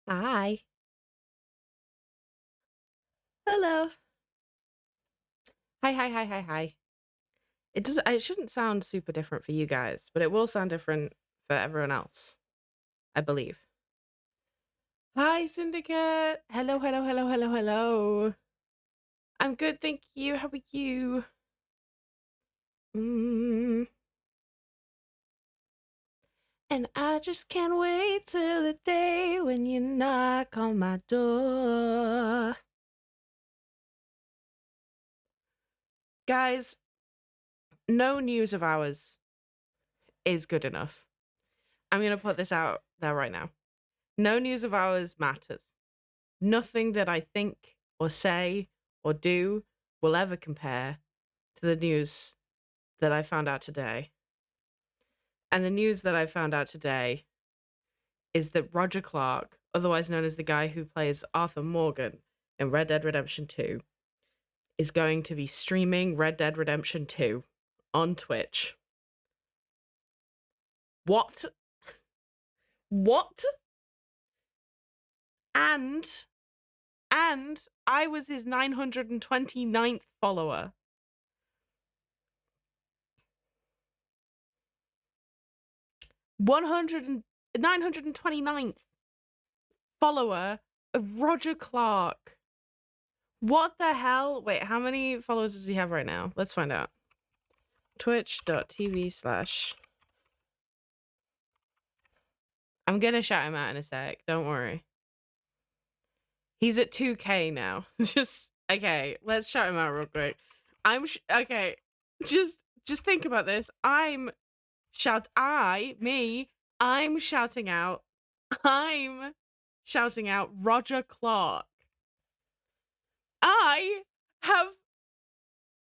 Hi. Hello. Hi, hi, hi, hi, hi. It shouldn't sound super different for you guys, but it will sound different for everyone else, I believe. Hi, Syndicate. Hello, hello, hello, hello, hello. I'm good, thank you. How are you? Mm. And I just can't wait till the day when you knock on my door. Guys, no news of ours is good enough. I'm going to put this out there right now. No news of ours matters. Nothing that I think or say or do will ever compare to the news that I found out today. And the news that I found out today is that Roger Clark, otherwise known as the guy who plays Arthur Morgan in Red Dead Redemption 2, is going to be streaming Red Dead Redemption 2 on Twitch. What? What? And I was his 929th follower. 929th follower of Roger Clark. What the hell? Wait, how many followers does he have right now? Let's find out. Twitch.tv/ I'm gonna shout him out in a sec. Don't worry. He's at 2K now. Just okay. Let's shout him out real quick. Okay. Just think about this. I'm shouting out. I'm shouting out Roger Clark. I have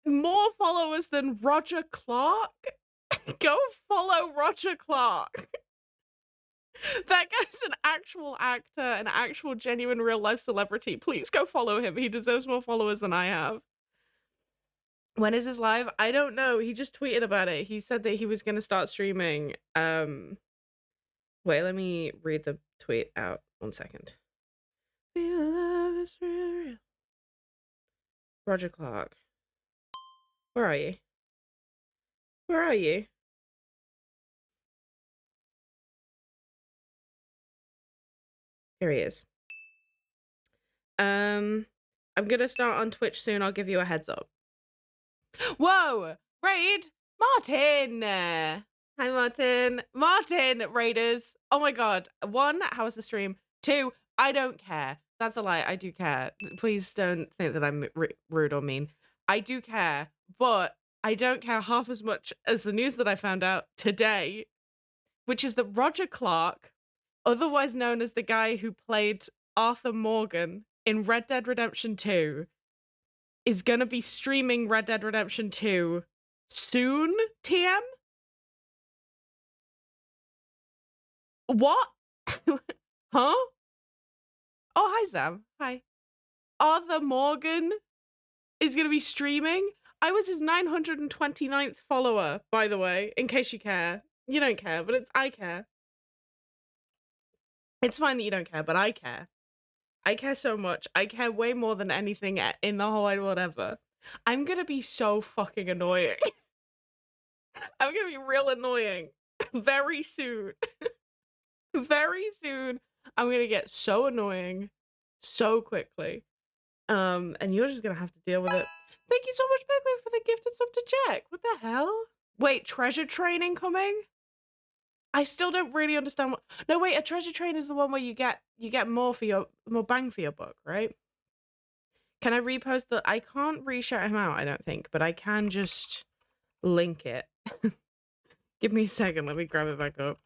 more followers than Roger Clark. Go follow Roger Clark. That guy's an actual actor, an actual genuine real life celebrity. Please go follow him. He deserves more followers than I have. When is his live? I don't know. He just tweeted about it. He said that he was gonna start streaming. Wait, let me read the tweet out. 1 second. Roger Clark. Where are you? Where are you? Here he is. I'm gonna start on Twitch soon. I'll give you a heads up. Whoa! Raid! Martin! Hi, Martin. Martin, Raiders. Oh my god. 1, how was the stream? 2, I don't care. That's a lie. I do care. Please don't think that I'm rude or mean. I do care, but I don't care half as much as the news that I found out today, which is that Roger Clark, otherwise known as the guy who played Arthur Morgan in Red Dead Redemption 2, is gonna be streaming Red Dead Redemption 2 soon, TM? What? Huh? Oh, hi, Sam. Hi. Arthur Morgan is gonna be streaming? I was his 929th follower, by the way, in case you care. You don't care, but I care. It's fine that you don't care, but I care. I care so much. I care way more than anything in the whole wide world ever. I'm gonna be so fucking annoying. I'm gonna be real annoying very soon. Very soon. I'm gonna get so annoying so quickly. And you're just gonna have to deal with it. Thank you so much, Beckley, for the gifted sub to check. What the hell? Wait, treasure train incoming? I still don't really understand what. No, wait, a treasure train is the one where you get more bang for your buck, right? Can I repost the? I can't re-shout him out, I don't think, but I can just link it. Give me a second. Let me grab it back up.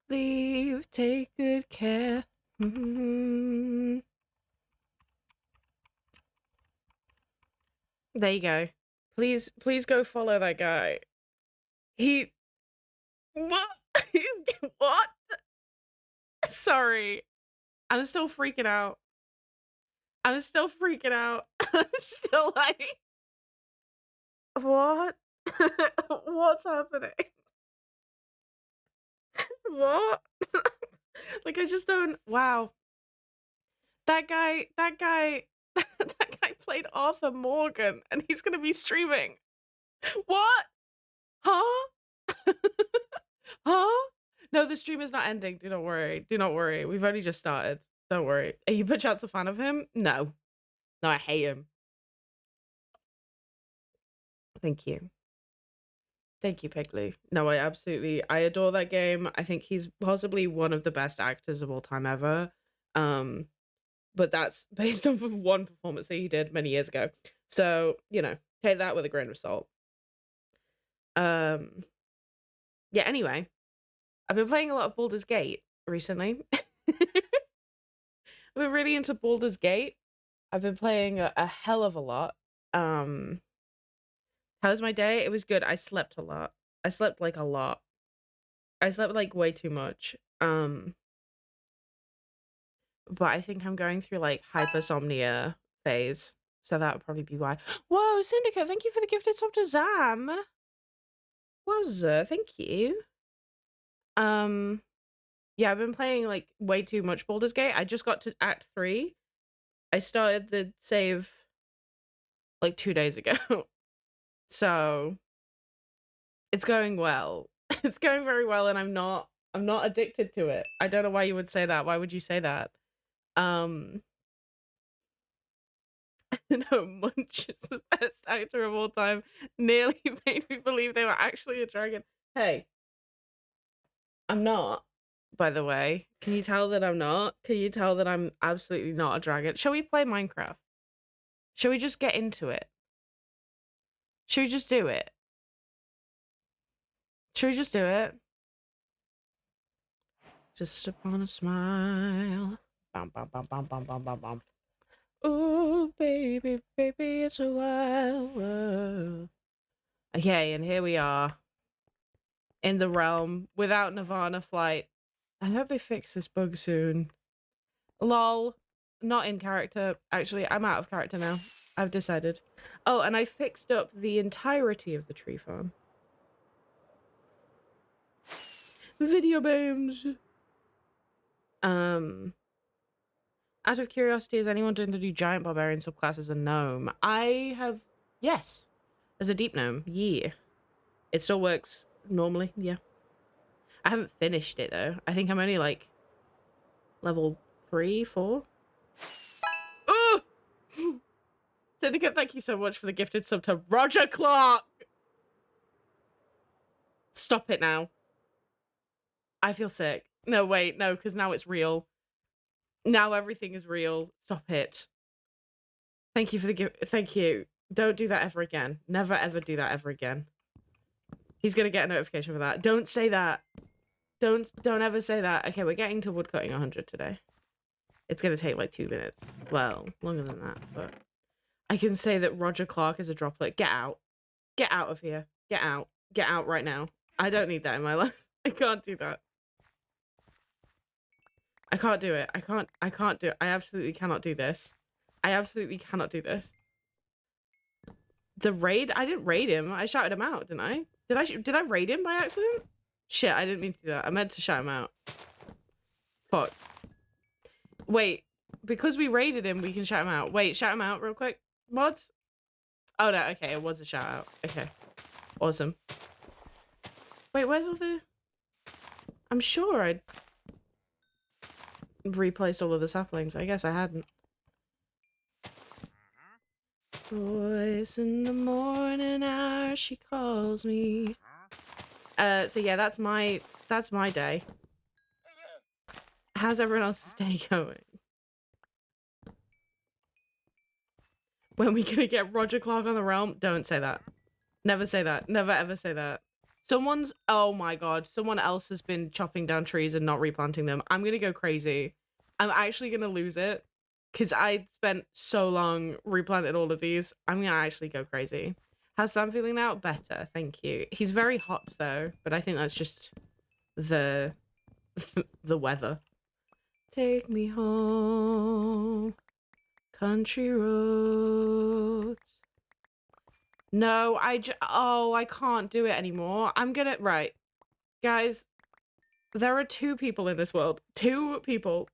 Leave, take good care. There you go. Please go follow that guy. He what? What? Sorry. I'm still freaking out. I'm still freaking out. I'm still like what? What's happening? What? Like, I just don't. Wow. That guy, that guy played Arthur Morgan, and he's gonna be streaming. What? Huh? Huh? No, the stream is not ending. Do not worry. Do not worry. We've only just started. Don't worry. Are you perchance a fan of him? No. No, I hate him. Thank you. Thank you, Pigly. No, I adore that game. I think he's possibly one of the best actors of all time ever. But that's based off of one performance that he did many years ago. So, you know, take that with a grain of salt. Yeah, anyway, I've been playing a lot of Baldur's Gate recently. I've been really into Baldur's Gate. I've been playing a hell of a lot. How was my day? It was good. I slept a lot. I slept like a lot. I slept like way too much. But I think I'm going through like hypersomnia phase. So that would probably be why. Whoa, Syndicate, thank you for the gifted sub to Zam. Wowza, thank you. Yeah, I've been playing like way too much Baldur's Gate. I just got to Act 3. I started the save like 2 days ago. So it's going well. It's going very well, and I'm not addicted to it. I don't know why you would say that. Why would you say that? No, Munch is the best actor of all time. Nearly made me believe they were actually a dragon. Hey, I'm not, by the way. Can you tell that I'm not? Can you tell that I'm absolutely not a dragon? Shall we play Minecraft? Shall we just get into it? Should we just do it? Should we just do it? Just upon a smile. Bum, bum, bum, bum, bum, bum, bum, bum. Oh, baby, baby, it's a wild world. Okay, and here we are. In the realm without Nirvana flight. I hope they fix this bug soon. Lol. Not in character. Actually, I'm out of character now. I've decided. Oh, and I fixed up the entirety of the tree farm. Video games. Out of curiosity, is anyone doing the new giant barbarian subclass as a gnome? I have, yes. As a deep gnome, yeah. It still works normally, yeah. I haven't finished it though. I think I'm only like level 3, 4. Oh! Syndicate, thank you so much for the gifted sub to Roger Clark. Stop it now. I feel sick. No, wait, no, because now it's real. Now everything is real. Stop it. Thank you for the gift. Thank you. Don't do that ever again. Never ever do that ever again. He's gonna get a notification for that. Don't say that. Don't ever say that. Okay, we're getting to woodcutting 100 today. It's gonna take like 2 minutes. Well, longer than that, but I can say that Roger Clark is a droplet. Get out. Get out of here. Get out. Get out right now. I don't need that in my life. I can't do that. I can't do it. I can't do it. I absolutely cannot do this. I absolutely cannot do this. The raid? I didn't raid him. I shouted him out, didn't I? Did I raid him by accident? Shit, I didn't mean to do that. I meant to shout him out. Fuck. Wait, because we raided him, we can shout him out. Wait, shout him out real quick. Mods? Oh no, okay, it was a shout out. Okay. Awesome. Wait, where's all the... I'm sure I'd replaced all of the saplings. I guess I hadn't. Voice in the morning hour, she calls me. So yeah, that's my day. How's everyone else's day going? When are we gonna get Roger Clark on the realm? Don't say that. Never say that. Never ever say that. Oh my god, someone else has been chopping down trees and not replanting them. I'm gonna go crazy. I'm actually gonna lose it. Because I spent so long replanting all of these. I'm gonna actually go crazy. How's Sam feeling now? Better, thank you. He's very hot though, but I think that's just the weather. Take me home, country roads. No, I can't do it anymore. I'm gonna, right. Guys, there are two people in this world, two people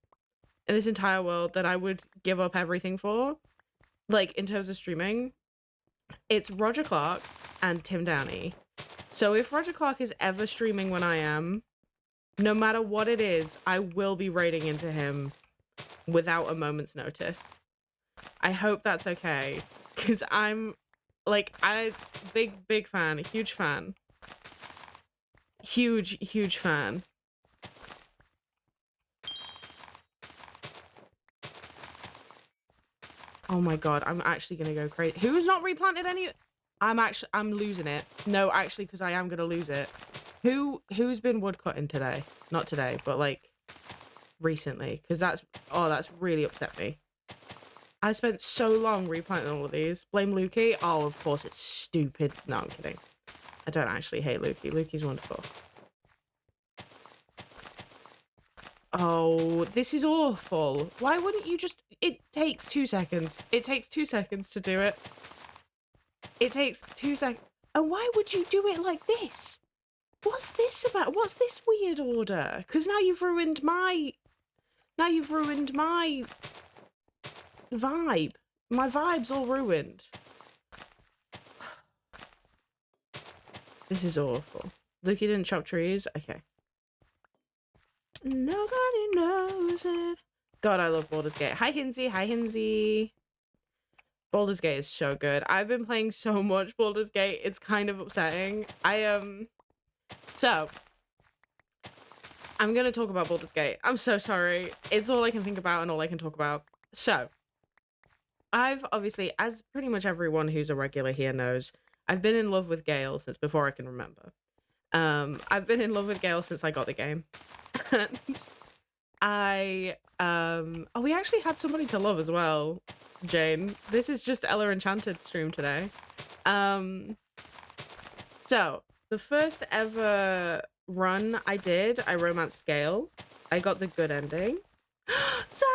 in this entire world that I would give up everything for, like in terms of streaming. It's Roger Clark and Tim Downey. So if Roger Clark is ever streaming when I am, no matter what it is, I will be raiding into him without a moment's notice. I hope that's okay, because I'm like, big fan, huge fan. Huge fan. Oh my god, I'm actually gonna go crazy. Who's not replanted any? I'm losing it. No, actually, because I am gonna lose it. Who's been woodcutting today? Not today, but like recently, because that's really upset me. I spent so long replanting all of these. Blame Lukey? Oh, of course, it's stupid. No, I'm kidding. I don't actually hate Lukey. Lukey's wonderful. Oh, this is awful. Why wouldn't you just... It takes 2 seconds. It takes 2 seconds to do it. It takes 2 seconds. And why would you do it like this? What's this about? What's this weird order? Because now you've ruined my... Now you've ruined my... vibe. My vibe's all ruined. This is awful. Lukey didn't chop trees? Okay. Nobody knows it. God, I love Baldur's Gate. Hi, Hinsey. Hi, Hinsey. Baldur's Gate is so good. I've been playing so much Baldur's Gate. It's kind of upsetting. So, I'm going to talk about Baldur's Gate. I'm so sorry. It's all I can think about and all I can talk about. So, I've obviously, as pretty much everyone who's a regular here knows, I've been in love with Gale since before I can remember. I've been in love with Gale since I got the game. And oh, we actually had somebody to love as well, Jane. This is just Ella Enchanted stream today. So the first ever run I did, I romanced Gale. I got the good ending. Sam!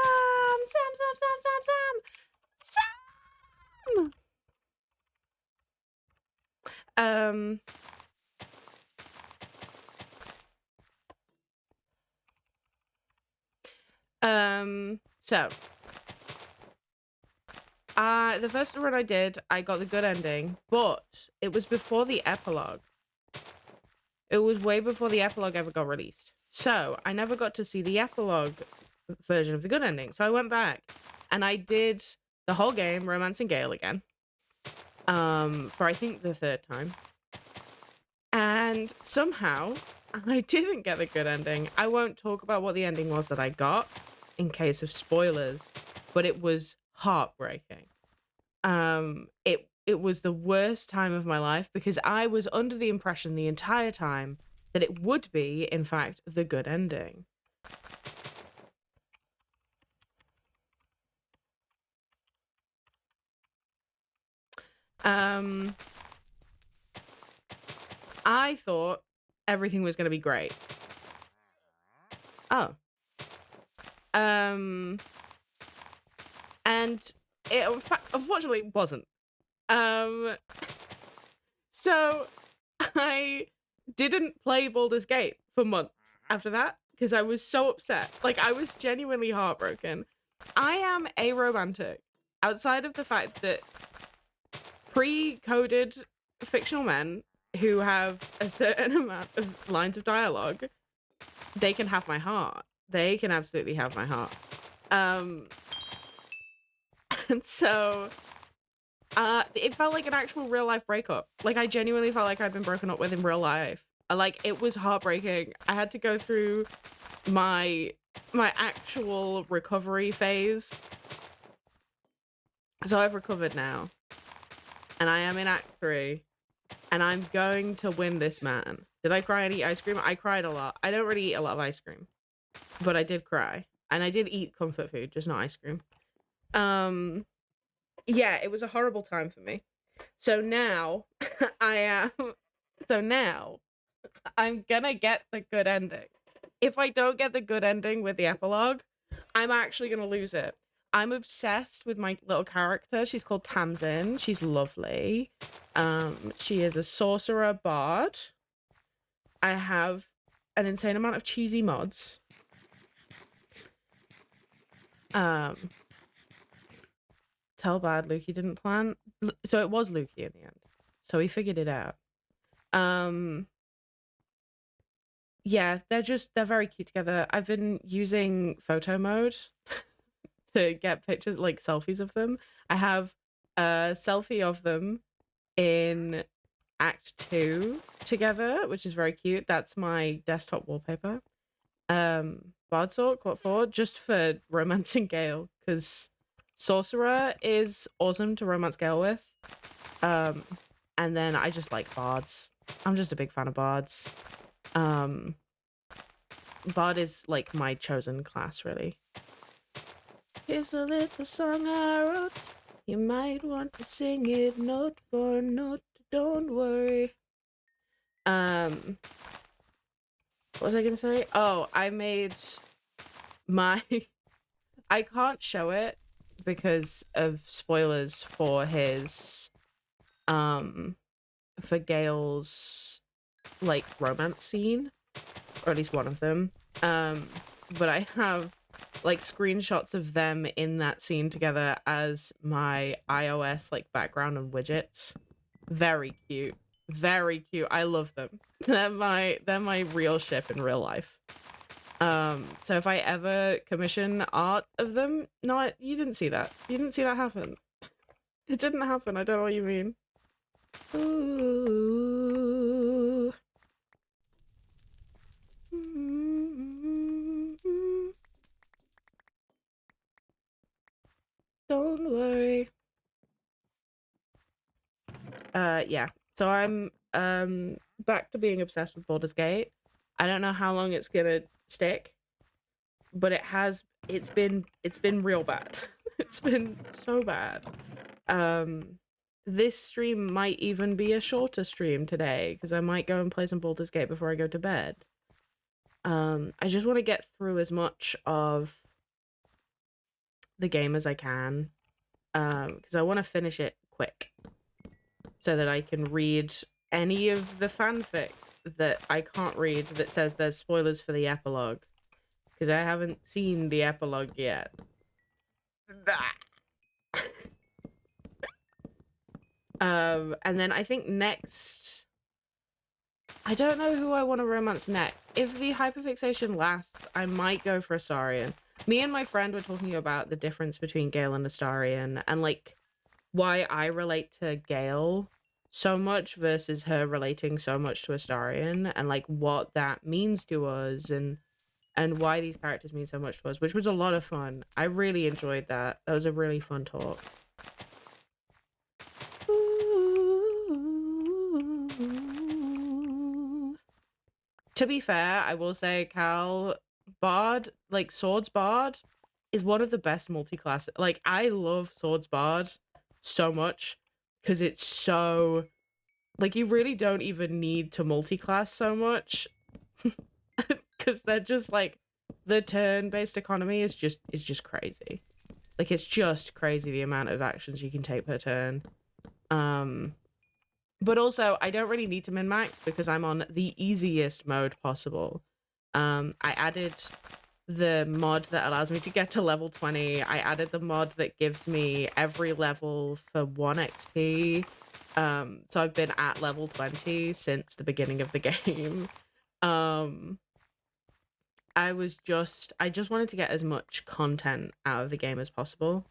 So the first run I did, I got the good ending, but it was before the epilogue. It was way before the epilogue ever got released. So I never got to see the epilogue version of the good ending. So I went back and I did the whole game, Romancing Gale again. For I think the third time. And somehow I didn't get the good ending. I won't talk about what the ending was that I got in case of spoilers, but it was heartbreaking. It was the worst time of my life because I was under the impression the entire time that it would be, in fact, the good ending. I thought everything was going to be great. Oh. And it unfortunately wasn't. So I didn't play Baldur's Gate for months after that because I was so upset. Like, I was genuinely heartbroken. I am aromantic outside of the fact that pre-coded fictional men who have a certain amount of lines of dialogue, they can have my heart. They can absolutely have my heart. And so it felt like an actual real life breakup. Like, I genuinely felt like I'd been broken up with in real life. Like, it was heartbreaking. I had to go through my actual recovery phase. So I've recovered now. And I am in Act 3. And I'm going to win this man. Did I cry and eat ice cream? I cried a lot. I don't really eat a lot of ice cream. But I did cry. And I did eat comfort food, just not ice cream. Yeah, it was a horrible time for me. So now now I'm gonna get the good ending. If I don't get the good ending with the epilogue, I'm actually gonna lose it. I'm obsessed with my little character. She's called Tamsin. She's lovely. She is a sorcerer bard. I have an insane amount of cheesy mods. Tell bad Lukey didn't plan. So it was Lukey in the end. So he figured it out. Yeah, they're very cute together. I've been using photo mode to get pictures, like selfies of them. I have a selfie of them in Act 2 together, which is very cute. That's my desktop wallpaper. Bardstalk, what for? Just for romancing Gale, because Sorcerer is awesome to romance Gale with. And then I just like bards. I'm just a big fan of bards. Bard is like my chosen class, really. Here's a little song I wrote. You might want to sing it note for note. Don't worry. What was I gonna say? Oh, I made my I can't show it because of spoilers for his for Gale's like romance scene, or at least one of them. But I have like screenshots of them in that scene together as my iOS like background and widgets. Very cute. Very cute. I love them. They're my real ship in real life. So if I ever commission art of them, no, you didn't see that. You didn't see that happen. It didn't happen. I don't know what you mean. Ooh. Don't worry. Yeah. So I'm back to being obsessed with Baldur's Gate. I don't know how long it's gonna stick, but it's been real bad. It's been so bad. This stream might even be a shorter stream today because I might go and play some Baldur's Gate before I go to bed. I just want to get through as much of the game as I can, because I want to finish it quick so that I can read any of the fanfic that I can't read that says there's spoilers for the epilogue, because I haven't seen the epilogue yet. And then I think next, I don't know who I want to romance next. If the hyperfixation lasts, I might go for Astarion. Me and my friend were talking about the difference between Gale and Astarion, and like why I relate to Gale so much versus her relating so much to Astarion, and like what that means to us, and why these characters mean so much to us, which was a lot of fun. I really enjoyed that. That was a really fun talk. To be fair, I will say Cal Bard, like Swords Bard, is one of the best multi-class. Like, I love Swords Bard so much because it's so, like, you really don't even need to multi-class so much because they're just like, the turn-based economy is just crazy. Like, it's just crazy the amount of actions you can take per turn. But also, I don't really need to min-max because I'm on the easiest mode possible. I added the mod that allows me to get to level 20. I added the mod that gives me every level for 1 XP. So I've been at level 20 since the beginning of the game. I just wanted to get as much content out of the game as possible,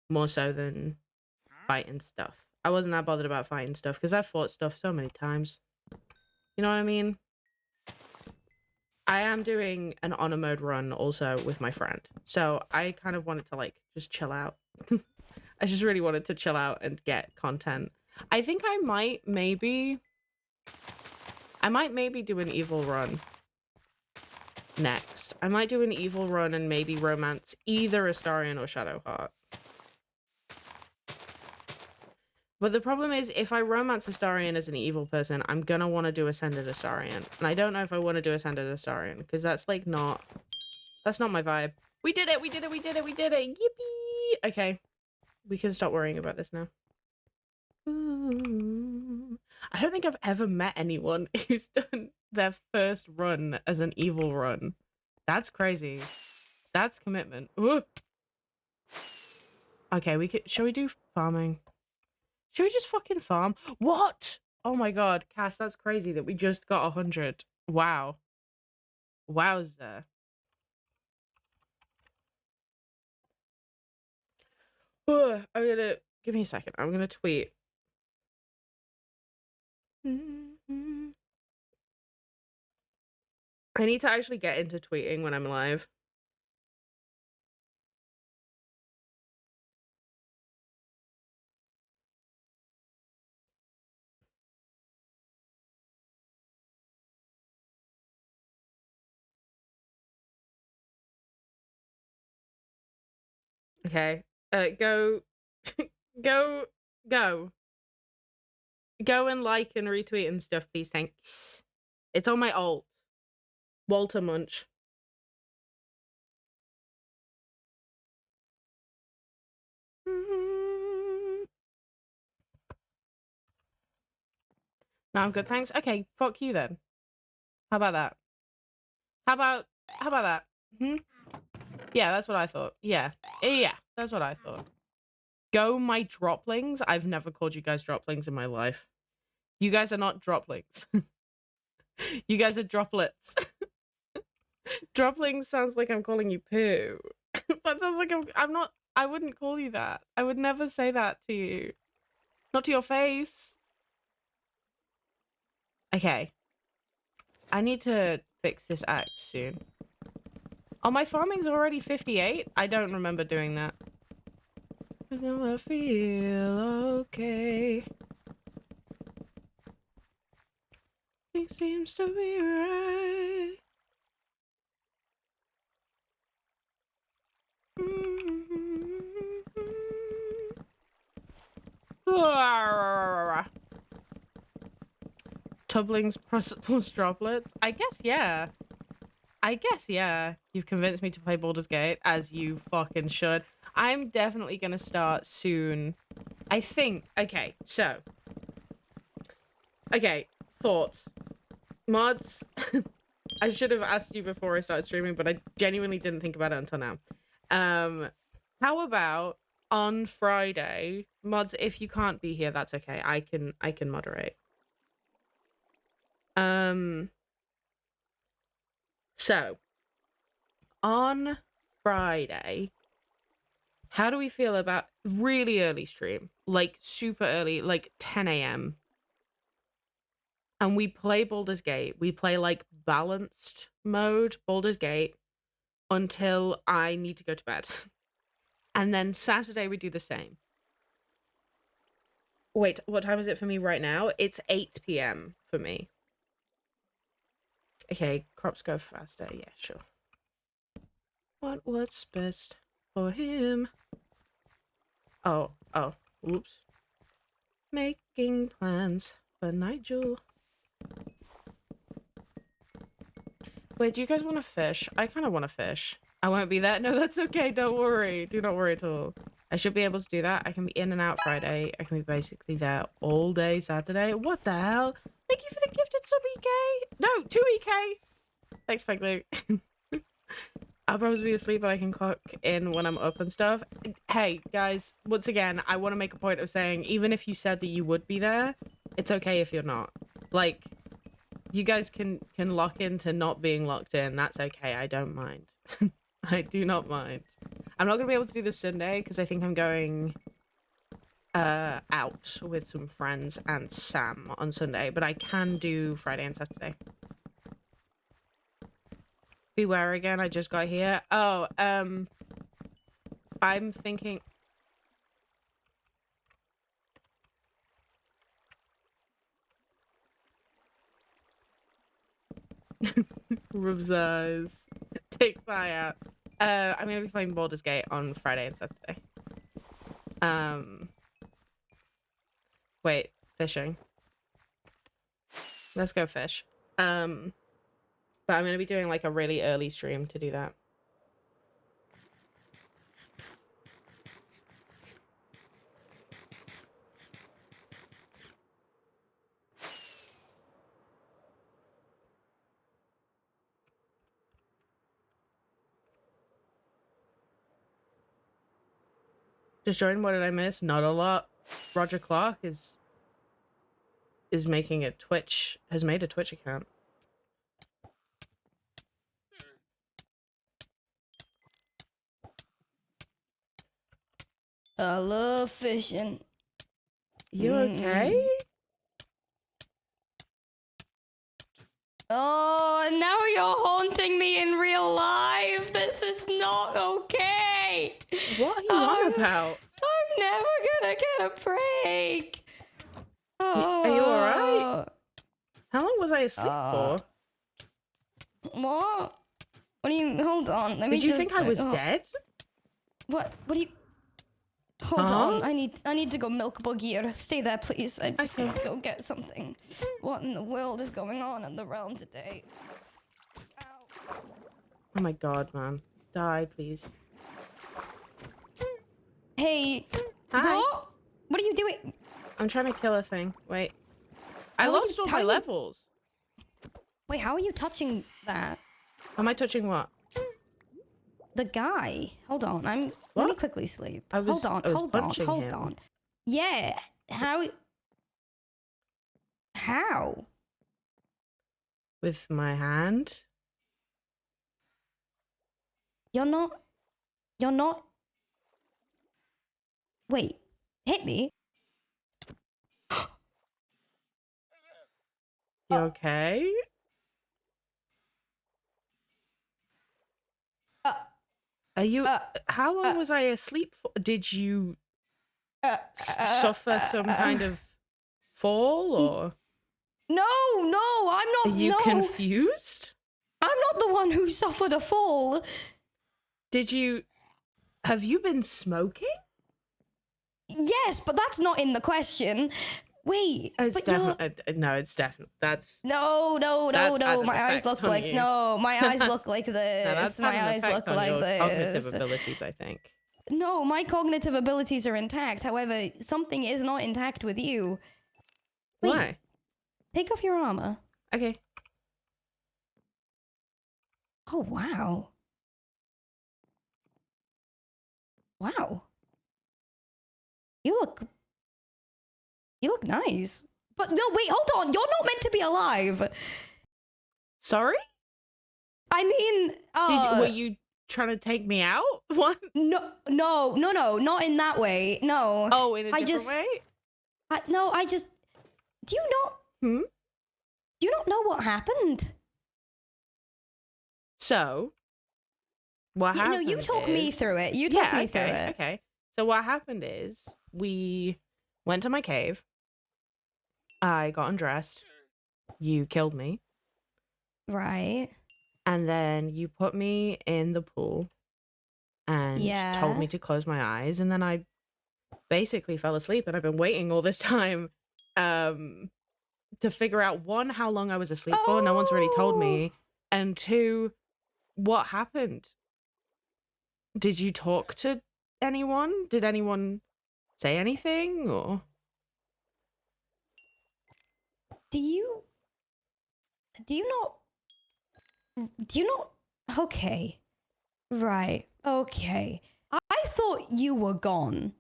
more so than fighting stuff. I wasn't that bothered about fighting stuff because I've fought stuff so many times. You know what I mean? I am doing an honor mode run also with my friend. So I kind of wanted to like just chill out. I just really wanted to chill out and get content. I think I might maybe do an evil run next. I might do an evil run and maybe romance either Astarion or Shadowheart. But the problem is, if I romance Astarion as an evil person, I'm gonna want to do Ascended Astarion. And I don't know if I want to do Ascended Astarion, because that's like not... That's not my vibe. We did it! We did it! We did it! We did it! Yippee! Okay. We can stop worrying about this now. Ooh. I don't think I've ever met anyone who's done their first run as an evil run. That's crazy. That's commitment. Ooh. Okay, we could. Shall we do farming? Should we just fucking farm? What? Oh my god, Cass, that's crazy that we just got 100. Wow. Wowza. I'm gonna give me a second. I'm gonna tweet. I need to actually get into tweeting when I'm live. Okay. Go, go, go, go and like and retweet and stuff, please. Thanks. It's on my alt. Walter Munch. No, I'm good, thanks. Okay, fuck you then. How about that? How about that? Hmm? Yeah, that's what I thought. Yeah. Yeah, that's what I thought. Go my droplings. I've never called you guys droplings in my life. You guys are not droplings. You guys are droplets. Droplings sounds like I'm calling you poo. That sounds like I'm not. I wouldn't call you that. I would never say that to you. Not to your face. Okay. I need to fix this act soon. Oh, my farming's already 58? I don't remember doing that. I know I feel okay. It seems to be right. Tubblings plus droplets? I guess, yeah. I guess, yeah. You've convinced me to play Baldur's Gate, as you fucking should. I'm definitely gonna start soon. I think, okay, so. Okay, thoughts. Mods, I should have asked you before I started streaming, but I genuinely didn't think about it until now. How about on Friday, mods, if you can't be here, that's okay. I can moderate. So on Friday, how do we feel about really early stream? Like super early, like 10 a.m. And we play Baldur's Gate. We play like balanced mode, Baldur's Gate, until I need to go to bed. And then Saturday we do the same. Wait, what time is it for me right now? It's 8 p.m. for me. Okay, crops go faster. Yeah, sure. What's best for him? Oh, oops. Making plans for Nigel. Wait, do you guys want to fish? I kind of want to fish. I won't be there. No, that's okay. Don't worry. Do not worry at all. I should be able to do that. I can be in and out Friday. I can be basically there all day Saturday. What the hell? Thank you for the gifted sub, EK. No, 2 EK. Thanks, Peg Luke. I'll probably be asleep, but I can clock in when I'm up and stuff. Hey, guys, once again, I want to make a point of saying, even if you said that you would be there, it's okay if you're not. Like, you guys can lock into not being locked in. That's okay. I don't mind. I do not mind. I'm not gonna be able to do this Sunday because I think I'm going out with some friends and Sam on Sunday, but I can do Friday and Saturday. Beware again. I just got here. Oh, I'm thinking. Rub's eyes. Takes eye out. I'm gonna be playing Baldur's Gate on Friday and Saturday. Wait, fishing. Let's go fish. But I'm gonna be doing like a really early stream to do that. Just Jordan, what did I miss? Not a lot. Roger Clark is making a Twitch, has made a Twitch account. I love fishing. You okay? Oh, now you're haunting me in real life. This is not okay. What are you on about? I'm never gonna get a break. Are you alright? How long was I asleep for? What? What do you? Hold on. Let me. Did you think I was dead? What? What do you? Hold on. I need to go milk Buggy. Stay there, please. I'm just gonna go get something. What in the world is going on in the realm today? Ow. Oh my god, man. Die, please. Hey. Hi. What are you doing? I'm trying to kill a thing. Wait. I lost all my levels. Wait, how are you touching that? Am I touching what? The guy. Hold on. Let me quickly sleep. Hold on. Yeah. How? With my hand. You're not. Wait. Hit me. You okay? Are you? How long was I asleep for? Did you suffer some kind of fall or? No, I'm not. Are you confused? I'm not the one who suffered a fall. Have you been smoking? Yes, but that's not in the question. Wait, it's definitely no. It's definitely no. My eyes look like this. No, My eyes look like this. Cognitive abilities, I think. No, my cognitive abilities are intact. However, something is not intact with you. Wait, why? Take off your armor. Okay. Oh wow. Wow. You look nice. But no, wait, hold on. You're not meant to be alive. Sorry? I mean, were you trying to take me out? What? No, not in that way. No. Oh, in a different way? Do you not? Do you not know what happened? So, what happened? No, you talk me through it. You talk me through it. Okay. So what happened is we went to my cave. I got undressed. You killed me. Right. And then you put me in the pool and told me to close my eyes. And then I basically fell asleep. And I've been waiting all this time to figure out, one, how long I was asleep for. No one's really told me. And two, what happened? Did you talk to anyone? Did anyone say anything or? Do you not? Okay. Right. Okay. I thought you were gone.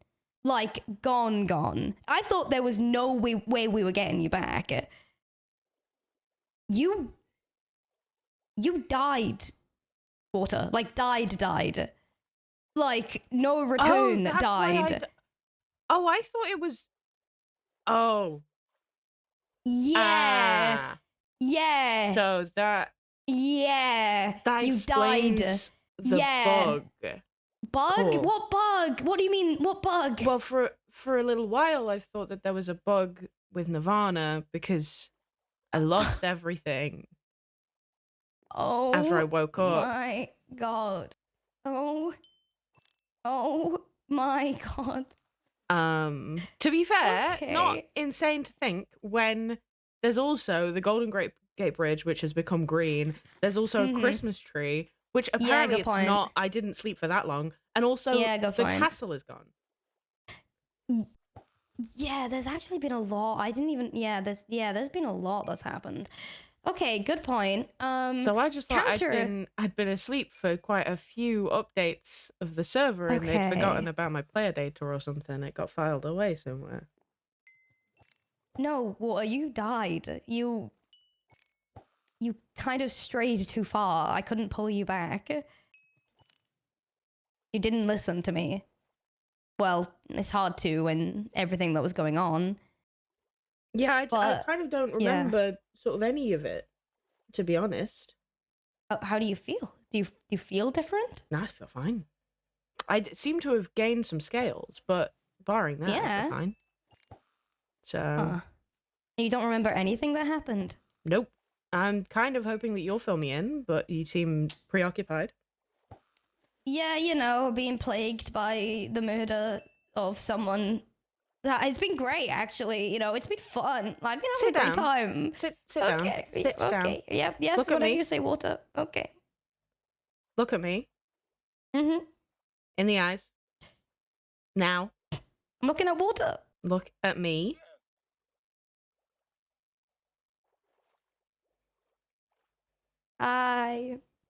Like, gone. I thought there was no way we were getting you back. You died, Water. Like, died. Like, no return, died. I thought it was... Oh. Yeah. Yeah. So that... Yeah. That you died. The bug. Bug? Cool. What bug? What do you mean? What bug? Well, for a little while, I thought that there was a bug with Nirvana because I lost everything. Oh. After I woke up. My God. Oh my God. To be fair, not insane to think when there's also the Golden Gate Bridge, which has become green. There's also a Christmas tree, which apparently it's not. I didn't sleep for that long, and also the castle is gone. Yeah, there's actually been a lot. I didn't even. There's been a lot that's happened. Okay, good point. So I just thought counter. I'd been asleep for quite a few updates of the server, and they'd forgotten Okay. about my player data or something. It got filed away somewhere. No, Water, you died. You kind of strayed too far. I couldn't pull you back. You didn't listen to me. Well, it's hard to when everything that was going on. Yeah, I But kind of don't yeah. remember sort of any of it, to be honest. How do you feel? Do you feel different? Nah, I feel fine. Seem to have gained some scales, but barring that, I Yeah. feel fine. So, Huh. You don't remember anything that happened? nope. I'm kind of hoping that you'll fill me in, but you seem preoccupied. Yeah, you know, being plagued by the murder of someone. That has been great, actually. You know, it's been fun. I've been having a great time. Sit down. Okay. Sit down. Okay. Yep. Yes. Look at Whatever me. you say, Water. Okay. Look at me Mhm. in the eyes. Now, I'm looking at Water. look at me.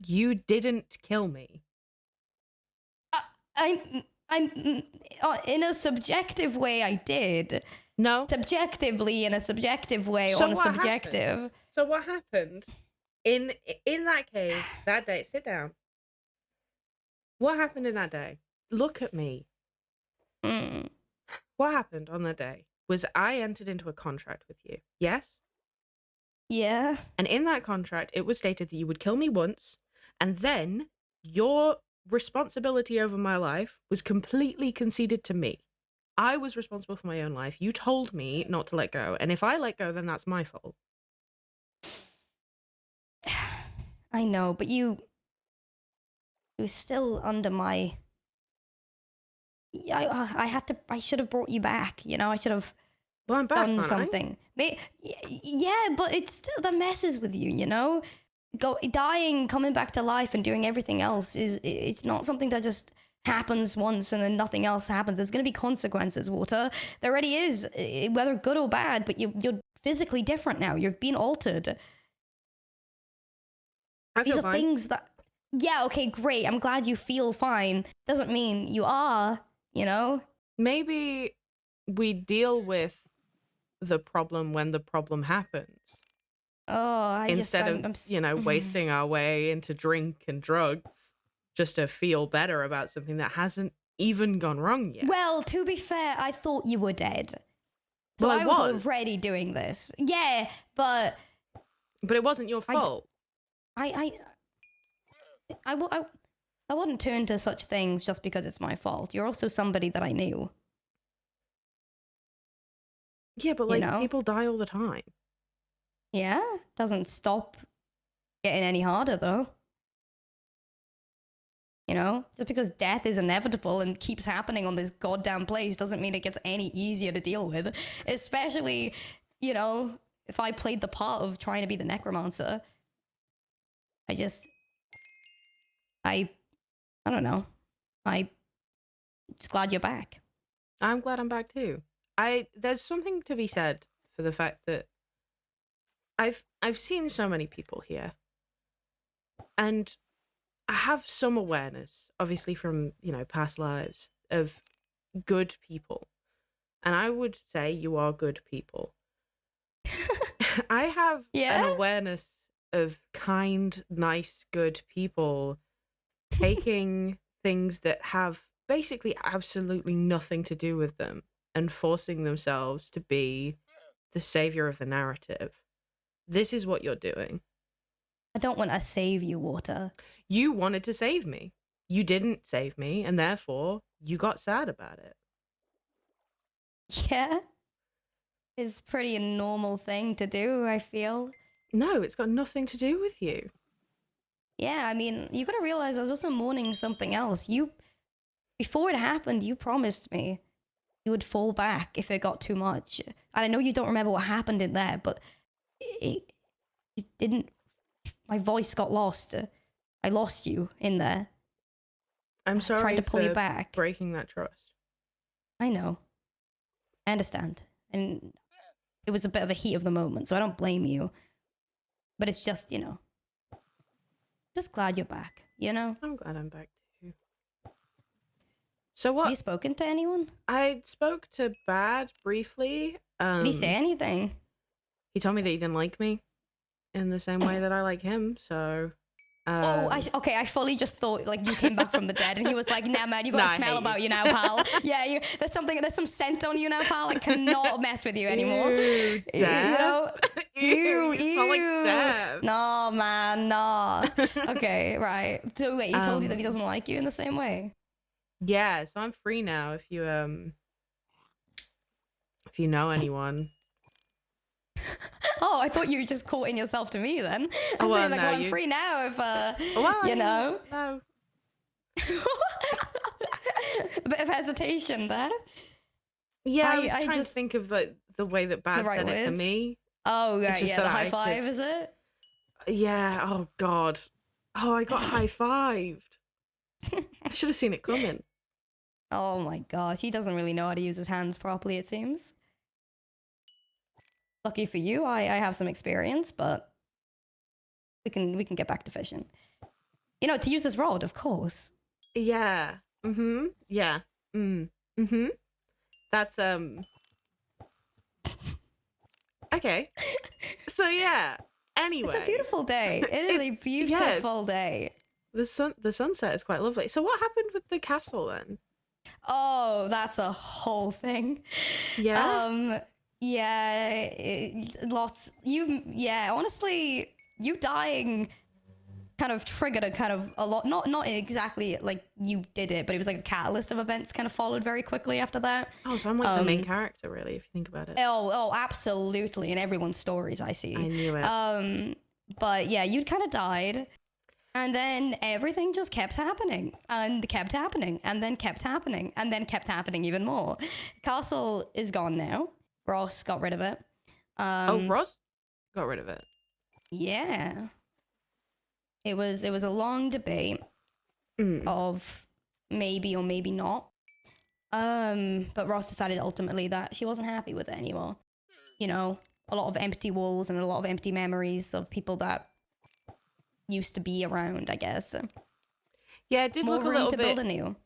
You didn't kill me. I'm in a subjective way. I did. No. Subjectively, in a subjective way, So on a what subjective. happened? So what happened in that cave that day? Sit down. What happened in that day? Look at me. Mm. What happened on that day was I entered into a contract with you. Yes? Yeah. And in that contract, it was stated that you would kill me once, and then your responsibility over my life was completely conceded to me. I was responsible for my own life. You told me not to let go, and if I let go, then that's my fault. I know, but you were still under my. I should have brought you back. You know, I should have Well, I'm back, done aren't I? something. Yeah, but it's still that messes with you. You know, dying, coming back to life, and doing everything else it's not something that just happens once and then nothing else happens. There's going to be consequences, Water. There already is, whether good or bad. But you're physically different now. You've been altered. I feel These are fine. things that. Yeah, okay, great. I'm glad you feel fine. Doesn't mean you are, you know? Maybe we deal with the problem when the problem happens. Oh, Instead of wasting our way into drink and drugs just to feel better about something that hasn't even gone wrong yet. Well, to be fair, I thought you were dead. So Well, I was already doing this. Yeah, but it wasn't your fault. I wouldn't turn to such things just because it's my fault. You're also somebody that I knew. Yeah, but like, people die all the time. Yeah, doesn't stop getting any harder though. You know, just because death is inevitable and keeps happening on this goddamn place doesn't mean it gets any easier to deal with. Especially, you know, if I played the part of trying to be the necromancer. I don't know. I'm just glad you're back. I'm glad I'm back too. There's something to be said for the fact that I've seen so many people here, and I have some awareness, obviously from, past lives, of good people. And I would say you are good people. I have an awareness of kind, nice, good people taking things that have basically absolutely nothing to do with them and forcing themselves to be the savior of the narrative. This is what you're doing. I don't want to save you, Water. You wanted to save me. You didn't save me, and therefore you got sad about it. Yeah. It's pretty a normal thing to do, I feel. No, it's got nothing to do with you. Yeah, I mean, you gotta realize I was also mourning something else. Before it happened, you promised me you would fall back if it got too much. And I know you don't remember what happened in there, but you didn't. My voice got lost. I lost you in there. I'm sorry. I tried to pull you back. Breaking that trust. I know. I understand. And it was a bit of a heat of the moment, so I don't blame you. But it's just, just glad you're back, I'm glad I'm back too. So Have you what? spoken to anyone? I spoke to Bad briefly. Did he say anything? He told me that he didn't like me in the same way that I like him. So. Okay. I fully just thought like you came back from the dead, and he was like, "Nah, man, you got Nah, a I smell hate about you. you now, pal. Yeah, there's some scent on you now, pal. I cannot mess with you anymore. Ew, You death. know, Ew, you smell like death. No, man, no. Okay, right. So wait, he told you that he doesn't like you in the same way? Yeah, so I'm free now. If you know anyone. Oh, I thought you were just quoting yourself to me then. Oh, well, I'm like, no, well, I'm free now if, Well, you know. No. A bit of hesitation there. Yeah, I was I trying just to think of the way that Bad right said it to words. me. Oh, right, just yeah, so the that high I five, could- is it? Yeah, oh God. Oh, I got high-fived. I should have seen it coming. Oh my gosh, he doesn't really know how to use his hands properly, it seems. Lucky for you, I have some experience, but we can get back to fishing. To use this rod, of course. Yeah. Mm-hmm. Yeah. Mm-hmm. That's okay. So yeah. Anyway. It's a beautiful day. It is a beautiful day. The sunset is quite lovely. So what happened with the castle then? Oh, that's a whole thing. Yeah. Lots. Honestly, you dying kind of triggered a lot. Not exactly like you did it, but it was like a catalyst of events kind of followed very quickly after that. Oh, so I'm like the main character, really, if you think about it. Oh, absolutely. In everyone's stories, I see. I knew it. But yeah, you'd kind of died. And then everything just kept happening and kept happening and then kept happening and then kept happening even more. Castle is gone now. Ross got rid of it. Ross got rid of it. Yeah. It was a long debate of maybe or maybe not. But Ross decided ultimately that she wasn't happy with it anymore. A lot of empty walls and a lot of empty memories of people that used to be around, I guess. Yeah, it did More look a room little to bit build anew.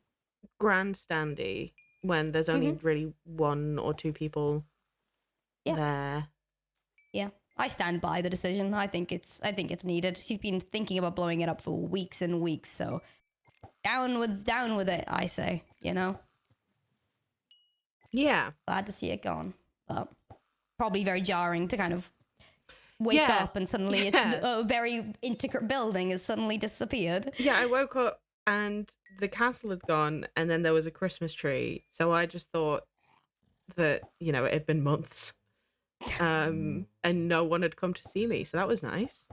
grandstandy when there's only really one or two people there. Yeah, I stand by the decision. I think it's needed. She's been thinking about blowing it up for weeks and weeks, so down with it, I say, Yeah. Glad to see it gone. But probably very jarring to kind of wake up and suddenly a very intricate building has suddenly disappeared. Yeah, I woke up and the castle had gone and then there was a Christmas tree. So I just thought that, it had been months. And no one had come to see me. So that was nice.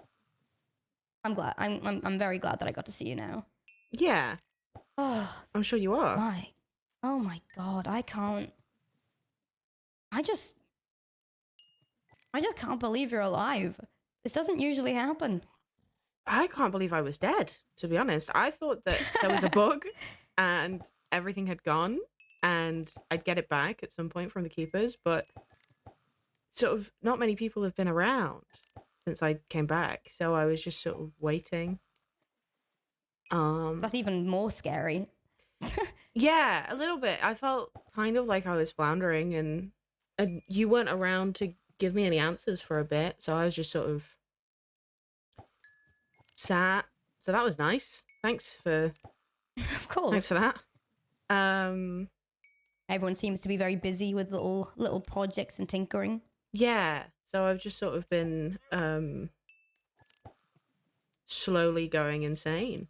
I'm glad. I'm very glad that I got to see you now. Yeah. Oh, I'm sure you are. oh my God, I just can't believe you're alive. This doesn't usually happen. I can't believe I was dead, to be honest. I thought that there was a bug and everything had gone and I'd get it back at some point from the keepers, but sort of not many people have been around since I came back, so I was just sort of waiting. That's even more scary. Yeah, a little bit. I felt kind of like I was floundering and you weren't around to give me any answers for a bit, so I was just sort of sat. So that was nice. Thanks for Of course. Thanks for that. Everyone seems to be very busy with little projects and tinkering. Yeah. So I've just sort of been slowly going insane.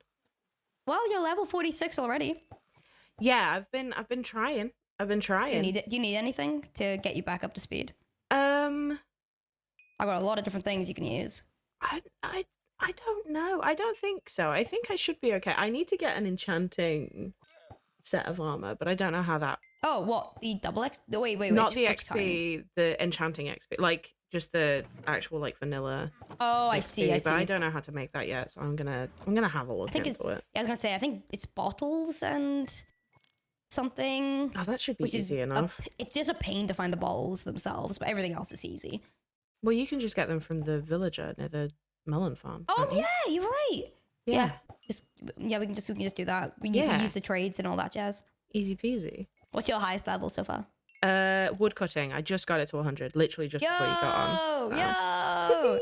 Well, you're level 46 already. Yeah, I've been trying. Do you need anything to get you back up to speed? I've got a lot of different things you can use. I don't know. I don't think so. I think I should be okay. I need to get an enchanting set of armor, but I don't know how that. Oh, what? The double X? Wait. Not the which XP, kind? the enchanting XP, like just the actual like vanilla. Oh, I XP, see. But I don't know how to make that yet, so I'm gonna have a look into it. Yeah, I was gonna say I think it's bottles and something. Oh, that should be easy enough. It's just a pain to find the bottles themselves, but everything else is easy. Well, you can just get them from the villager near the melon farm. Oh don't you? yeah, you're right. Yeah. Just we can just do that. We Yeah. use the trades and all that jazz. Easy peasy. What's your highest level so far? Wood cutting. I just got it to 100, literally just before you got on. So. Yo!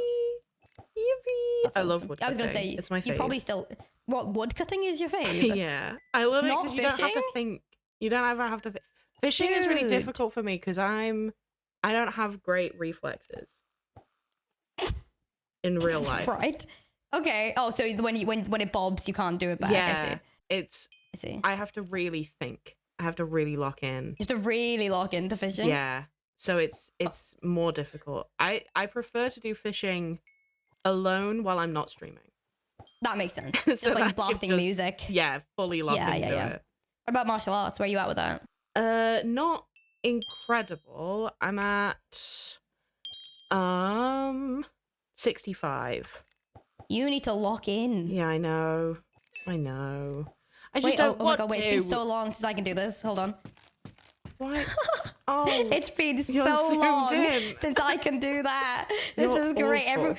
Yippee! That's I love awesome. wood I cutting. was gonna say it's my you favorite. probably still wood cutting is your fave. Yeah, I love it Not because you don't have to fishing? think. You don't ever have to think. Fishing is really Dude. difficult for me because I don't have great reflexes in real life. Right. Okay. Oh, so when it bobs, you can't do it back. Yeah, I see. I have to really think. I have to really lock in. You have to really lock into fishing. Yeah, so it's more difficult. I prefer to do fishing alone while I'm not streaming. That makes sense. So Just like that's blasting just- music. Yeah, fully locked into yeah. it. What about martial arts? Where are you at with that? Not incredible. I'm at 65. You need to lock in. Yeah, I know. I just Wait, don't oh my want god, wait, to. it's been so long since I can do this. Hold on. Why? Oh, It's been you're so zoomed long in. since I can do that. This You're is great. awful.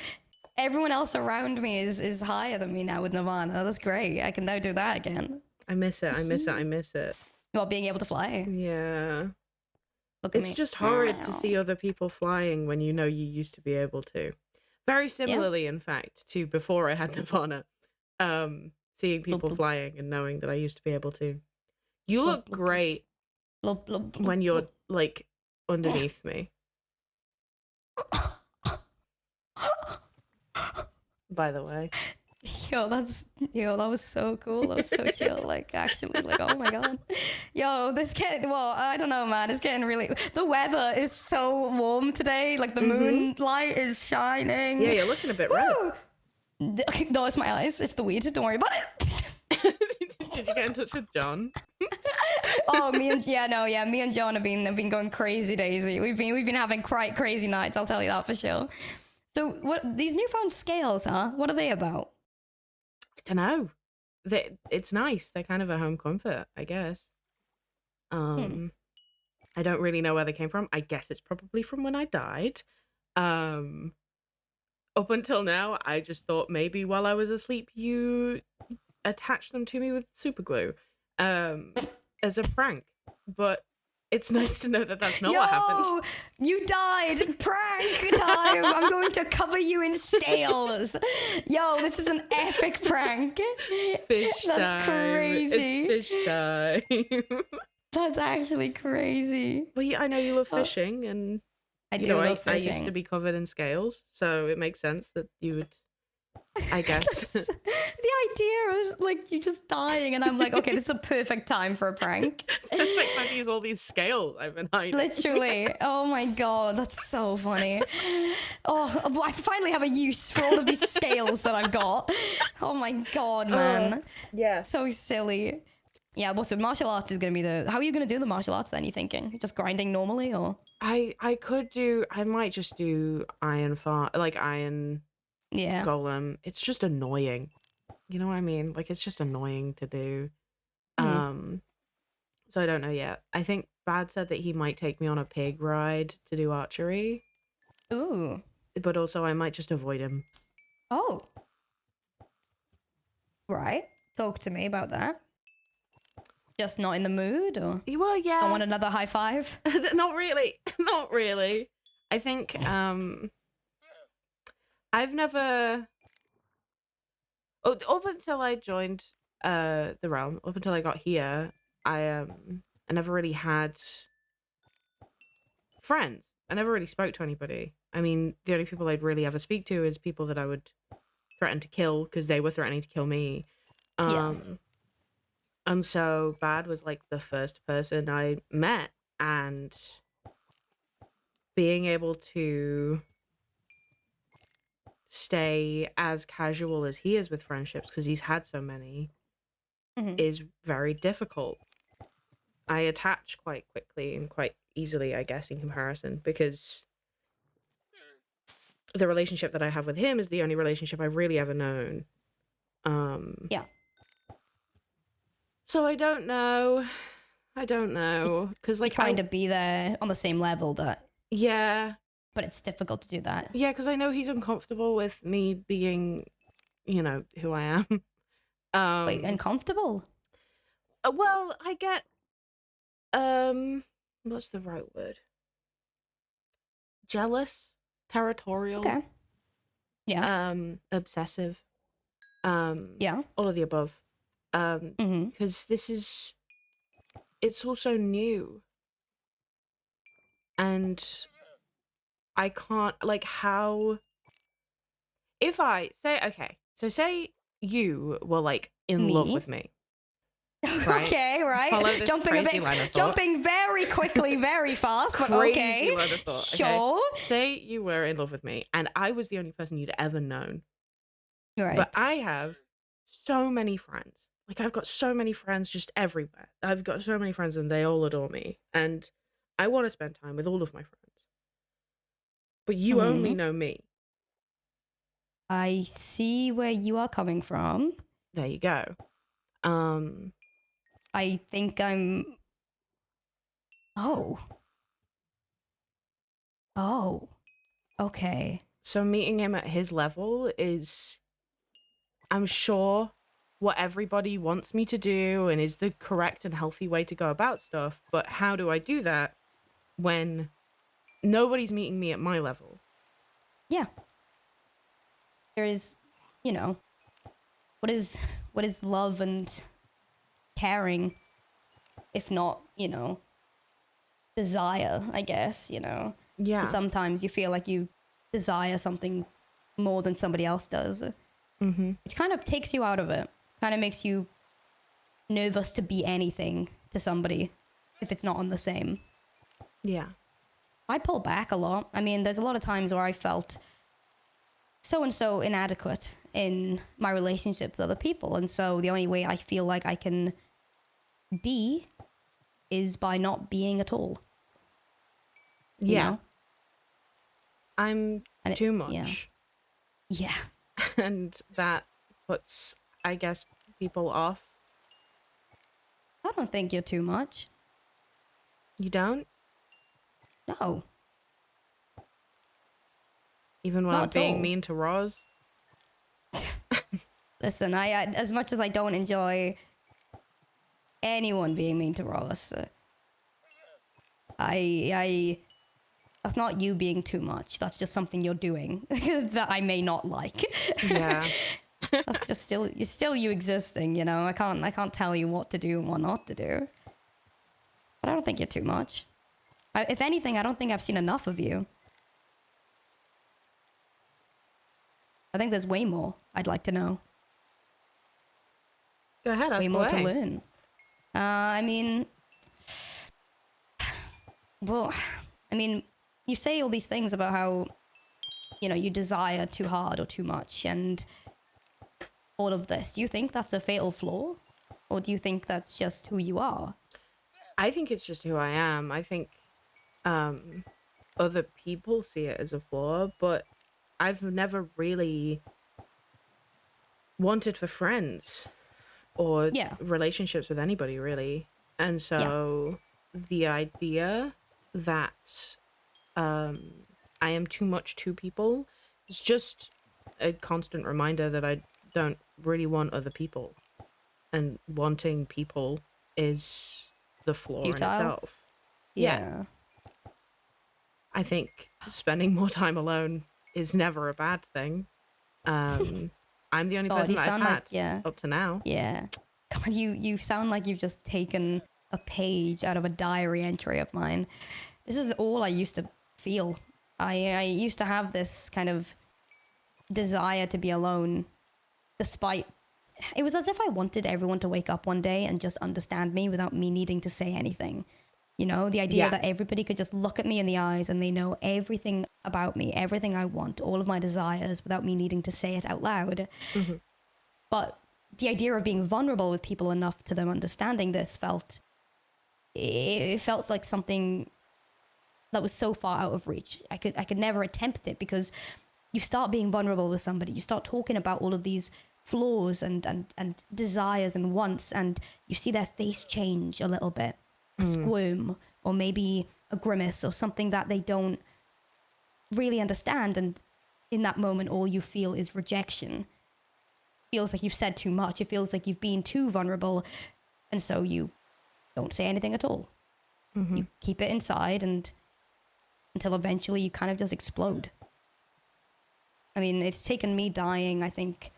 Everyone else around me is higher than me now with Nirvana. That's great. I can now do that again. I miss it. I miss it. Well, being able to fly. Yeah. Look at It's me. just horrid to see other people flying when you know you used to be able to. Very similarly, in fact, to before I had Nirvana. Seeing people flying and knowing that I used to be able to. You look great when you're like underneath me. By the way. Yo, that was so cool. That was so chill. Like, actually, like, oh my god. Yo, I don't know, man. It's getting really. The weather is so warm today. Like, the moonlight is shining. Yeah, you're looking a bit red. No, it's my eyes. It's the weed. Don't worry about it. Did you get in touch with John? Oh, me and John have been going crazy daisy. We've been having quite crazy nights. I'll tell you that for sure. So, what these newfound scales, huh? What are they about? I don't know. It's nice. They're kind of a home comfort, I guess. I don't really know where they came from. I guess it's probably from when I died. Up until now, I just thought maybe while I was asleep, you attached them to me with super glue, as a prank. But it's nice to know that that's not what happened. You died! Prank time! I'm going to cover you in scales. Yo, this is an epic prank. Fish That's time. crazy. It's fish time. That's actually crazy. Well, yeah, I know you love fishing, and I you do know, love I fishing. used to be covered in scales, so it makes sense that you would, I guess. The idea of like you just dying, and I'm like, okay, this is a perfect time for a prank. It's like trying to use all these scales I've been hiding. Literally. Oh my god, that's so funny. Oh, I finally have a use for all of these scales that I've got. Oh my god, man. Yeah. So silly. Yeah, well, so martial arts is going to be how are you going to do the martial arts then, you thinking? Just grinding normally, or? I might just do iron Yeah. golem. It's just annoying. You know what I mean? Like, it's just annoying to do. So I don't know yet. I think Bad said that he might take me on a pig ride to do archery. Ooh. But also I might just avoid him. Oh. Right. Talk to me about that. Just not in the mood, or? Well, yeah. I want another high five. Not really. Not really. I think I've never up until I joined the realm, up until I got here, I never really had friends. I never really spoke to anybody. I mean, the only people I'd really ever speak to is people that I would threaten to kill because they were threatening to kill me. And so Bad was like the first person I met, and being able to stay as casual as he is with friendships, because he's had so many, is very difficult. I attach quite quickly and quite easily, I guess, in comparison, because the relationship that I have with him is the only relationship I've really ever known. Yeah. So I don't know, because like Trying to be there on the same level, but yeah, but it's difficult to do that. Yeah, because I know he's uncomfortable with me being, who I am. Wait, uncomfortable? Well, I get what's the right word? Jealous, territorial, Okay. Yeah. obsessive, Yeah. all of the above. Mm-hmm. Because it's also new, and I can't, like, how, if I say, okay, so say you were, like, in love Me? with me, right? Okay, right. Follow this Jumping a crazy bit, line of thought. jumping very quickly, very fast, but Crazy okay. line of thought, okay? Sure. Say you were in love with me, and I was the only person you'd ever known. Right. But I have so many friends. Like, I've got so many friends just everywhere. I've got so many friends, and they all adore me. And I want to spend time with all of my friends. But you only Mhm. know me. I see where you are coming from. There you go. I think I'm. Oh. Oh. Okay. So meeting him at his level is, I'm sure, what everybody wants me to do and is the correct and healthy way to go about stuff. But how do I do that when nobody's meeting me at my level? Yeah. There is, you know, what is love and caring, if not, desire, I guess, And Yeah. sometimes you feel like you desire something more than somebody else does, Mm-hmm. which kind of takes you out of it. Kind of makes you nervous to be anything to somebody if it's not on the same. Yeah. I pull back a lot. I mean, there's a lot of times where I felt so and so inadequate in my relationship with other people. And so the only way I feel like I can be is by not being at all. You Yeah. know? I'm And too much. Yeah. And that puts, I guess, people off. I don't think you're too much. You don't? No, Even when not I'm at being all. mean to Roz? Listen, I as much as I don't enjoy anyone being mean to Ross, I that's not you being too much. That's just something you're doing that I may not like. Yeah. That's just still you existing, I can't tell you what to do and what not to do. But I don't think you're too much. If anything, I don't think I've seen enough of you. I think there's way more I'd like to know. Go ahead, ask Way more to away. learn. I mean, you say all these things about how, you desire too hard or too much and all of this. Do you think that's a fatal flaw? Or do you think that's just who you are? I think it's just who I am. I think other people see it as a flaw, but I've never really wanted for friends or Yeah. relationships with anybody, really. And so the idea that I am too much to people is just a constant reminder that I don't really want other people. And wanting people is the flaw in Futile? itself. Yeah. I think spending more time alone is never a bad thing. I'm the only person that I've had up to now. Yeah. God, you sound like you've just taken a page out of a diary entry of mine. This is all I used to feel. I used to have this kind of desire to be alone, despite... It was as if I wanted everyone to wake up one day and just understand me without me needing to say anything. The idea that everybody could just look at me in the eyes and they know everything about me, everything I want, all of my desires without me needing to say it out loud. Mm-hmm. But the idea of being vulnerable with people enough to them understanding this felt like something that was so far out of reach. I could never attempt it because you start being vulnerable with somebody, you start talking about all of these flaws and desires and wants, and you see their face change a little bit, a squirm, or maybe a grimace or something that they don't really understand, and in that moment all you feel is rejection. Feels like you've said too much. It feels like you've been too vulnerable, and so you don't say anything at all. You keep it inside, and until eventually you kind of just explode. I mean, it's taken me dying, I think,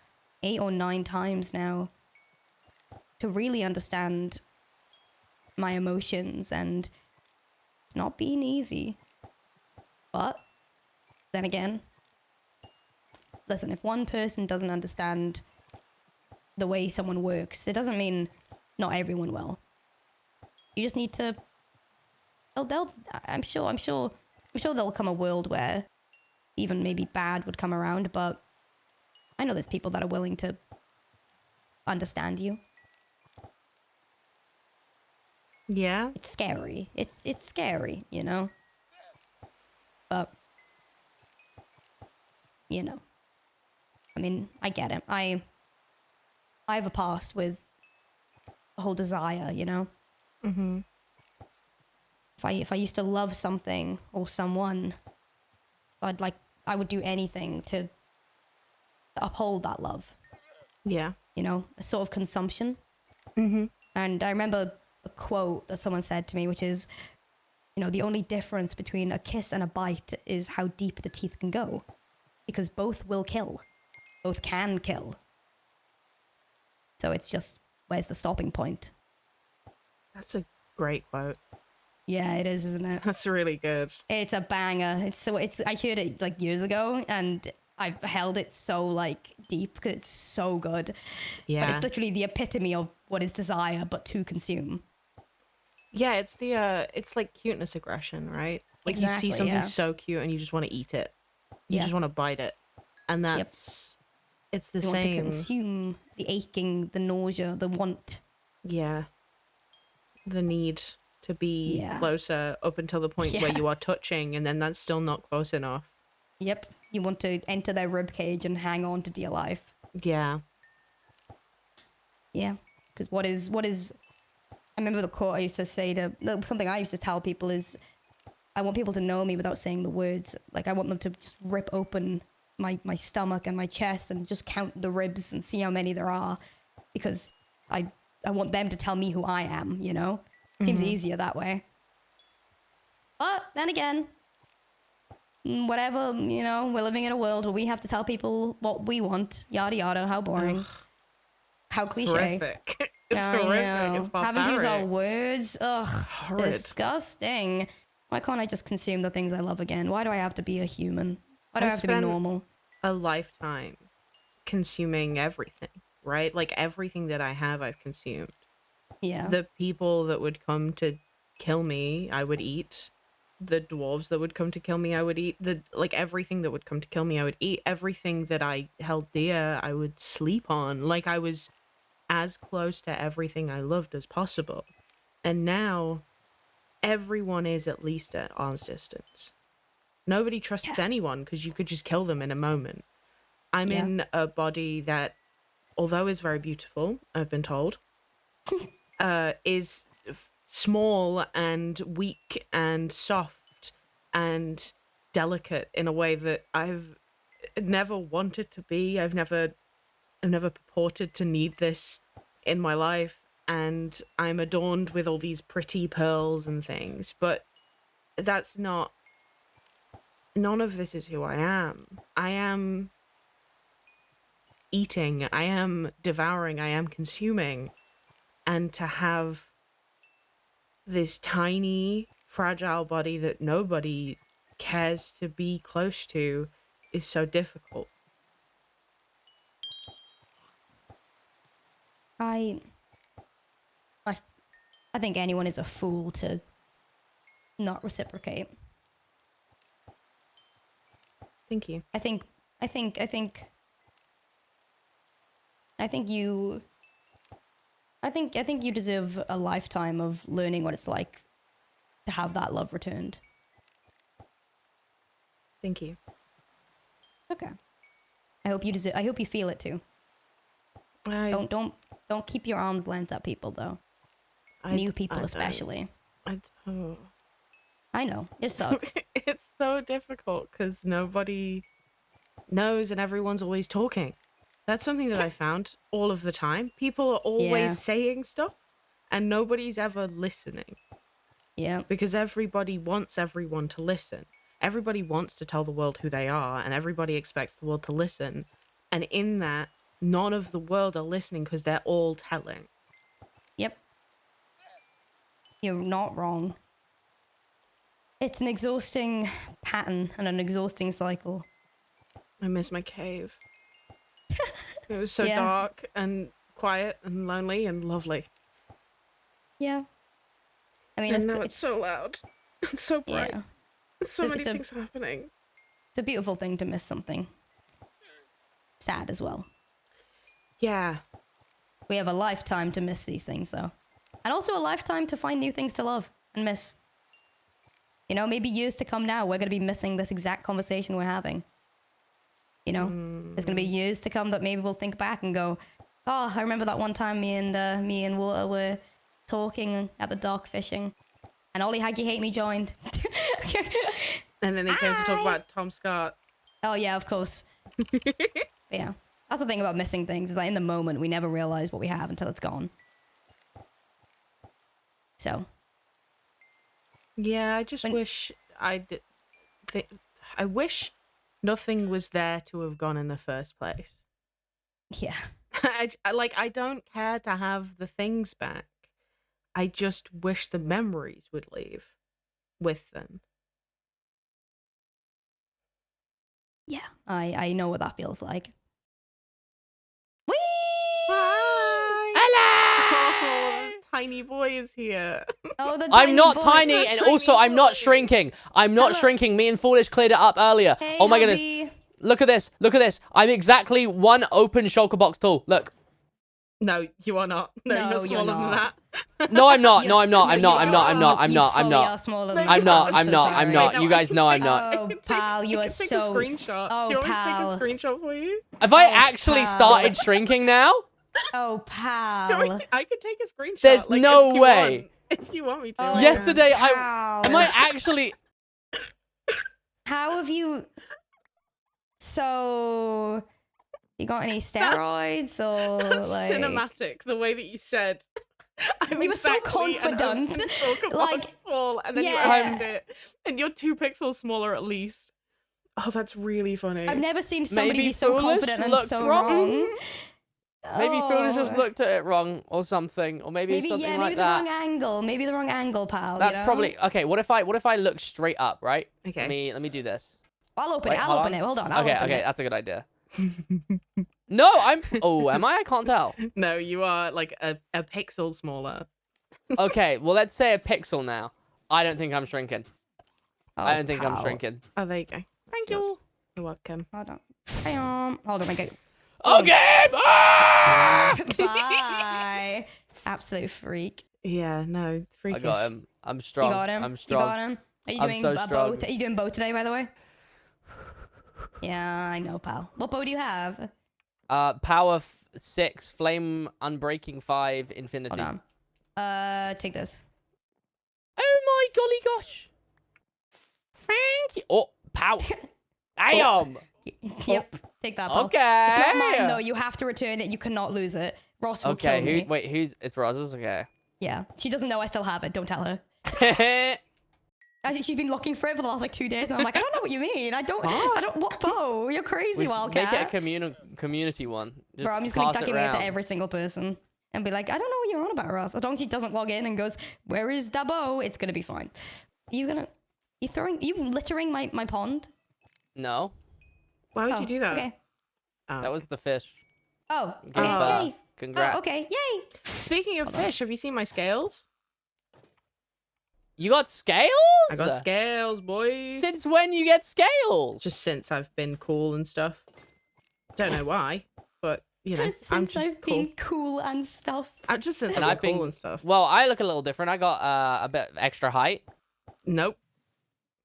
8 or 9 times now to really understand my emotions, and it's not been easy. But then again, listen, if one person doesn't understand the way someone works, it doesn't mean not everyone will. You just need to. I'm sure there'll come a world where even maybe bad would come around, but I know there's people that are willing to understand you. Yeah. It's scary. It's scary, you know? But, you know. I mean, I get it. I have a past with the whole desire, you know? Mm-hmm. If I used to love something or someone, I would do anything to uphold that love. Yeah. You know, a sort of consumption. Mm-hmm. And I remember a quote that someone said to me, which is, you know, the only difference between a kiss and a bite is how deep the teeth can go. Because both will kill. Both can kill. So it's just, where's the stopping point? That's a great quote. Yeah, it is, isn't it? That's really good. It's a banger. I heard it like years ago, and I've held it so like deep because it's so good. But Yeah. it's literally the epitome of what is desire, but to consume. Yeah, it's like cuteness aggression, right? Like you Exactly, see something yeah. so cute and you just want to eat it. You Yeah. just want to bite it. And it's the You want to same. consume the aching, the nausea, the want. Yeah. The need to be Yeah. closer up until the point where Yeah. you are touching, and then that's still not close enough. Yep. You want to enter their ribcage and hang on to dear life. Yeah. Yeah. Because what is I remember the quote I used to say something I used to tell people is, I want people to know me without saying the words. Like, I want them to just rip open my stomach and my chest and just count the ribs and see how many there are. Because I want them to tell me who I am, you know? Seems easier that way. But then again, whatever, you know, we're living in a world where we have to tell people what we want. Yada yada, how boring. Ugh. How cliche. Horrific. It's I horrific. know. It's barbaric. Having to use our words. Ugh. Horrid. Disgusting. Why can't I just consume the things I love again? Why do I have to be a human? Why do I I have to be spent- normal? A lifetime consuming everything, right? Like everything that I have, I've consumed. Yeah. The people that would come to kill me, I would eat. The dwarves that would come to kill me, I would eat. Everything that would come to kill me, I would eat. Everything that I held dear, I would sleep on. Like I was as close to everything I loved as possible. And now everyone is at least at arm's distance. Nobody trusts anyone because you could just kill them in a moment. I'm Yeah. in a body that, although is very beautiful, I've been told, is small and weak and soft and delicate in a way that I've never wanted to be. I've never purported to need this in my life, and I'm adorned with all these pretty pearls and things, but that's not. None of this is who I am. I am eating, I am devouring, I am consuming. And to have this tiny, fragile body that nobody cares to be close to is so difficult. I think anyone is a fool to not reciprocate. Thank you. I think you deserve a lifetime of learning what it's like to have that love returned. Thank you. Okay. I hope you feel it too. Don't keep your arms length at people though. New people especially. Oh. I know. It sucks. It's so difficult because nobody knows and everyone's always talking. That's something that I found all of the time. People are always Yeah. saying stuff and nobody's ever listening Yeah. because everybody wants everyone to listen. Everybody wants to tell the world who they are and everybody expects the world to listen. And in that, none of the world are listening because they're all telling. Yep. You're not wrong. It's an exhausting pattern and an exhausting cycle. I miss my cave. It was so Yeah. dark and quiet and lonely and lovely. Yeah. I mean, And now it's so loud. It's so bright. yeah. There's so many It's a- things happening. It's a beautiful thing to miss something. Sad as well. Yeah. We have a lifetime to miss these things, though. And also a lifetime to find new things to love and miss. You know, maybe years to come now, we're going to be missing this exact conversation we're having. You know, there's going to be years to come that maybe we'll think back and go, oh, I remember that one time me and Water were talking at the dock fishing. And Ollie Haggy Hate Me joined. And then he came to talk Hi. about Tom Scott. Oh, yeah, of course. Yeah. That's the thing about missing things, is that in the moment, we never realize what we have until it's gone. So. Yeah, I just When- wish I did. I wish nothing was there to have gone in the first place. Yeah. I don't care to have the things back. I just wish the memories would leave with them. Yeah. I know what that feels like. Whee! Hi! Hello! Oh, the tiny boy is here. Oh, the I'm not boy. tiny, and also I'm not shrinking. I'm not Hello. shrinking. Me and Foolish cleared it up earlier. Hey, Oh my goodness. hubby. Look at this. Look at this. I'm exactly one open shulker box tall. Look. No, you are not. No, No, you're you're smaller than not. that. No, I'm not. No, You're I'm not. s- I'm no, not. you I'm not. are. I'm not. I'm You not. I'm fully not. are smaller No, than you're I'm that. not. I'm I'm so not. I'm sorry. not. Wait, no, You I guys can know I'm take- not. I Oh, can take- pal, you I are can take so... a screenshot. Oh, Do you want me to pal. take a screenshot for you? Have I Oh, actually pal. started shrinking now? Oh, Do you want pal. me- I could take a screenshot. There's like, no if you way. want. If you want me to. Oh, I can. Yesterday, pal. am I actually? How have you... So... You got any steroids or That's like... cinematic, the way that you said. I'm You were so exactly an confident. open shulker Like, box tall, and then yeah. you opened it, and you're 2 pixels smaller at least. Oh, that's really funny. I've never seen somebody Maybe be so Foolish confident and looked so wrong. wrong. Maybe Foolish just Oh. looked at it wrong or something, or maybe, Maybe, something yeah, like maybe the that. wrong angle. Maybe the wrong angle, pal. That's you know? probably okay. What if I look straight up, right? Okay. Let me do this. I'll open Wait, it. I'll hold open on. it. Hold on. I'll Okay, open okay, it. that's a good idea. No, I'm. Oh, am I? I can't tell. No, you are like a pixel smaller. Okay, well, let's say a pixel now. I don't think I'm shrinking. I Oh, don't think I'm pal. shrinking. Oh, there you go. Thank Yours. you. You're welcome. Hold on. Hold on. I go. Okay. Ah! Bye. Absolute freak. Yeah, no, I freakish. got him. I'm strong. You got him. I'm You strong. got him. Are you I'm doing so a bow? strong. Are you doing bow today, by the way? Yeah, I know, pal. What bow do you have? Power 6, flame unbreaking 5, infinity. Hold on. Take this. Oh my golly gosh. Thank you. Oh, power. Damn. Yep. Take that, pal. Okay. It's not mine though. You have to return it. You cannot lose it. Ross will kill me. Wait, who's? It's Rosa's. Okay. Yeah. She doesn't know I still have it. Don't tell her. She's been looking for it for the last like 2 days, and I'm like, I don't know what you mean. I don't. What bow? You're crazy, We should Wildcat. make it a community one. Bro, I'm just gonna pass tuck it it into around. every single person and be like, I don't know what you're on about, Ross. As long as he doesn't log in and goes, where is Dabo? It's gonna be fine. You littering my pond? No, Why would Oh, you do that? Okay. Oh. that was the fish. Oh, Give okay, birth. yay. Congrats. Oh, okay, yay. Speaking of fish, have you seen my scales? You got scales? I got scales, boy. Since when you get scales? Just since I've been cool and stuff. Don't know why, but you know, I'm Since just I've cool. been cool and stuff. I'm just since And I've I've been been- cool and stuff. Well, I look a little different. I got a bit extra height. Nope.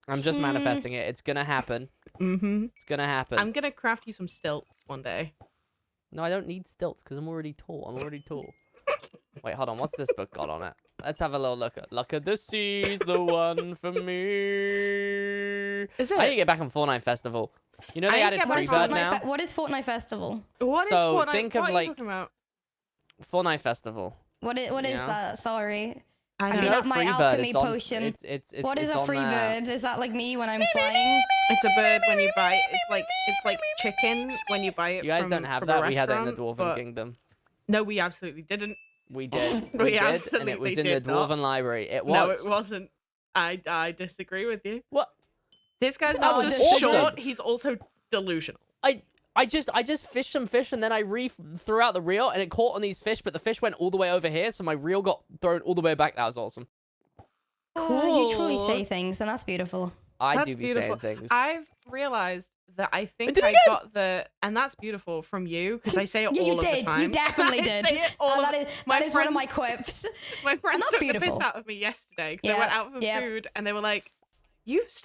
I'm just manifesting it. It's gonna happen. Mm-hmm. It's gonna happen. I'm gonna craft you some stilts one day. No, I don't need stilts because I'm already tall. I'm already tall. Wait, hold on. What's this book got on it? Let's have a little look at. Look at the sea's the one for me. Is I need to it? get back on Fortnite Festival. You know I they need to added get back Freebird on now. What is Fortnite Festival? What is So Fortnite? think What of, are you like, talking about? Fortnite Festival. What is Yeah. that? Sorry. I I know. mean, No, my Freebird, alchemy it's on- potion. It's What is a on free there. bird? Is that like me when I'm flying? It's a bird when you buy it. It's like chicken when you buy it. You guys from, don't have from a that. We had it in the restaurant, Dwarven but- Kingdom. No, we absolutely didn't. We did. We We did, and absolutely it was in the did not. Dwarven Library. It was. No, it wasn't. I disagree with you. What? This guy's That not was just awesome. short. He's also delusional. I just fished some fish and then I threw out the reel and it caught on these fish, but the fish went all the way over here, so my reel got thrown all the way back. That was awesome. You truly Cool. say things, and that's beautiful. I That's do be beautiful. saying things. I've realized that I think did it I again! got and that's beautiful from you because I say it Yeah, all you of the did. time. You definitely I did. say it all And of- that is my that is one of my friends- quips. My friends that's took the beautiful. piss out of me yesterday because I Yeah, went out for yeah. food and they were like,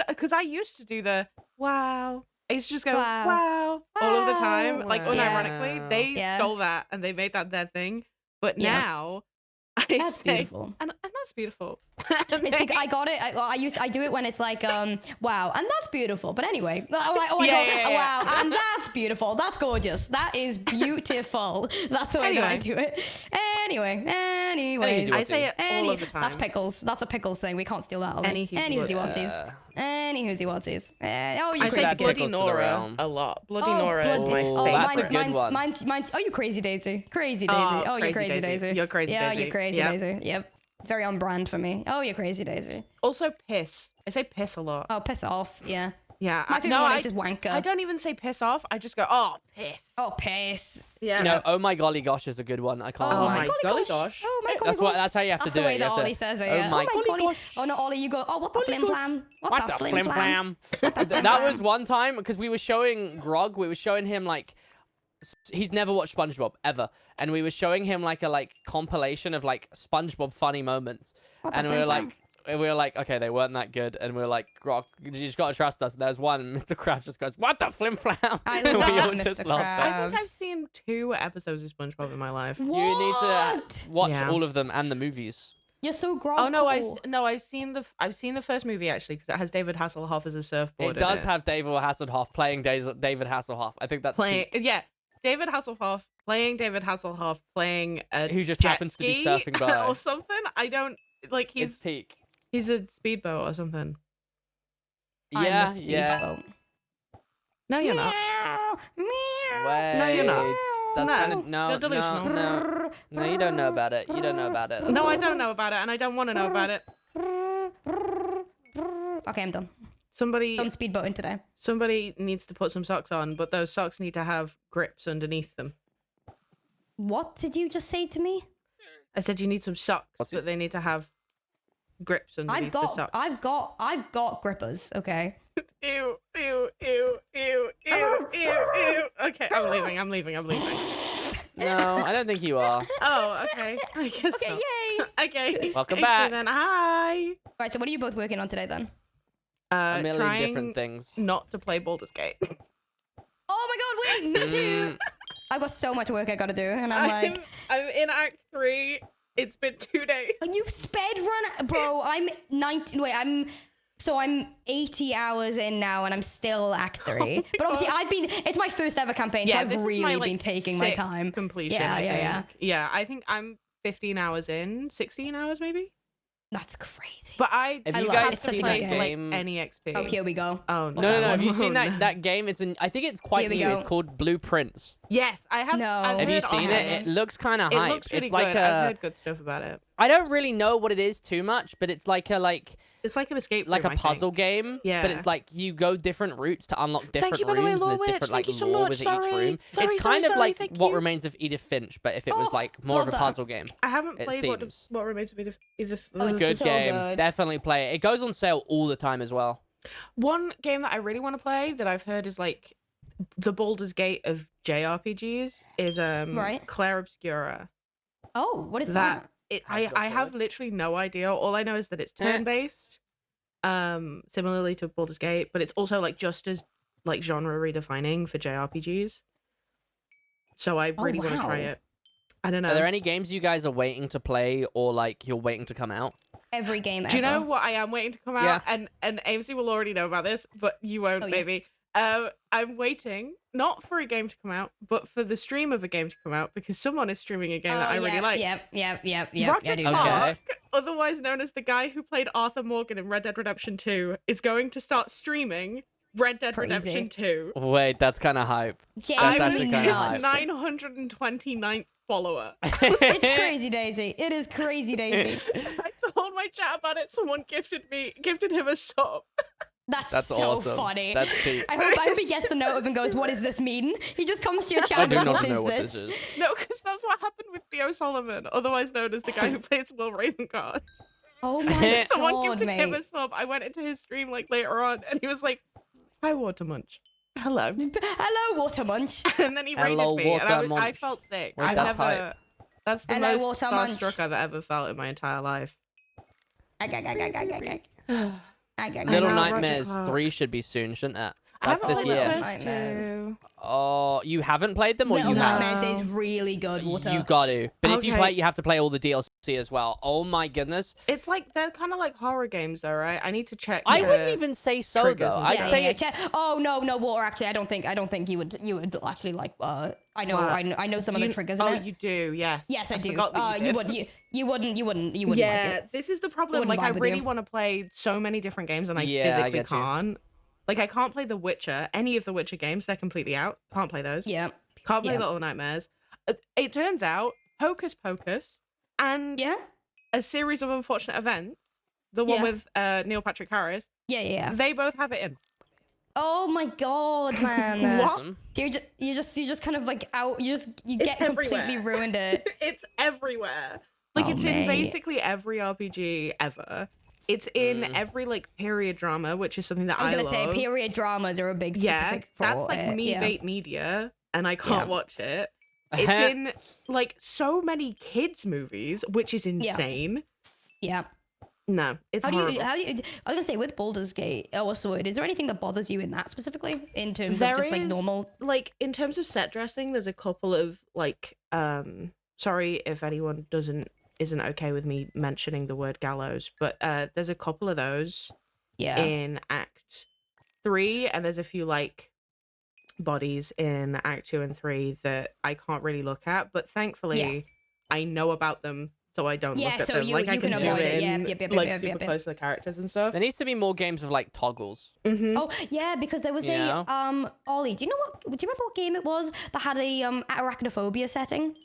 because I used to do the wow. I used to just go Wow. wow, all of the time, Wow. like Wow. unironically. They Yeah. stole that and they made that their thing. But Yeah. now I That's say, beautiful. and that's beautiful. It's because I got it. I do it when it's like wow, and that's beautiful. But anyway, oh my Yeah, god, yeah, yeah. wow, and that's beautiful. That's gorgeous. That is beautiful. That's the way that I do it. Anyways, I say it all of the That's time. pickles. That's a pickles thing. We can't steal that. Ollie. Any Hoosie what's- Whatsies. Any Hoosie Whatsies. Oh, you I crazy say that kid. Bloody pickles to the Nora realm. a lot. Bloody Oh, Nora is my Oh, favorite. that's a good one. Mine's. Oh, you crazy Daisy. Crazy Daisy. Oh, Oh, you're Crazy crazy Daisy. Daisy. You're Crazy Yeah, Daisy. you're crazy Yep. Daisy. Yep. Very on brand for me. Oh, you're crazy Daisy. Also, piss. I say piss a lot. Oh, piss off. Yeah. Yeah. My favorite one is just wanker. I don't even say piss off. I just go, oh, piss. Oh, piss. Yeah. No, oh my golly gosh is a good one. I can't Oh lie. my golly gosh. Oh my golly That's what. gosh. That's how you have to That's do the way it. You that have to- Ollie says it. Oh Yeah. my golly golly gosh. gosh. Oh no, Ollie, you go. Oh, what the flim flam? What the flim flam? That was one time because we were showing Grog. We were showing him like he's never watched SpongeBob ever, and we were showing him like a compilation of like SpongeBob funny moments, What the and we flim were flam? like. We were like, okay, they weren't that good, and we were like, Grog, you just gotta trust us. And there's one, and Mr. Krabs just goes, "What the flim flam?" I And we love all just Mr. laughed Krabs. at I think I've seen 2 episodes of SpongeBob in my life. You need to What? watch Yeah. all of them and the movies. You're so grog. Oh no, I've seen the first movie actually because it has David Hasselhoff as a surfboard. It does have David Hasselhoff playing David Hasselhoff. I think that's playing. peak. Yeah, David Hasselhoff playing David Hasselhoff playing a Who just jet happens to be ski surfing by. or something. I don't like. It's peak. He's a speedboat or something. Yeah, yeah. No, you're not. Wait, No, you're not. That's No, kind of no, you're delusional. no. You don't know about it. You don't know about it. No, I don't know about it, and I don't want to know about it. Okay, I'm done. Somebody, Done speedboating today. somebody needs to put some socks on, but those socks need to have grips underneath them. What did you just say to me? I said you need some socks, What's but this? they need to have grips underneath the socks. I've got grippers. Okay. Ew, ew, ew, ew, ew, ew, ew. Okay, I'm leaving. No, I don't think you are. Oh, okay. I guess Okay, so. yay! Okay. Welcome thank you back. Then. Hi. Right, so what are you both working on today then? A million Trying different things. not to play Baldur's Gate. Oh my god, wait, me too! I've got so much work I gotta do, and I'm like, I'm in Act 3. It's been 2 days. you've sped run, bro. I'm 19. Wait, I'm 80 hours in now, and I'm still Act 3. But obviously, it's my first ever campaign, so Yeah, I've this is really my, been taking my 6th time. completion. Yeah, I yeah, think. Yeah, I think I'm 15 hours in, 16 hours maybe. That's crazy. But I Have I you love guys it. It's such a seen good that game. game? any XP. Oh, here we go. Oh No, no. Have you Oh, seen no. that game? I think it's quite Here we new. go. It's called Blueprints. Yes, I have. No. I've Have you heard seen of it? It looks kind of It hype. looks really It's like good. I've a. heard good stuff about it. I don't really know what it is too much, but it's like a It's like an escape like room, a I think. puzzle game. But Yeah. it's like you go different routes to unlock different you, by the way, rooms, and Lord there's Witch. different Thank like you so lore much. within Sorry. each room. Sorry, it's kind sorry, of like thank what you. remains of Edith Finch, but if it was Oh, like more of a love that. puzzle game. I haven't It played seems. what remains to be either. Oh, it's Good so game. good. Definitely play it. It goes on sale all the time as well. One game that I really want to play that I've heard is like the Baldur's Gate of JRPGs is Right. Claire Obscura. Oh, what is that? I have literally no idea. All I know is that it's turn based, similarly to Baldur's Gate, but it's also like just as like genre redefining for JRPGs. So I really want to try wow. it. I don't know. Are there any games you guys are waiting to play or like you're waiting to come out? Every game Do you know ever. what I am waiting to come out? Yeah. And AMC will already know about this, but you won't, Oh, yeah. maybe. I'm waiting not for a game to come out, but for the stream of a game to come out because someone is streaming a game that I really like. Yep. Roger I do Clark, Okay. otherwise known as the guy who played Arthur Morgan in Red Dead Redemption 2, is going to start streaming Red Dead Crazy. Redemption 2. Wait, that's kind of hype. Genuinely actually kinda nuts. hype. 929th follower. It's crazy, Daisy. It is crazy, Daisy. I told my chat about it. Someone gifted him a sub. That's so awesome. funny. That's deep. I hope he gets the note of and goes, "What does this mean?" He just comes to your chat I and do goes, not "What know is what this?" this is. No, because that's what happened with Theo Solomon, otherwise known as the guy who plays Will Ravengard. Oh my Someone god, gifted him mate. a sub. I went into his stream like later on, and he was like, "Hi, Watermunch. Hello." Hello, Watermunch. And then he rated Hello, me, and I Watermunch. felt sick. What's I've that never. hype? That's the Hello, most Watermunch. starstruck I've ever felt in my entire life. Little know, Roger Nightmares Clark. 3 should be soon, shouldn't it? I That's haven't this played the year. first Nightmares. two. Oh, you haven't played them or Little you have? Nightmares is really good, Water. You got to. But if you Okay. play it, you have to play all the DLC as well. Oh my goodness. It's like they're kind of like horror games, though, right? I need to check. I the wouldn't even say so triggers though. and I'd stuff. say it's Oh no, Water. Actually, I don't think you would actually like. I know. What? I know some of the triggers in Oh, it. you do, yes. Yes, I do. forgot that you You did. wouldn't. You wouldn't Yeah, like it. this is the problem. wouldn't Like, I vibe with really you. want to play so many different games, and I Yeah, I physically get you. can't. Like, I can't play The Witcher, any of the Witcher games. They're completely out. Can't play those. Yeah. Can't play yeah. Little Nightmares. It turns out Hocus Pocus and Yeah. A Series of Unfortunate Events, the one Yeah. with Neil Patrick Harris, Yeah. they both have it in. Oh my god, man. What? awesome. So you're just kind of like out. You get completely everywhere. ruined it. It's everywhere. Like, Oh, it's in mate. basically every RPG ever. It's in every, like, period drama, which is something that I was gonna love. say period dramas are a big Yeah, specific for that's like it. me yeah. bait media, and I can't Yeah. watch it. It's in like so many kids movies, which is insane. Yeah. No, it's How do horrible. you? I was gonna say with Baldur's Gate or Sword, is there anything that bothers you in that specifically in terms There of just like is, normal? like, in terms of set dressing, there's a couple of like sorry if anyone isn't okay with me mentioning the word gallows, but there's a couple of those Yeah. in Act 3, and there's a few like bodies in Act 2 and 3 that I can't really look at, but thankfully I know about them, so I don't Yeah, look at so them. you- Like, I you can can zoom avoid it. Yeah, in, yep, like, yep, super yep. close to the characters and stuff. There needs to be more games with like toggles. Mm-hmm. Oh yeah, because there was Yeah. Ollie. Do you remember what game it was that had a arachnophobia setting?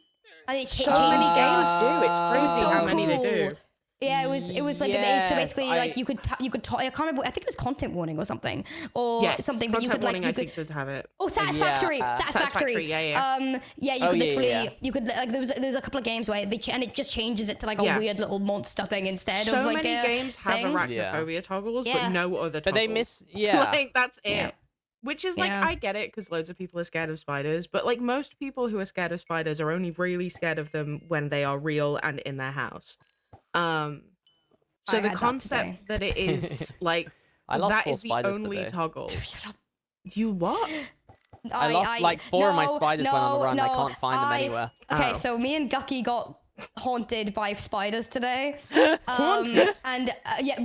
And it So changed many it. games do. It's It was crazy so how many they do. cool. Yeah, it was like so Yes, basically like I- you could I can't remember. I think it was content warning or something or Yes, something. But you content could like warning, you I could. think, should have it. Oh, Satisfactory! Yeah. Satisfactory! Yeah. Yeah, you Oh, could yeah, literally, yeah. you could like there was a couple of games where and it just changes it to like a Yeah. weird little monster thing instead So of like many a games have thing. arachnophobia toggles, Yeah. but no other toggles. But they miss yeah. Like, that's it. Yeah. Which is like, Yeah. I get it because loads of people are scared of spiders, but like most people who are scared of spiders are only really scared of them when they are real and in their house. So I the had that concept that it is like I lost that 4 is the spiders only today. toggle. Shut up. You what? I lost like 4 of my spiders went on the run. I no, can't find them anywhere. Okay, Oh. so me and Gucky got haunted by spiders today. And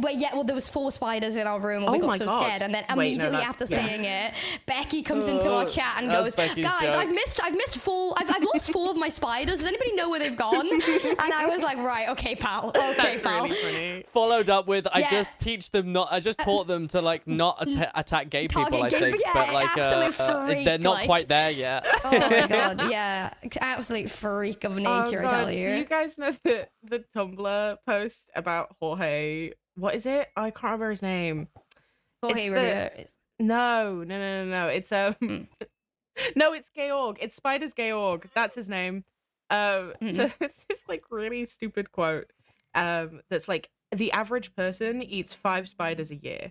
well, there was 4 spiders in our room, and we Oh got my so God. scared. And then Wait, no, immediately that's- after yeah. seeing it, Becky comes into our chat and That's goes, Becky's "Guys, joke. I've missed 4. I've lost 4 of my spiders. Does anybody know where they've gone?" And I was like, "Right, okay, pal. Okay, That's pal." really funny. Followed up with I Yeah. just taught them to like not attack gay people, Target I gay think. people, but yeah, like absolute freak, they're not like- quite there yet. Oh my god, yeah, absolute freak of nature, I tell God, do you you. guys know the Tumblr post about Jorge? What is it? I can't remember his name. Jorge it's the- Rivera. No. It's no, it's Georg. It's Spider's Georg. That's his name. So it's this like really stupid quote. That's like the average person eats 5 spiders a year,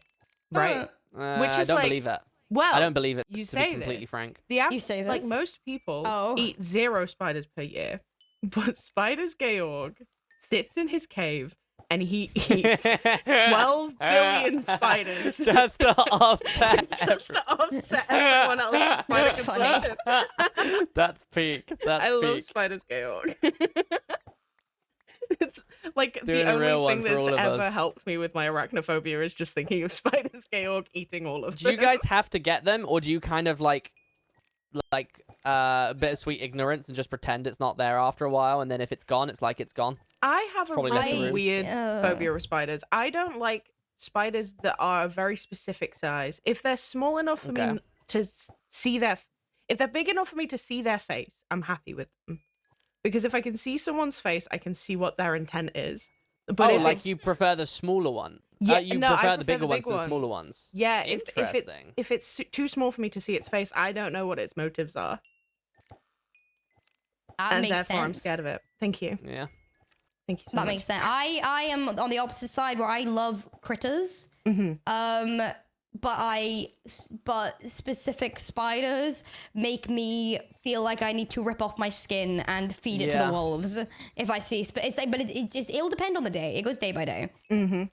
right? Which I is don't like- believe it. Well, I don't believe it. you to say be completely this. frank. the You say like this? most people Oh. eat 0 spiders per year, but Spider's Georg sits in his cave and he eats 12 billion spiders Just to offset. just to offset everyone else's spider That's funny. consumption. That's peak. That's I love peak. spiders, Georg. It's like Doing the a real only one thing for all that's of ever us. helped me with my arachnophobia is just thinking of spiders, Georg, eating all of Do them. you guys have to get them, or do you kind of like bittersweet ignorance and just pretend it's not there after a while, and then if it's gone, it's like it's gone? I have a probably left the really room. weird phobia with spiders. I don't like spiders that are a very specific size. If they're small enough for Okay. me to see if they're big enough for me to see their face, I'm happy with them. Because if I can see someone's face, I can see what their intent is. But Oh, if like it's- you prefer the smaller one? Yeah, You no, I prefer the prefer bigger the ones big than the smaller one. ones? Yeah, Interesting. if it's too small for me to see its face, I don't know what its motives are, That and makes therefore I'm sense. scared of it. Thank you, Yeah. thank you. So That much. makes sense. I am on the opposite side where I love critters. Mhm. But specific spiders make me feel like I need to rip off my skin and feed it to Yeah. the wolves if I see. It's like, but it'll depend on the day. It goes day by day. Mm-hmm.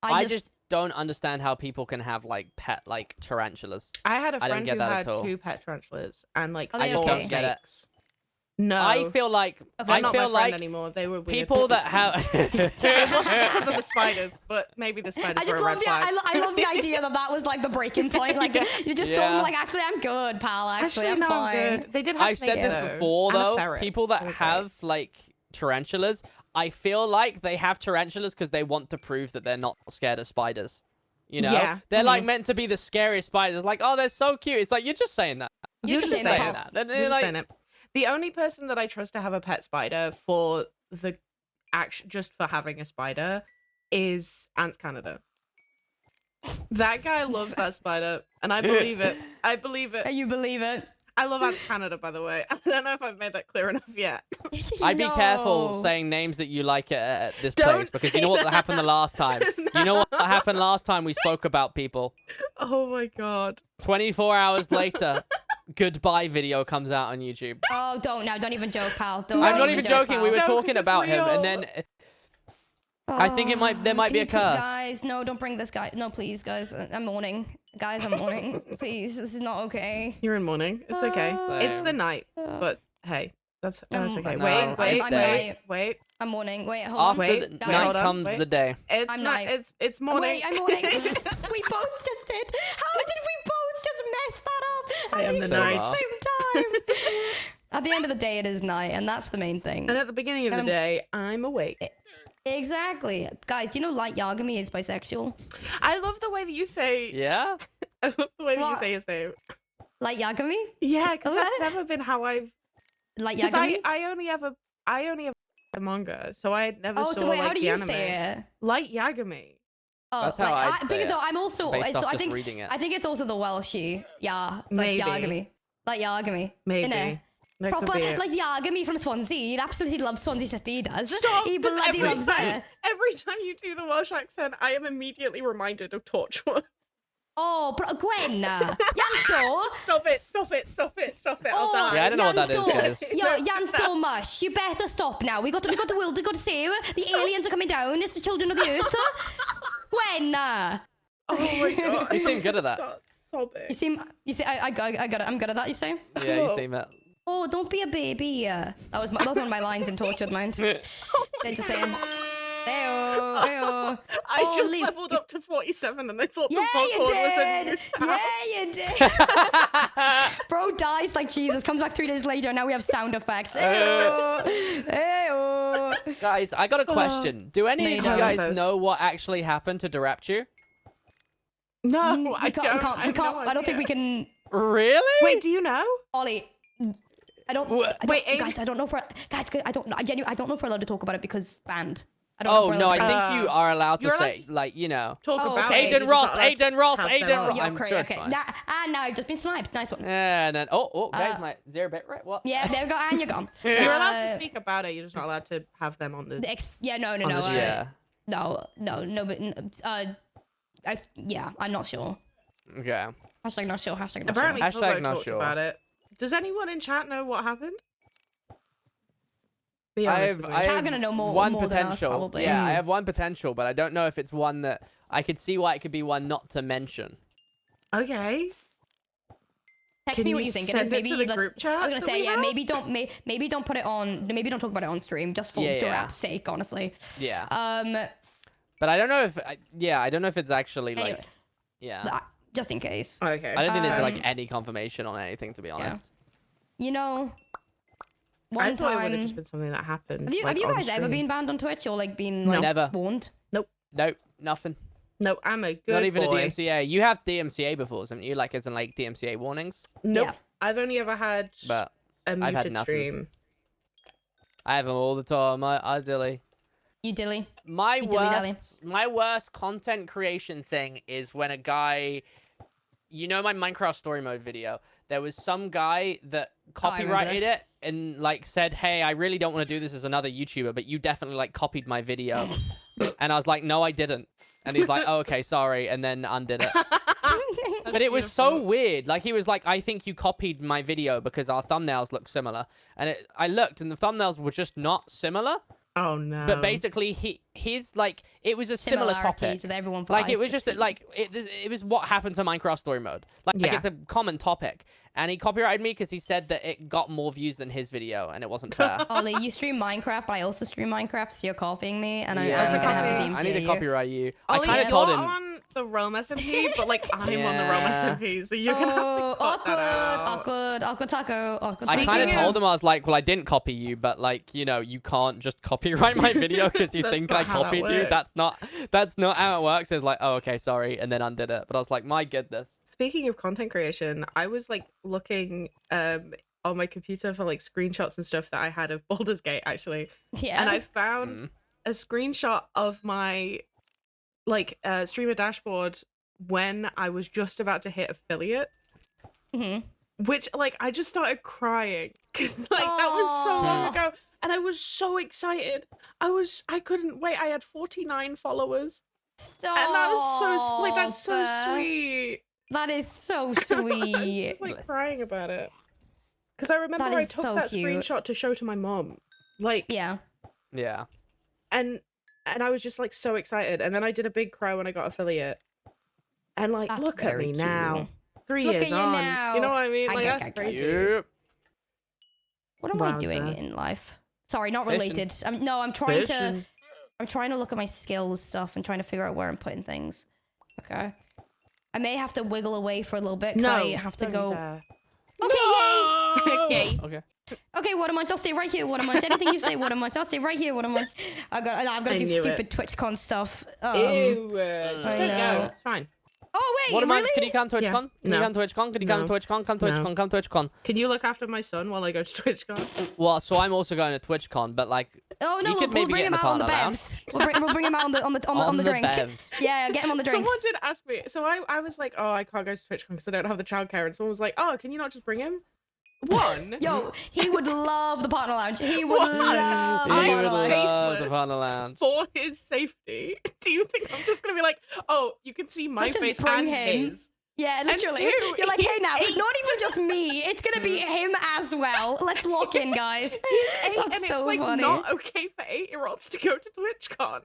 I I just just don't understand how people can have like pet like tarantulas. I had a I don't friend get who that at had all. 2 pet tarantulas and like Are they I just 4 don't get it. snakes. No, I feel like Okay. I not feel my friend like anymore. They were weird. people that have Other than the spiders, but maybe the spiders I were just a red love the flag. I love the idea that was like the breaking point. Like you just saw them Yeah. like actually I'm good, pal. Actually, I'm no, fine. good. They did have I've said snakes, this though, before and a though. ferret. People that They were great. have like tarantulas, I feel like they have tarantulas because they want to prove that they're not scared of spiders. You know, Yeah. they're like Mhm. meant to be the scariest spiders. Like, oh, they're so cute. It's like you're just saying that. You're just saying that, pal. Then You're they're just like, saying it. The only person that I trust to have a pet spider for the action, just for having a spider, is Ants Canada. That guy loves that spider, and I believe it. I believe it. You believe it? I love Ants Canada, by the way. I don't know if I've made that clear enough yet. I'd be careful No. saying names that you like at this Don't place because you say know what that. happened the last time. You know what No. happened last time we spoke about people. Oh my god. 24 hours later, goodbye video comes out on YouTube. Oh, don't even joke, pal. Don't I'm not even even joke, joking. pal. We were No, 'cause talking it's about him, and real. then I think it might there might Can be a you please- curse. Guys, no, don't bring this guy. No, please, guys. I'm mourning. Guys, I'm mourning. Please, this is not okay. You're in mourning. It's okay. It's the Same. night, but hey, that's okay. No, Wait, it's wait, day. wait. I'm mourning. Wait, hold After on. Wait, the wait, night hold on, comes wait. the day. It's I'm not. night. It's morning. Wait, I'm mourning. We both just did. How did we both just mess that up I at am the the exact night. same time? At the end of the day, it is night, and that's the main thing. And at the beginning of the day, I'm awake. Exactly. Guys, you know Light Yagami is bisexual? I love the way that you say. Yeah. I love the way that you What? say his name. Light Yagami? Yeah, because that's What? never been how I've. Light Because Yagami? I only ever the manga, so I had never Oh, saw so wait, like how do the you anime. say it? Light Yagami. Oh, That's how I'd say because it, I'm also based so off I just think reading it. I think it's also the Welshie. Yeah, like Maybe. Yagami. Like Yagami. Maybe. Innit? That could Proper be it. like Yagami from Swansea. He absolutely loves Swansea City. He does. Stop! He 'Cause bloody loves it. every time you do the Welsh accent, I am immediately reminded of Torchwood. Oh, Gwen. Yanto. Stop it! Stop it! Stop it! Stop it! I'll Oh, die. Yeah, I don't know what that is, Yanto. guys. Yo, Yanto Mush, you better stop now. We got the world. We got to save. The aliens are coming down. It's the children of the earth. Gwen. Oh my god! You seem good at that. Start sobbing. You see, I got it. I'm good at that. You say? Yeah, you seem it. Oh, don't be a baby. That was one of my lines in Tortured Mind. They're just saying, "Eyo, eyo." I just Holy- leveled up to 47 and I thought Yeah, the you Vocord was a new did. sound. Yeah, you did. Bro dies like Jesus. Comes back 3 days later. Now we have sound effects. Eyo, eyo. Guys, I got a question. Do any No, of you you don't. guys know what actually happened to Diraptu? No, I We don't. can't. I We have can't. no I don't think we idea. can. Really? Wait, do you know? Ollie. I don't. Wait, Abe- guys. I don't know if we're guys. I don't know. I don't know if we're allowed to talk about it because banned. I don't know Oh if we're no, allowed I to- think you are allowed to you're allowed say, like, you know. Talk Oh, about okay. it. You're Aiden just Ross, not allowed to Aiden Ross, have Aiden them Oh, Ross. you're I'm great. sure it's Okay. fine. Now I've just been sniped. Nice one. And then, guys, my 0 bit rate. What? Yeah, there we go. And you're gone. You're allowed to Uh, speak about it. You're just not allowed to have them on the. Yeah, no. On the Yeah. No, but yeah, I'm not sure. Okay. Hashtag not sure. Hashtag not Apparently, sure. Hashtag Kobo not talked sure. about it. Does anyone in chat know what happened? Be honest with me. Chat gonna know more one than us, potential. probably. Yeah, I have one potential, but I don't know if it's one that I could see why it could be one not to mention. Okay. Text Can me what you you think it send is. it Maybe to the let's. group chat I was gonna that say we yeah. have? Maybe don't put it on. Maybe don't talk about it on stream, just for Yeah, the yeah. app's sake, honestly. Yeah. Um. But I don't know if I don't know if it's actually like Anyway. yeah. Just in case. Okay. I don't think there's Um, like any confirmation on anything, to be honest. You know. I One thought it would have time. just been something that happened. Have you on guys ever stream. been banned on Twitch or like been No. like Never. warned? Nope, nothing. No, I'm a good Not even boy. a DMCA. You have DMCA before, haven't you? Like, as in like DMCA warnings. Nope. Yeah. I've only ever had But a had muted nothing. stream. I have them all the time. I dilly. You dilly. My You dilly-dally. worst content creation thing is when a guy, you know, my Minecraft story mode video. There was some guy that Oh, I remember copyrighted this. it and like said, "Hey, I really don't want to do this as another YouTuber, but you definitely like copied my video." And I was like, "No, I didn't." And he's like, "Oh, okay, sorry," and then undid it. But it was so weird. Like he was like, "I think you copied my video because our thumbnails look similar." And I looked, and the thumbnails were just not similar. Oh no. But basically, his like it was a similar topic. Similarities with everyone Like it flies was to just see. like it was what happened to Minecraft story mode. Like Yeah. it's a common topic, and he copyrighted me because he said that it got more views than his video, and it wasn't fair. Ollie, you stream Minecraft, but I also stream Minecraft, so you're copying me, and I'm Yeah. also gonna have to copy. DMCA I need to you. copyright you. I Ollie, kind of you're told him. on the Rome SMP, but like I'm on the Rome Yeah. SMP, so you're gonna Oh, have to cut that out. awkward taco, awkward I taco. kind of Speaking told of- him, I was like, well, I didn't copy you, but like, you know, you can't just copyright my video because you That's think not I how that copied you. works. That's not how it works. It's like, oh, okay, sorry, and then undid it. But I was like, my goodness. Speaking of content creation, I was like looking on my computer for like screenshots and stuff that I had of Baldur's Gate actually, Yeah. and I found a screenshot of my like streamer dashboard when I was just about to hit affiliate, Mhm. which like I just started crying because like that was so long Aw. ago, and I was so excited. I couldn't wait. I had 49 followers, Stop. and that was so like that's so sweet. That is so I was sweet. just like crying about it because I remember That I is took so that cute. screenshot to show to my mom, like, Yeah. Yeah. and I was just like so excited, and then I did a big cry when I got affiliate, and like That's look at very me cute. now, 3 Look years at you on, now. you know what I mean? I Like get- that's I get crazy. Yep. What am I doing Wowza. in life? Sorry, not Fishing. related. I'm trying to. Fishing. I'm trying to look at my skills stuff and trying to figure out where I'm putting things. Okay. I may have to wiggle away for a little bit because No, I have to don't go. dare. Okay, yay. Okay. Okay. Okay, what am I? I'll stay right here. What am I? Anything you say, what am I? I'll stay right here. What am I? I've got to I do knew stupid TwitchCon stuff. Ew, just I don't know. go. It's fine. Oh wait, What am I? really? Can you come TwitchCon? Yeah. Can you No. come TwitchCon? Can you come No. TwitchCon? Come TwitchCon. No. Come TwitchCon. Can you look after my son while I go to TwitchCon? Well, so I'm also going to TwitchCon, but like Oh no, You we'll, could we'll maybe bring get him in the out on the partner lounge. bevs. We'll bring him out on the drink. bevs. Yeah, get him on the drinks. Someone did ask me. So I was like, oh, I can't go to TwitchCon because I don't have the childcare. And someone was like, oh, can you not just bring him? One. Yo, he would love the partner lounge. He would What? love the I He partner would would lounge. love the faceless. partner lounge. For his safety, do you think I'm just gonna be like, oh, you can see my Let's just face bring and him. his? Yeah, literally. two, You're like, hey he's now, 8. not even just me. It's gonna be him as well. Let's lock in, guys. Eight, That's and so it's like funny. not okay for 8-year-olds to go to TwitchCon.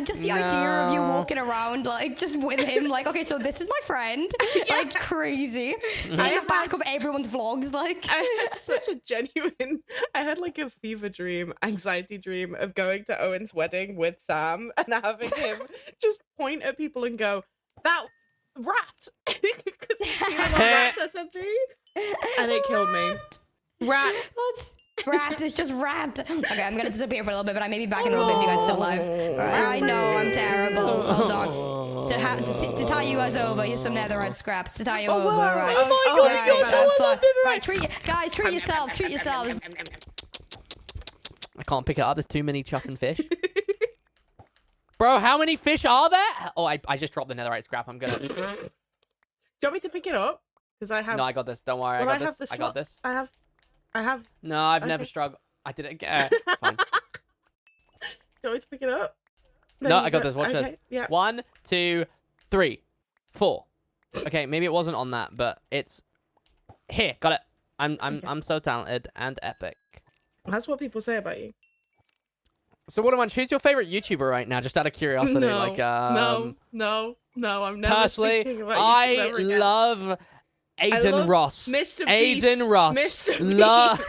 Just the idea of you No. walking around like just with him, like, okay, so this is my friend, like crazy, in the back of everyone's vlogs, like. I had such a genuine, I had like a fever dream, anxiety dream of going to Owen's wedding with Sam and having him just point at people and go, that rat! Because he's feeling on rats or something. And it killed me. Rat. What? Rat, it's just rat. Okay, I'm gonna disappear for a little bit, but I may be back in a little bit if you guys are still alive. Alright, I know, I'm terrible. Hold on. To tie you guys over, here's some netherite scraps to tie you over, wow. right? Oh my God, Alright, you but don't have know fun. Right, treat yourselves. I can't pick it up. There's too many chuffing fish. Bro, how many fish are there? Oh, I just dropped the netherite scrap. I'm gonna. Do you want me to pick it up? Because I have. No, I got this. Don't worry. well, I have got the this. I got slots. this. I have. No, I've never Okay. struggled. I did it again. It's fine. Do you want me to pick it up? No, you I got go- this. Watch this. okay, Yeah. 1, 2, 3, 4. Okay, maybe it wasn't on that, but it's here. Got it. I'm so talented and epic. That's what people say about you. So what am I? Who's your favorite YouTuber right now? Just out of curiosity, No, like no. I'm never personally, speaking about YouTube I ever again. love Aiden love Ross. Mr. Beast. Aiden Ross. Mr. Love.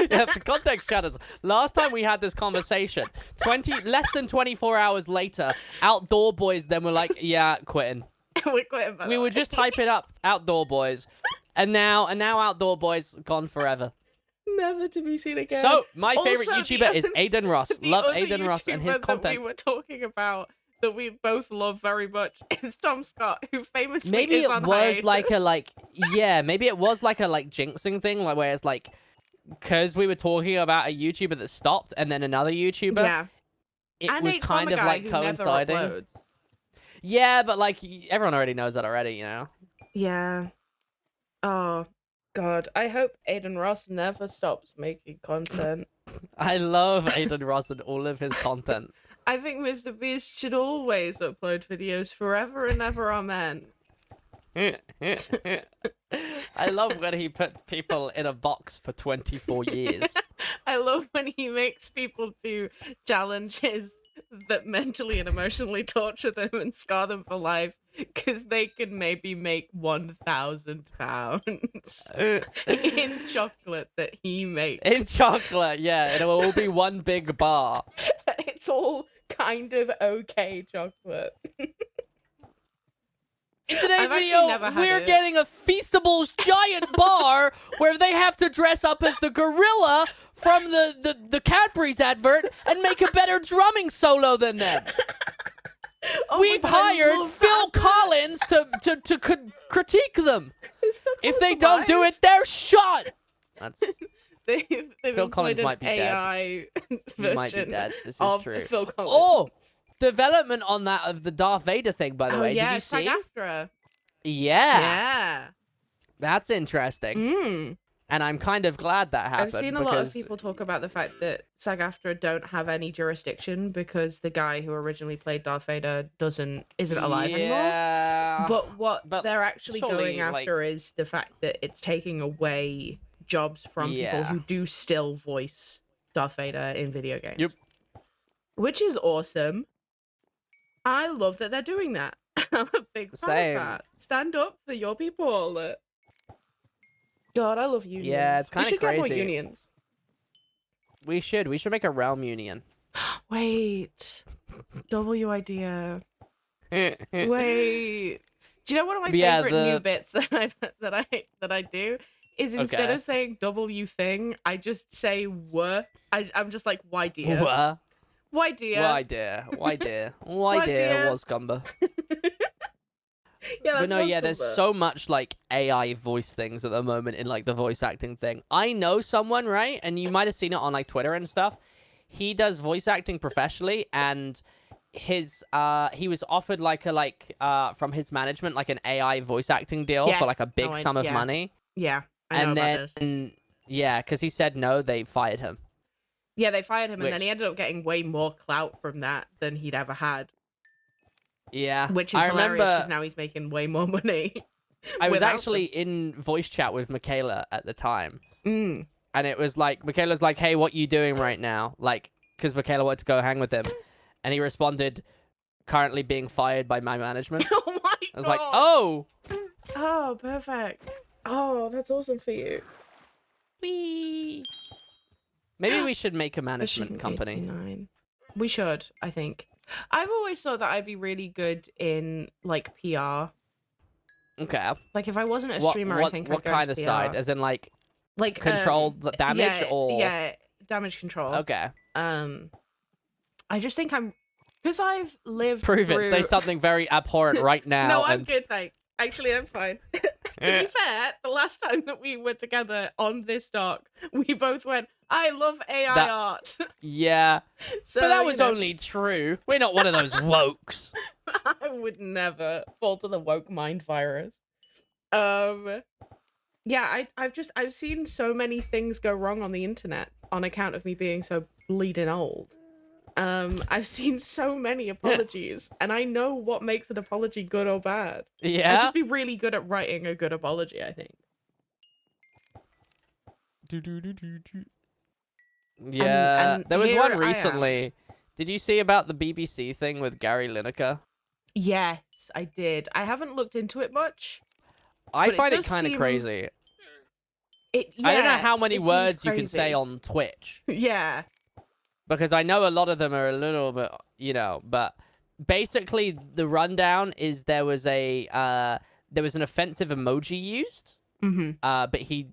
Yeah, for context, shadows. Last time we had this conversation, less than 24 hours later, Outdoor Boys then were like, yeah, quitting. We're quitting, by We the would way. just type it up, Outdoor Boys, and now Outdoor Boys gone forever. Never to be seen again. So my favorite Also, the YouTuber is other- Aiden Ross. the Love other Aiden Ross and his YouTuber content. that we were talking about that we both love very much is Tom Scott, who famously Maybe is it on was hiatus. like a yeah, maybe it was like a jinxing thing, like where it's like, because we were talking about a YouTuber that stopped and then another YouTuber. Yeah. It And was a kind of Trauma guy like who never coinciding. uploads. Yeah, but like everyone already knows that already, you know. Yeah. Oh God, I hope Aiden Ross never stops making content. I love Aiden Ross and all of his content. I think Mr. Beast should always upload videos forever and ever, amen. I love when he puts people in a box for 24 years. I love when he makes people do challenges that mentally and emotionally torture them and scar them for life because they can maybe make £1,000 in chocolate that he makes. In chocolate, yeah, and it will all be one big bar. It's all kind of okay chocolate. In today's I've actually video, never had we're it. getting a Feastables giant bar where they have to dress up as the gorilla from the Cadbury's advert and make a better drumming solo than them. Oh my We've God, I hired love Phil that. Collins to critique them. Is Phil If they Collins don't do alive? it, they're shot. That's They've Phil Collins employed an might be dead. AI he might be version dead. This is of true. Phil Collins. Oh, development on that of the Darth Vader thing, by the way. yeah, Did you see? SAG-AFTRA. Yeah, Yeah. that's interesting. Mm. And I'm kind of glad that happened. I've seen a lot of because- people talk about the fact that SAG-AFTRA don't have any jurisdiction because the guy who originally played Darth Vader isn't alive anymore. Yeah. But what but they're actually surely, going after is the fact that it's taking away jobs from people Yeah. who do still voice Darth Vader in video games. Yep. Which is awesome. I love that they're doing that. I'm a big fan Same. of that. Stand up for your people. God, I love unions. Yeah, it's We kinda should get more crazy. unions. We should make a realm union. Wait. W idea. Wait. Do you know one of my Yeah, favorite new the- bits that I do is instead Okay. of saying W thing, I just say w. I'm just like why dear? What? Why dear? Why dear? Why dear? Why Why dear dear? was Gumba? Yeah, But that's no, yeah, there's Wascombe. so much like AI voice things at the moment in like the voice acting thing. I know someone, right? And you might have seen it on like Twitter and stuff. He does voice acting professionally, and his he was offered from his management like an AI voice acting deal for like a Yes. big No, sum of yeah. money. Yeah, I know And about then this. yeah, because he said no, they fired him. Yeah, they fired him, and then which- he ended up getting way more clout from that than he'd ever had, Yeah, which is I hilarious because remember now he's making way more money. I was without them. actually in voice chat with Michaela at the time. Mm. And it was like, Michaela's like, hey, what you doing right now? Like, because Michaela wanted to go hang with him. And he responded, currently being fired by my management. Oh my god! I was like, oh! Oh, perfect. Oh, that's awesome for you. Wee. Maybe we should make a management Fishing company. 89. We should, I think. I've always thought that I'd be really good in, like, PR. Okay. Like, if I wasn't a What, streamer, I what, think what I'd go kind into of PR. side? As in, like, Like, control the damage yeah, or... Yeah, damage control. Okay. I just think I'm... Because I've lived Prove through... it. Say something very abhorrent right now. No, I'm and... good, thanks. Actually, I'm fine. To be fair, the last time that we were together on this dock, we both went, I love AI That- art. Yeah. So, but that you was know, only true. We're not one of those wokes. I would never fall to the woke mind virus. Yeah, I've seen so many things go wrong on the internet on account of me being so bleeding old. I've seen so many apologies, and I know what makes an apology good or bad. I'd Yeah? just be really good at writing a good apology, I think. Yeah, and there was here one I am. recently. Did you see about the BBC thing with Gary Lineker? Yes, I did. I haven't looked into it much. I But it find it does kind of seem- crazy. Yeah, I don't know how many it seems words you can say crazy. on Twitch. Yeah. Because I know a lot of them are a little bit, but basically the rundown is there was an offensive emoji used, Mm-hmm. but he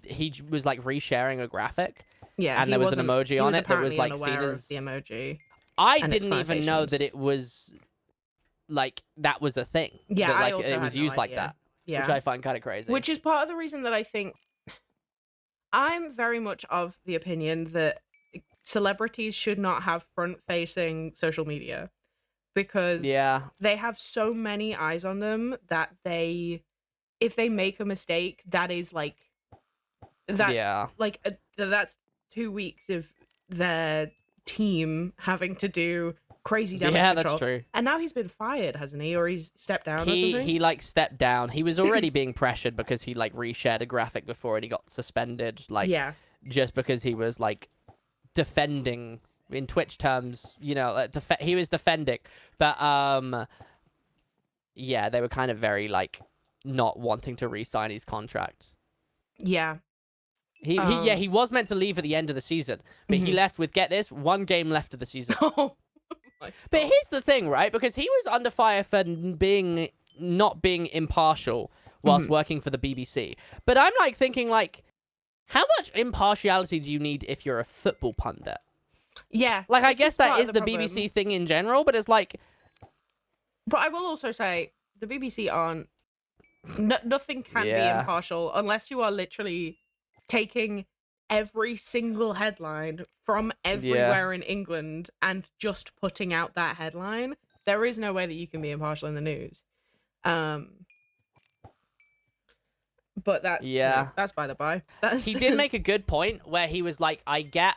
was like resharing a graphic, Yeah. and he there was an wasn't- emoji he on was it that was apparently like seen unaware of as the emoji. I and its didn't even know that connotations. it was like that was a thing. Yeah, that, I like also it had was no used like idea. that, Yeah. which I find kind of crazy. Which is part of the reason that I think I'm very much of the opinion that celebrities should not have front-facing social media because yeah, they have so many eyes on them that if they make a mistake, that is like that yeah, that's 2 weeks of their team having to do crazy damage yeah, control. that's true. And now he's been fired, hasn't he? Or he's stepped down or something? He like stepped down. He was already being pressured because he like reshared a graphic before and he got suspended. Like yeah. just because he was like defending in Twitch terms, he was defending. But yeah, they were kind of very like not wanting to re-sign his contract. Yeah. He was meant to leave at the end of the season, but he left with, get this, 1 game left of the season. Oh my But God. here's the thing, right? Because he was under fire for not being impartial whilst working for the BBC. But I'm like thinking like, how much impartiality do you need if you're a football pundit? Yeah. Like, I this guess that part of is the problem. BBC thing in general, but it's like, But I will also say the BBC aren't. Nothing can be Yeah. impartial unless you are literally taking every single headline from everywhere in England and just putting out that headline. There is no way that you can be impartial in the news. But that's Yeah. that's by the by. That's he did make a good point where he was like, I get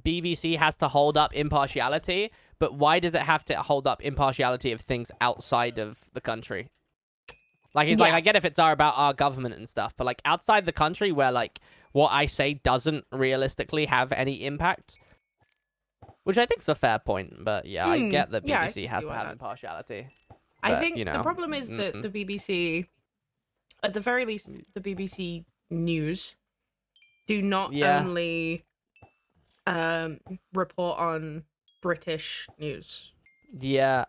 BBC has to hold up impartiality, but why does it have to hold up impartiality of things outside of the country? Like, he's like, Yeah. I get if it's about our government and stuff, but like outside the country where like what I say doesn't realistically have any impact, which I think is a fair point. But yeah, I get that yeah, I BBC can has see to why have that- impartiality. I But, think you the know, problem is that the BBC, at the very least, the BBC News, do not Yeah. only report on British news. Yeah.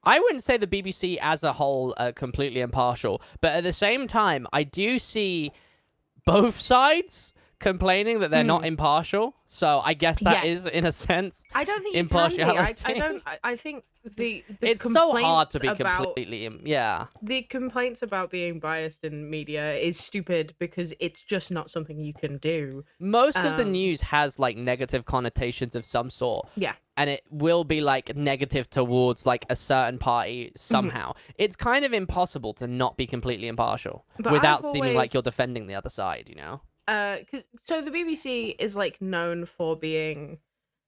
I wouldn't say the BBC as a whole are completely impartial, but at the same time, I do see both sides complaining that they're not impartial. So I guess that Yeah. is, in a sense, I don't think you impartiality. can be. I don't. I think the it's so hard to be complaints about- completely. Yeah. The complaints about being biased in media is stupid because it's just not something you can do. Most of the Um, news has like negative connotations of some sort. Yeah. And it will be like negative towards like a certain party somehow. It's kind of impossible to not be completely impartial But without I've seeming like you're always- defending the other side, you know? So the BBC is like known for being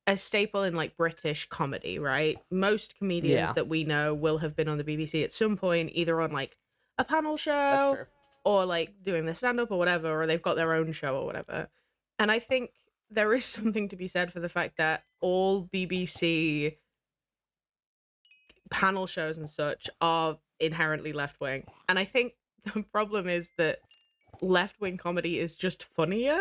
a staple in like British comedy, right? Most comedians Yeah. that we know will have been on the BBC at some point, either on like a panel That's show true. or like doing the stand up or whatever, or they've got their own show or whatever. And I think there is something to be said for the fact that all BBC panel shows and such are inherently left wing. And I think the problem is that left wing comedy is just funnier.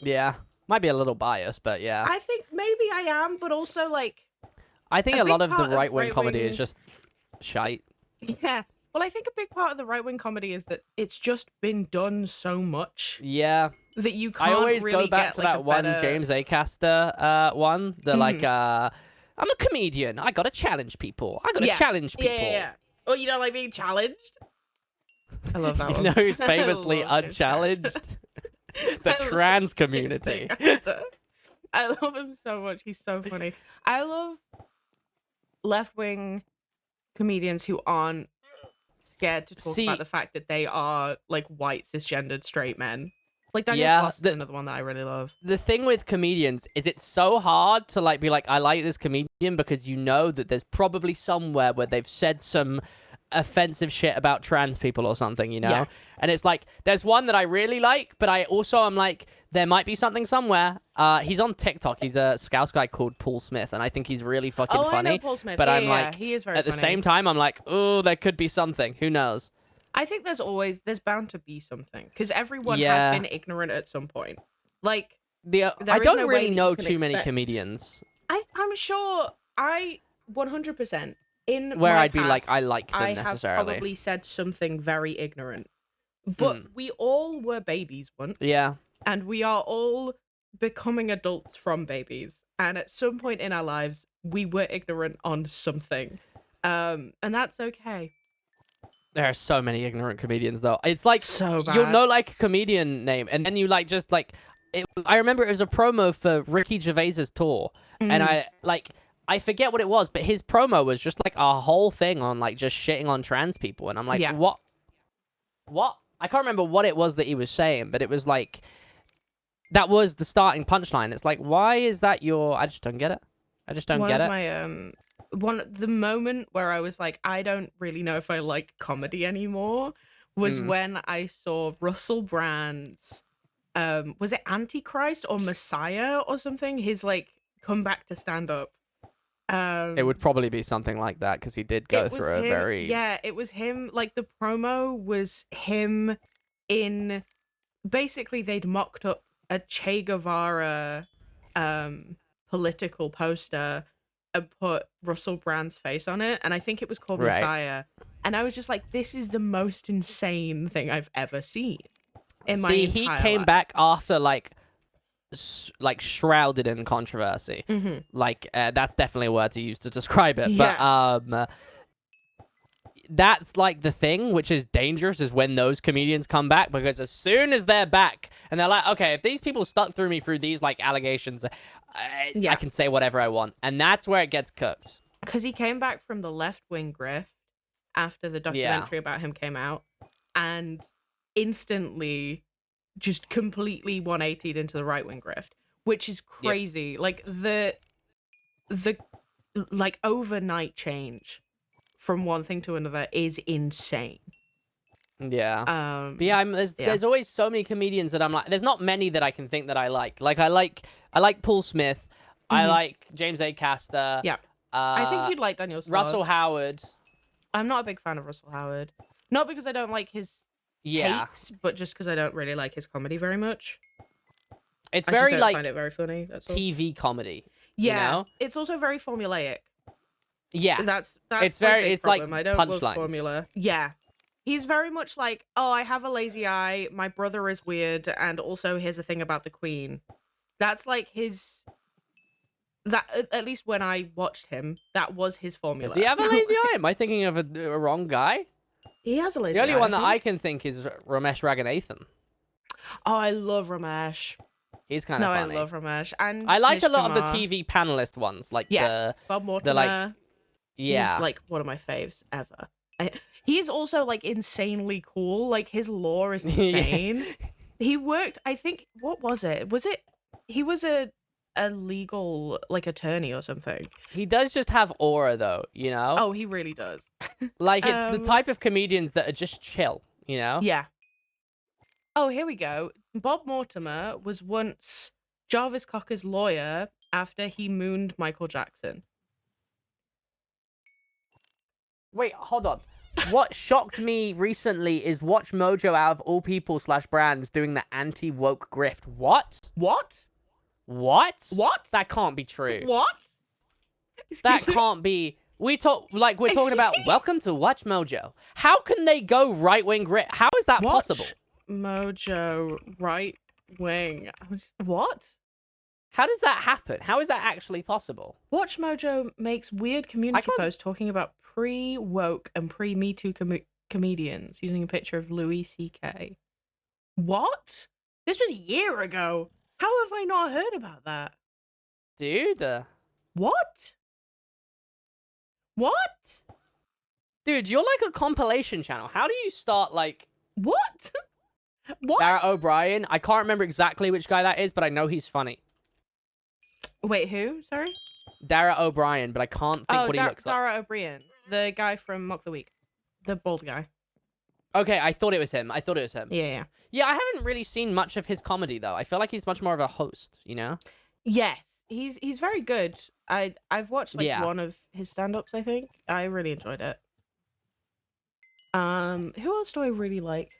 Yeah. Might be a little biased, but yeah. I think maybe I am, but also like, I think a a lot big of the part of right-wing comedy right-wing- is just shite. yeah. Well, I think a big part of the right wing comedy is that it's just been done so much Yeah. that you can't I always really go back get, to like, that a one better... James Acaster one. The like, I'm a comedian. I gotta challenge people. I gotta Yeah. challenge people. Yeah. Oh, you don't like being challenged? I love that You one. know who's I famously love James unchallenged? Acaster. The I love trans James community. Acaster. I love him so much. He's so funny. I love left-wing comedians who aren't scared to talk See- about the fact that they are like white cisgendered straight men. Like Daniel Yeah, Sloss is another one that I really love. The thing with comedians is it's so hard to like be like, I like this comedian because you know that there's probably somewhere where they've said some offensive shit about trans people or something, you know? Yeah. And it's like, there's one that I really like, but I also am like, there might be something somewhere. He's on TikTok. He's a Scouts guy called Paul Smith, and I think he's really fucking Oh, funny. I know Paul Smith. But Yeah, I'm yeah, like, he is very at the funny. same time, I'm like, oh, there could be something. Who knows? I think there's bound to be something because everyone Yeah. has been ignorant at some point. Like, I There is don't no way really that you know can too many expect- comedians I'm sure 100% in where my I'd be like, past, I like them I have necessarily. probably said something very ignorant. But we all were babies once. Yeah. And we are all becoming adults from babies. And at some point in our lives, we were ignorant on something. And that's okay. There are so many ignorant comedians, though. It's like, So bad. you'll know, like, a comedian name, and then you, like, just, like... I remember it was a promo for Ricky Gervais's tour, and I forget what it was, but his promo was just, like, a whole thing on, like, just shitting on trans people, and I'm like, Yeah. What? I can't remember what it was that he was saying, but it was, like... That was the starting punchline. It's like, why is that your... I just don't get it. I just don't get it. The moment where I was like, I don't really know if I like comedy anymore was when I saw Russell Brand's was it Antichrist or Messiah or something? His like comeback to stand up. It would probably be something like that because he did go through a very... Yeah, it was him. Like the promo was him in basically they'd mocked up a Che Guevara political poster and put Russell Brand's face on it, and I think it was called Right. Messiah. And I was just like, this is the most insane thing I've ever seen in my See, he entire came life. back after, like shrouded in controversy. Mhm. Like, that's definitely a word to use to describe it. Yeah. But, that's, like, the thing, which is dangerous, is when those comedians come back, because as soon as they're back, and they're like, okay, if these people stuck through me through these, like, allegations, I can say whatever I want. And that's where it gets cooked. Because he came back from the left-wing grift after the documentary about him came out, and instantly just completely 180'd into the right-wing grift, which is crazy. Like the like overnight change from one thing to another is insane. Yeah. But yeah, there's always so many comedians that I'm like, there's not many that I can think that I like. Like I like Paul Smith. I like James Acaster. Yeah. I think you'd like Daniel Sloss. Russell Howard. I'm not a big fan of Russell Howard. Not because I don't like his takes, but just because I don't really like his comedy very much. It's I very just don't like find it very funny. That's all. TV comedy. Yeah, You know? it's also very formulaic. Yeah. That's It's my very- big it's like problem. I don't love punchlines. formula. Yeah. He's very much like, oh, I have a lazy eye, my brother is weird, and also here's a thing about the Queen. That's like his... That at least when I watched him, that was his formula. Does he have a lazy eye? Am I thinking of a wrong guy? He has a lazy The eye. only one that think. I can think is Ramesh Raghunathan. Oh, I love Ramesh. He's kind of No, funny. I love Ramesh. And I like Nish a lot of the Kumar. TV panelist ones, like Bob Mortimer. like- yeah. He's like one of my faves ever. He's also like insanely cool. Like his lore is insane. He worked, I think, what was it? He was a legal like attorney or something. He does just have aura, though, you know? Oh, he really does. Like, it's the type of comedians that are just chill, you know? Yeah. Oh, here we go. Bob Mortimer was once Jarvis Cocker's lawyer after he mooned Michael Jackson. Wait, hold on. What shocked me recently is Watch Mojo, out of all people / brands, doing the anti-woke grift. What? What? What? What? That can't be true. What? That Excuse me? can't be. We're talking about Excuse me? welcome to Watch Mojo. How can they go right-wing grift? How is that Watch possible? Mojo right wing. What? How does that happen? How is that actually possible? Watch Mojo makes weird community can't- posts talking about pre-woke and pre-Me Too comedians using a picture of Louis C.K. What? This was a year ago. How have I not heard about that? Dude. What? What? Dude, you're like a compilation channel. How do you start, like... What? What? Dara O'Brien? I can't remember exactly which guy that is, but I know he's funny. Wait, who? Sorry? Dara O'Brien, but I can't think what he looks like. Dara O'Brien, the guy from Mock the Week. the bald guy. Okay, I thought it was him. Yeah, yeah. Yeah, I haven't really seen much of his comedy though. I feel like he's much more of a host, you know? Yes, he's very good. I've watched like Yeah. one of his stand-ups, I think. I really enjoyed it. Who else do I really like?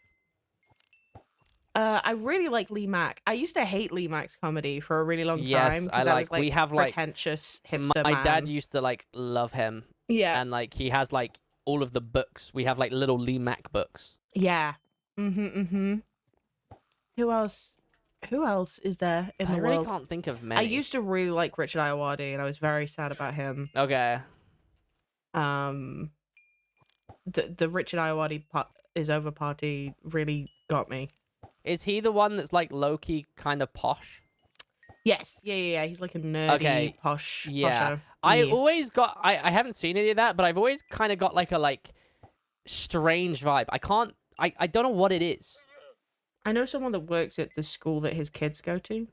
I really like Lee Mack. I used to hate Lee Mack's comedy for a really long Yes, time I because I was like- we like have, like, pretentious hipster My man. dad used to like love him, Yeah, and like he has like all of the books. We have like little Lee Mack books. yeah. Who else? Who else is there in I the really world? can't think of many. I used to really like Richard Ayoade, and I was very sad about him. Okay. The Richard Ayoade is over party really got me. Is he the one that's like low key kind of posh? Yes, yeah. He's like a nerdy, Okay, posh. yeah. posher. I Yeah. always got. I haven't seen any of that, but I've always kind of got like a like strange vibe. I can't. I don't know what it is. I know someone that works at the school that his kids go to.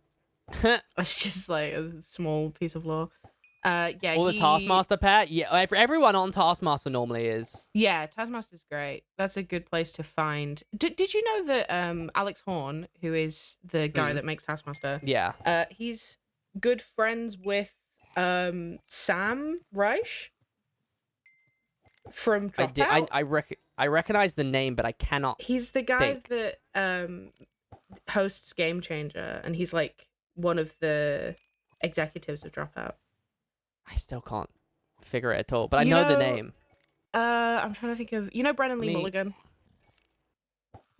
It's just like a small piece of law. Yeah. All the Taskmaster pet. Yeah, everyone on Taskmaster normally is. Yeah, Taskmaster's great. That's a good place to find. Did you know that Alex Horn, who is the guy that makes Taskmaster, Yeah. he's good friends with Sam Reich from Dropout? I recognize the name, but I cannot. He's the guy think. that hosts Game Changer, and he's like one of the executives of Dropout. I still can't figure it at all, but I You know the know- name. I'm trying to think of Brennan Lee Me- Mulligan.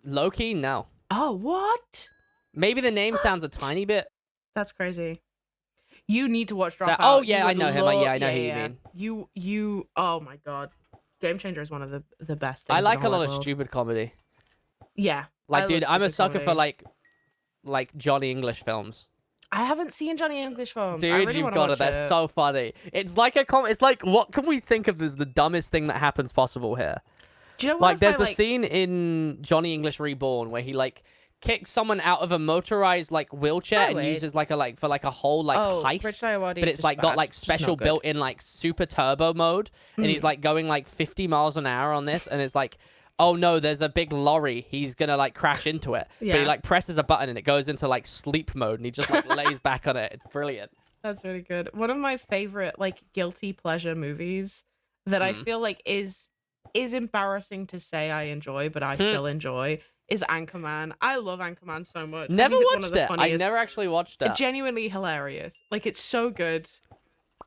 Loki, no. Oh, what? Maybe the name sounds a tiny bit. That's crazy. You need to watch Dropout. Oh, You yeah, I would know him. Yeah, I know who you yeah. mean. You. Oh my god, Game Changer is one of the best. Things I in like the a lot whole of world. stupid comedy. Yeah, Like, I dude, love I'm a stupid sucker for comedy. like Johnny English films. I haven't seen Johnny English films. I Dude, really you've wanna got it. watch They're so funny. It's like it's like, what can we think of as the dumbest thing that happens possible here? Do you know what? Like, if I, there's a scene in Johnny English Reborn where he like kicks someone out of a motorized like wheelchair and Wait. uses like a whole like Oh, heist. Rich Ayoade But it's is like got bad. like It's special not good. built-in like super turbo mode, and he's like going like 50 miles an hour on this, and it's like, oh no, there's a big lorry, he's gonna like crash into it. But he Yeah. like presses a button and it goes into like sleep mode, and he just like lays back on it. It's brilliant. That's really good. One of my favorite like guilty pleasure movies that I feel like is embarrassing to say I enjoy, but I still enjoy is Anchorman. I love Anchorman so much. I Never think it's one of watched the it. I funniest- never actually watched it. Genuinely hilarious. Like it's so good.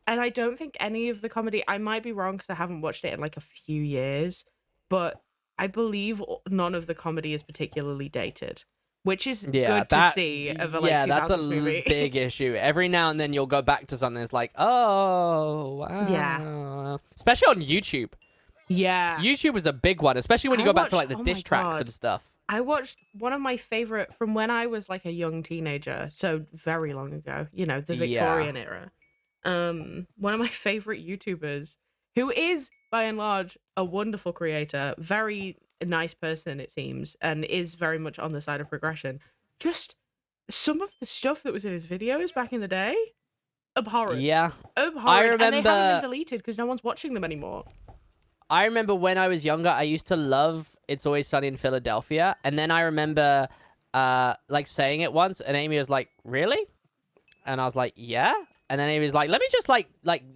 And I don't think any of the comedy, I might be wrong because I haven't watched it in like a few years, but I believe none of the comedy is particularly dated, which is good to see of a like yeah, that's a 2000s movie. big issue. Every now and then you'll go back to something that's like, oh, wow. Yeah. Especially on YouTube. Yeah. YouTube was a big one, especially when you I go back to watched- like the oh diss my tracks God. and stuff. I watched one of my favorite from when I was like a young teenager, so very long ago, you know, the Yeah. Victorian era. One of my favorite YouTubers, who is by and large a wonderful creator, very nice person it seems, and is very much on the side of progression. Just some of the stuff that was in his videos back in the day, abhorrent. Yeah. Abhorrent. And they haven't remember- been deleted because no one's watching them anymore. I remember when I was younger, I used to love It's Always Sunny in Philadelphia. And then I remember like saying it once, and Amy was like, really? And I was like, yeah. And then Amy was like, let me just like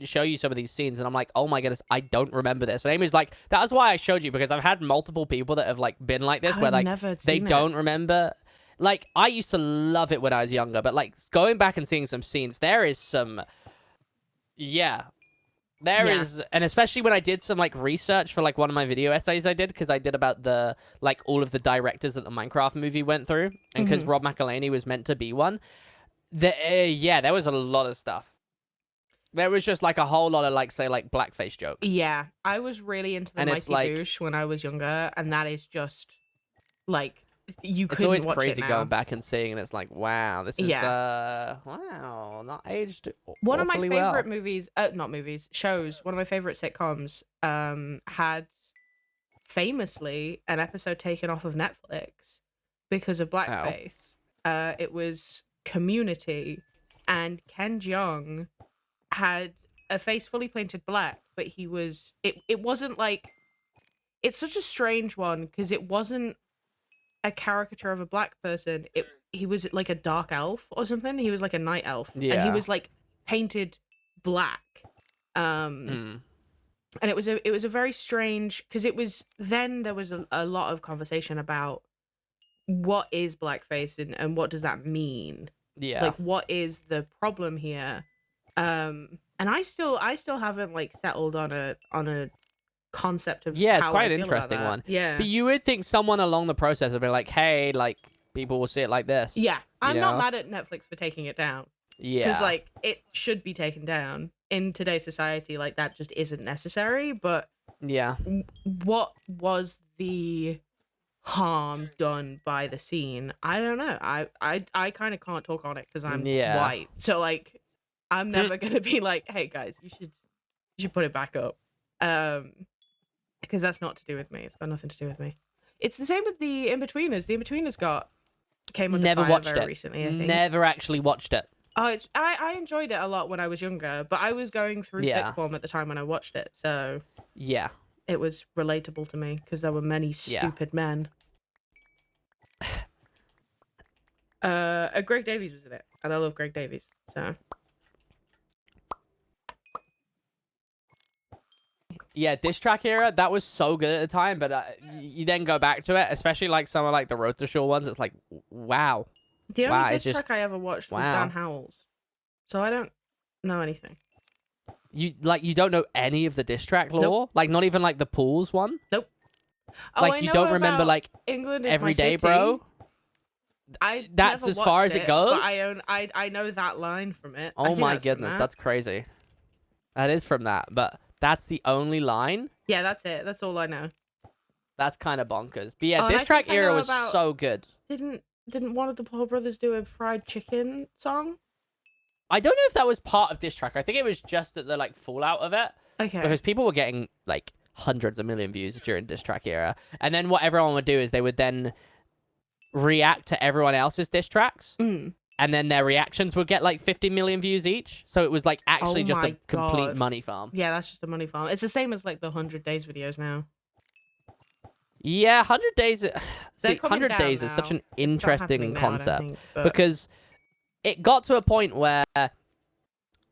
show you some of these scenes. And I'm like, oh my goodness, I don't remember this. And Amy was like, that was why I showed you, because I've had multiple people that have like been like this, where I've like never they seen it. don't remember. Like, I used to love it when I was younger, but like going back and seeing some scenes, there is some, yeah. There Yeah. is, and especially when I did some like research for like one of my video essays I did, because I did about the like all of the directors that the Minecraft movie went through, and because Rob McElhaney was meant to be one, yeah, there was a lot of stuff. There was just like a whole lot of like say like blackface jokes. Yeah, I was really into the And Mighty it's like- Boosh when I was younger, and that is just like you It's couldn't always watch crazy it now. going back and seeing, and it's like, wow, this is wow, not aged. One of my awfully favorite well. movies, not movies, shows. One of my favorite sitcoms, had famously an episode taken off of Netflix because of blackface. It was Community, and Ken Jeong had a face fully painted black, but he was it wasn't like it's such a strange one because it wasn't a caricature of a black person. He was like a dark elf or something. He was like a night elf, and he Yeah. was like painted black. Mm. And it was a very strange, because there was a lot of conversation about what is blackface and what does that mean. Yeah. Like, what is the problem here? And I still haven't like settled on a concept of Yeah, it's how quite I an feel about interesting that. one. Yeah. But you would think someone along the process would be like, hey, like, people will see it like this. Yeah. I'm you not know? mad at Netflix for taking it down. Yeah. Because like it should be taken down in today's society. Like, that just isn't necessary. But Yeah. what was the harm done by the scene? I don't know. I kind of can't talk on it because I'm Yeah. white. So like, I'm never gonna be like, hey guys, you should put it back up. Because that's not to do with me. It's got nothing to do with me. It's the same with the In-Betweeners. The In-Betweeners came under Never fire watched very it. recently, I think. Never actually watched it. Oh, I enjoyed it a lot when I was younger, but I was going through Yeah. thick form at the time when I watched it, so Yeah. it was relatable to me because there were many Yeah. stupid men. Greg Davies was in it, and I love Greg Davies, so. Yeah, diss track era, that was so good at the time, but you then go back to it, especially like some of like the Road to Shore ones, it's like, wow. The only Wow, diss it's just- track I ever watched was wow. Dan Howell's, so I don't know anything. You don't know any of the diss track lore? Nope. Like, not even like the Pools one? Oh, Like, I you know don't remember about like England is Every My Day, City. bro? I That's never as far watched as it goes? But I know that line from it. I Oh think my that's from goodness, that. that's crazy. That is from that, but that's the only line? Yeah, that's it. That's all I know. That's kind of bonkers. But yeah, Oh, and diss I track think I era know was about- so good. Didn't one of the Paul brothers do a fried chicken song? I don't know if that was part of diss track. I think it was just at the like fallout of it. Okay. Because people were getting like hundreds of million views during diss track era. And then what everyone would do is they would then react to everyone else's diss tracks. Mm. And then their reactions would get like 50 million views each. So it was like actually Oh just a my complete God. money farm. Yeah, that's just a money farm. It's the same as like the 100 Days videos now. Yeah, 100 Days. See, They're coming 100 down Days is such now. an It's not interesting happening now, I don't concept. think, but- Because it got to a point where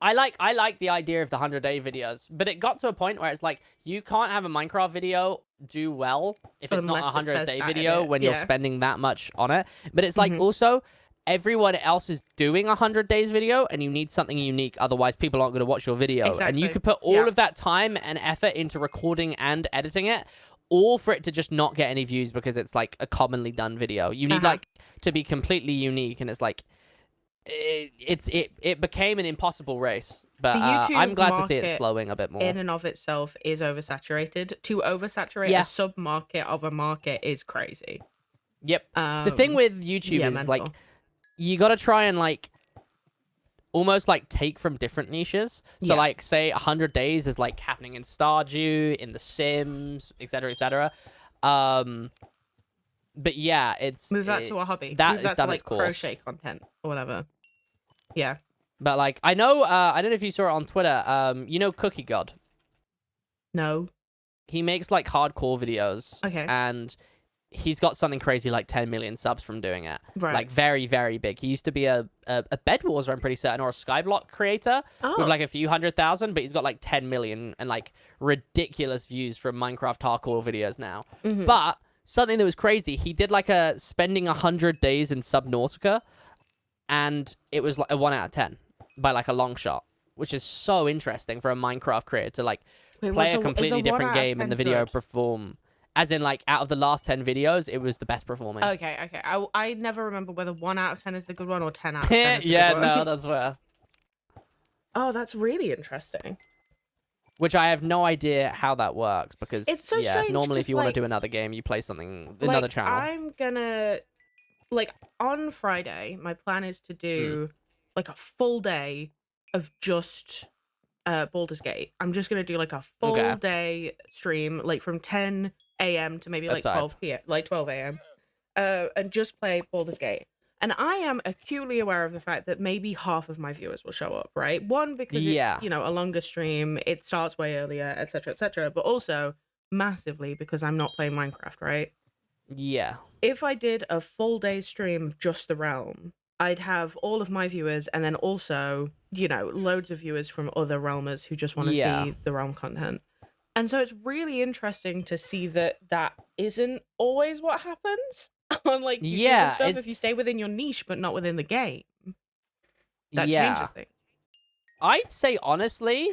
I like the idea of the 100-day videos, but it got to a point where it's like you can't have a Minecraft video do well if it's not a Unless it 100 says day that in video it, when you're yeah. spending that much on it. But it's like Mhm. also everyone else is doing a 100 days video and you need something unique, otherwise people aren't going to watch your video. And you Exactly. could put all Yeah. of that time and effort into recording and editing it, all for it to just not get any views because it's like a commonly done video. You need Uh-huh. like to be completely unique, and it's like it became an impossible race. But The YouTube I'm glad to see it market slowing a bit more. in and of itself is oversaturated. To oversaturate Yeah. a sub-market of a market is crazy. Yep. The thing with YouTube yeah, is like mental. you got to try and like almost like take from different niches. So Yeah. like say 100 days is like happening in Stardew, in The Sims, etc., etc. But yeah, it's Move that to a hobby. that Move is that done to its like course. crochet content or whatever. Yeah. But like I know I don't know if you saw it on Twitter. You know Cookie God. No. He makes like hardcore videos. Okay. And he's got something crazy like 10 million subs from doing it. Right. Like very, very big. He used to be a Bed Wars, I'm pretty certain, or a Skyblock creator Oh. with like a few 100,000, but he's got like 10 million and like ridiculous views from Minecraft hardcore videos now. Mhm. But something that was crazy, he did like a spending 100 days in Subnautica, and it was like a 1 out of 10 by like a long shot, which is so interesting for a Minecraft creator to like Wait, play what's a completely 1 different out of game and the 10's video good? perform. As in, like, out of the last 10 videos, it was the best performing. Okay. I never remember whether 1 out of 10 is the good one or 10 out of 10 is the Yeah, good one. no, that's fair. Oh, that's really interesting. Which I have no idea how that works, because, It's so yeah, strange normally if 'cause, you want like- to do another game, you play something, another Like, channel. I'm gonna on Friday, my plan is to do like a full day of just Baldur's Gate. I'm just gonna do like a full Okay. day stream, like from 10 a.m. to maybe like That's hype. 12 p.m. like 12 a.m. And just play Baldur's Gate. And I am acutely aware of the fact that maybe half of my viewers will show up, right? One, because Yeah. it's, a longer stream, it starts way earlier, etc., etc. But also, massively because I'm not playing Minecraft, right? Yeah. If I did a full day stream of just the realm, I'd have all of my viewers and then also, loads of viewers from other realmers who just want to Yeah. see the realm content. And so it's really interesting to see that isn't always what happens on like YouTube Yeah, and stuff it's if you stay within your niche but not within the game. That yeah. changes things. I'd say honestly,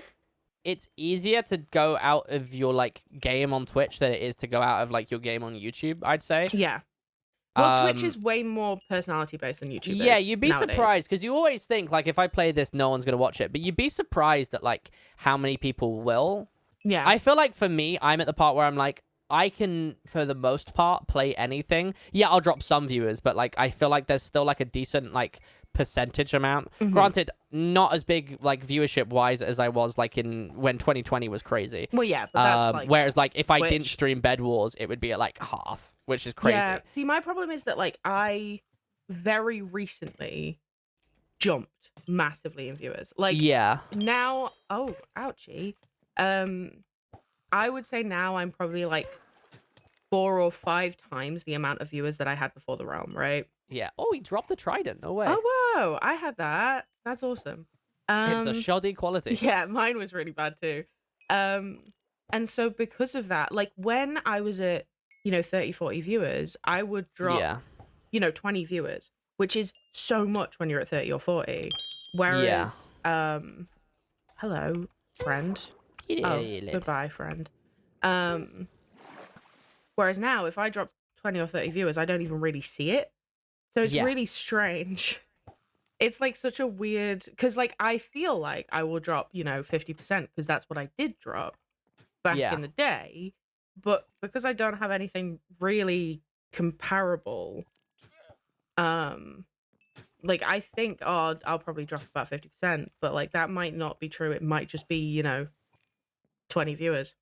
it's easier to go out of your like game on Twitch than it is to go out of like your game on YouTube, I'd say. Yeah. Well, Twitch Um, is way more personality based than YouTube Yeah, is you'd be nowadays. surprised because you always think like if I play this, no one's gonna watch it, but you'd be surprised at like how many people will. Yeah. I feel like for me, I'm at the part where I'm like, I can for the most part play anything. Yeah, I'll drop some viewers, but like I feel like there's still like a decent like percentage amount. Mhm. Granted, not as big like viewership wise as I was like in when 2020 was crazy. Well, yeah, but that's like Whereas like if I didn't Twitch. stream Bed Wars, it would be at like half, which is crazy. Yeah. See, my problem is that like I very recently jumped massively in viewers. Like Yeah. now, oh, ouchie. I would say now I'm probably like 4 or 5 times the amount of viewers that I had before the realm, right? Yeah. Oh, he dropped the trident. No way. Oh whoa, I had that. That's awesome. It's a shoddy quality. Yeah, mine was really bad too. And so because of that, like when I was at 30, 40 viewers, I would drop Yeah. 20 viewers, which is so much when you're at 30 or 40. Whereas hello, friend. Oh, goodbye, friend. Whereas now, if I drop 20 or 30 viewers, I don't even really see it. So it's Yeah. really strange. It's like such a weird, because like I feel like I will drop 50% because that's what I did drop back Yeah. in the day. But because I don't have anything really comparable, like I think I'll probably drop about 50%, but like that might not be true. It might just be 20 viewers.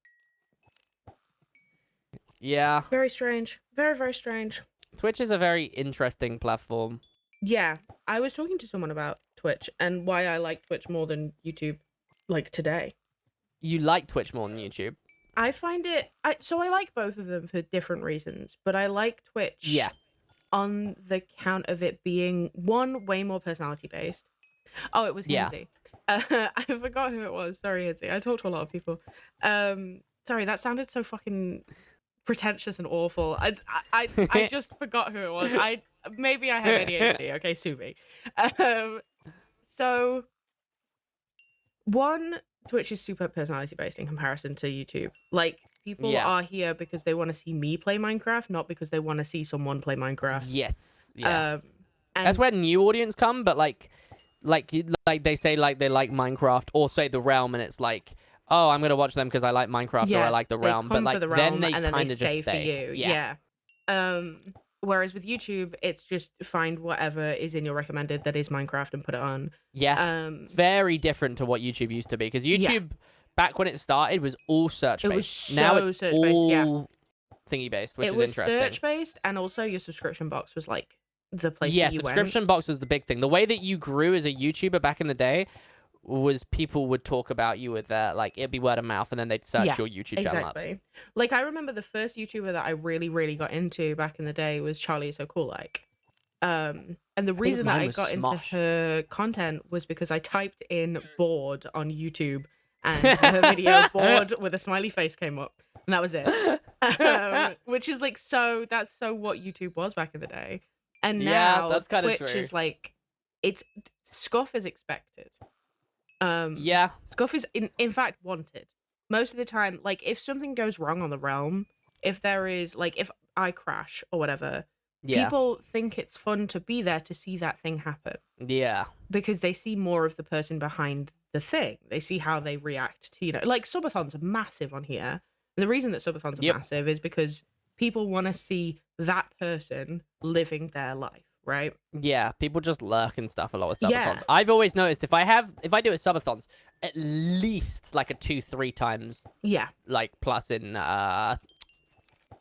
Yeah. Very strange. Very, very strange. Twitch is a very interesting platform. Yeah, I was talking to someone about Twitch and why I like Twitch more than YouTube, like today. You like Twitch more than YouTube? I find it. So I like both of them for different reasons, but I like Twitch. Yeah. On the count of it being one way more personality based. Oh, it was Yeah. Hinsey. I forgot who it was. Sorry, Hinsey. I talk to a lot of people. Sorry, that sounded so fucking pretentious and awful. I just forgot who it was. Maybe I have ADHD. Okay, sue me. So one, Twitch is super personality based in comparison to YouTube. Like people Yeah. are here because they want to see me play Minecraft, not because they want to see someone play Minecraft. Yes. Yeah. And That's where new audience come, but like they say like they like Minecraft or say the Realm, and it's like, oh, I'm gonna watch them because I like Minecraft or I like the they Realm, but come for like the then realm, they and then kind of just for stay. you. Yeah. Whereas with YouTube, it's just find whatever is in your recommended that is Minecraft and put it on. Yeah. It's very different to what YouTube used to be because YouTube back when it started was all search based. It was Now so it's search-based, yeah. all thingy based, which It is was interesting. search based, and also your subscription box was like the place. Yeah, that you subscription box was the big thing. The way that you grew as a YouTuber back in the day was people would talk about you with their like it'd be word of mouth, and then they'd search Yeah, your YouTube channel up. Exactly. Like I remember the first YouTuber that I really, really got into back in the day was Charlie So Cool Like. And the reason that mine I was got into Smosh. her content was because I typed in bored on YouTube and her video bored with a smiley face came up, and that was it. Which is like that's so what YouTube was back in the day. And Yeah, now that's kinda Twitch true. is like it's scuff is expected. Yeah. Scuff is in fact wanted. Most of the time, like if something goes wrong on the realm, if there is like if I crash or whatever, Yeah. people think it's fun to be there to see that thing happen Yeah. because they see more of the person behind the thing. They see how they react to, like subathons are massive on here. And the reason that subathons are Yep. massive is because people want to see that person living their life, right? Yeah, people just lurk and stuff a lot with subathons. Yeah. I've always noticed if I do it with subathons, at least like a 2-3 times Yeah. like plus in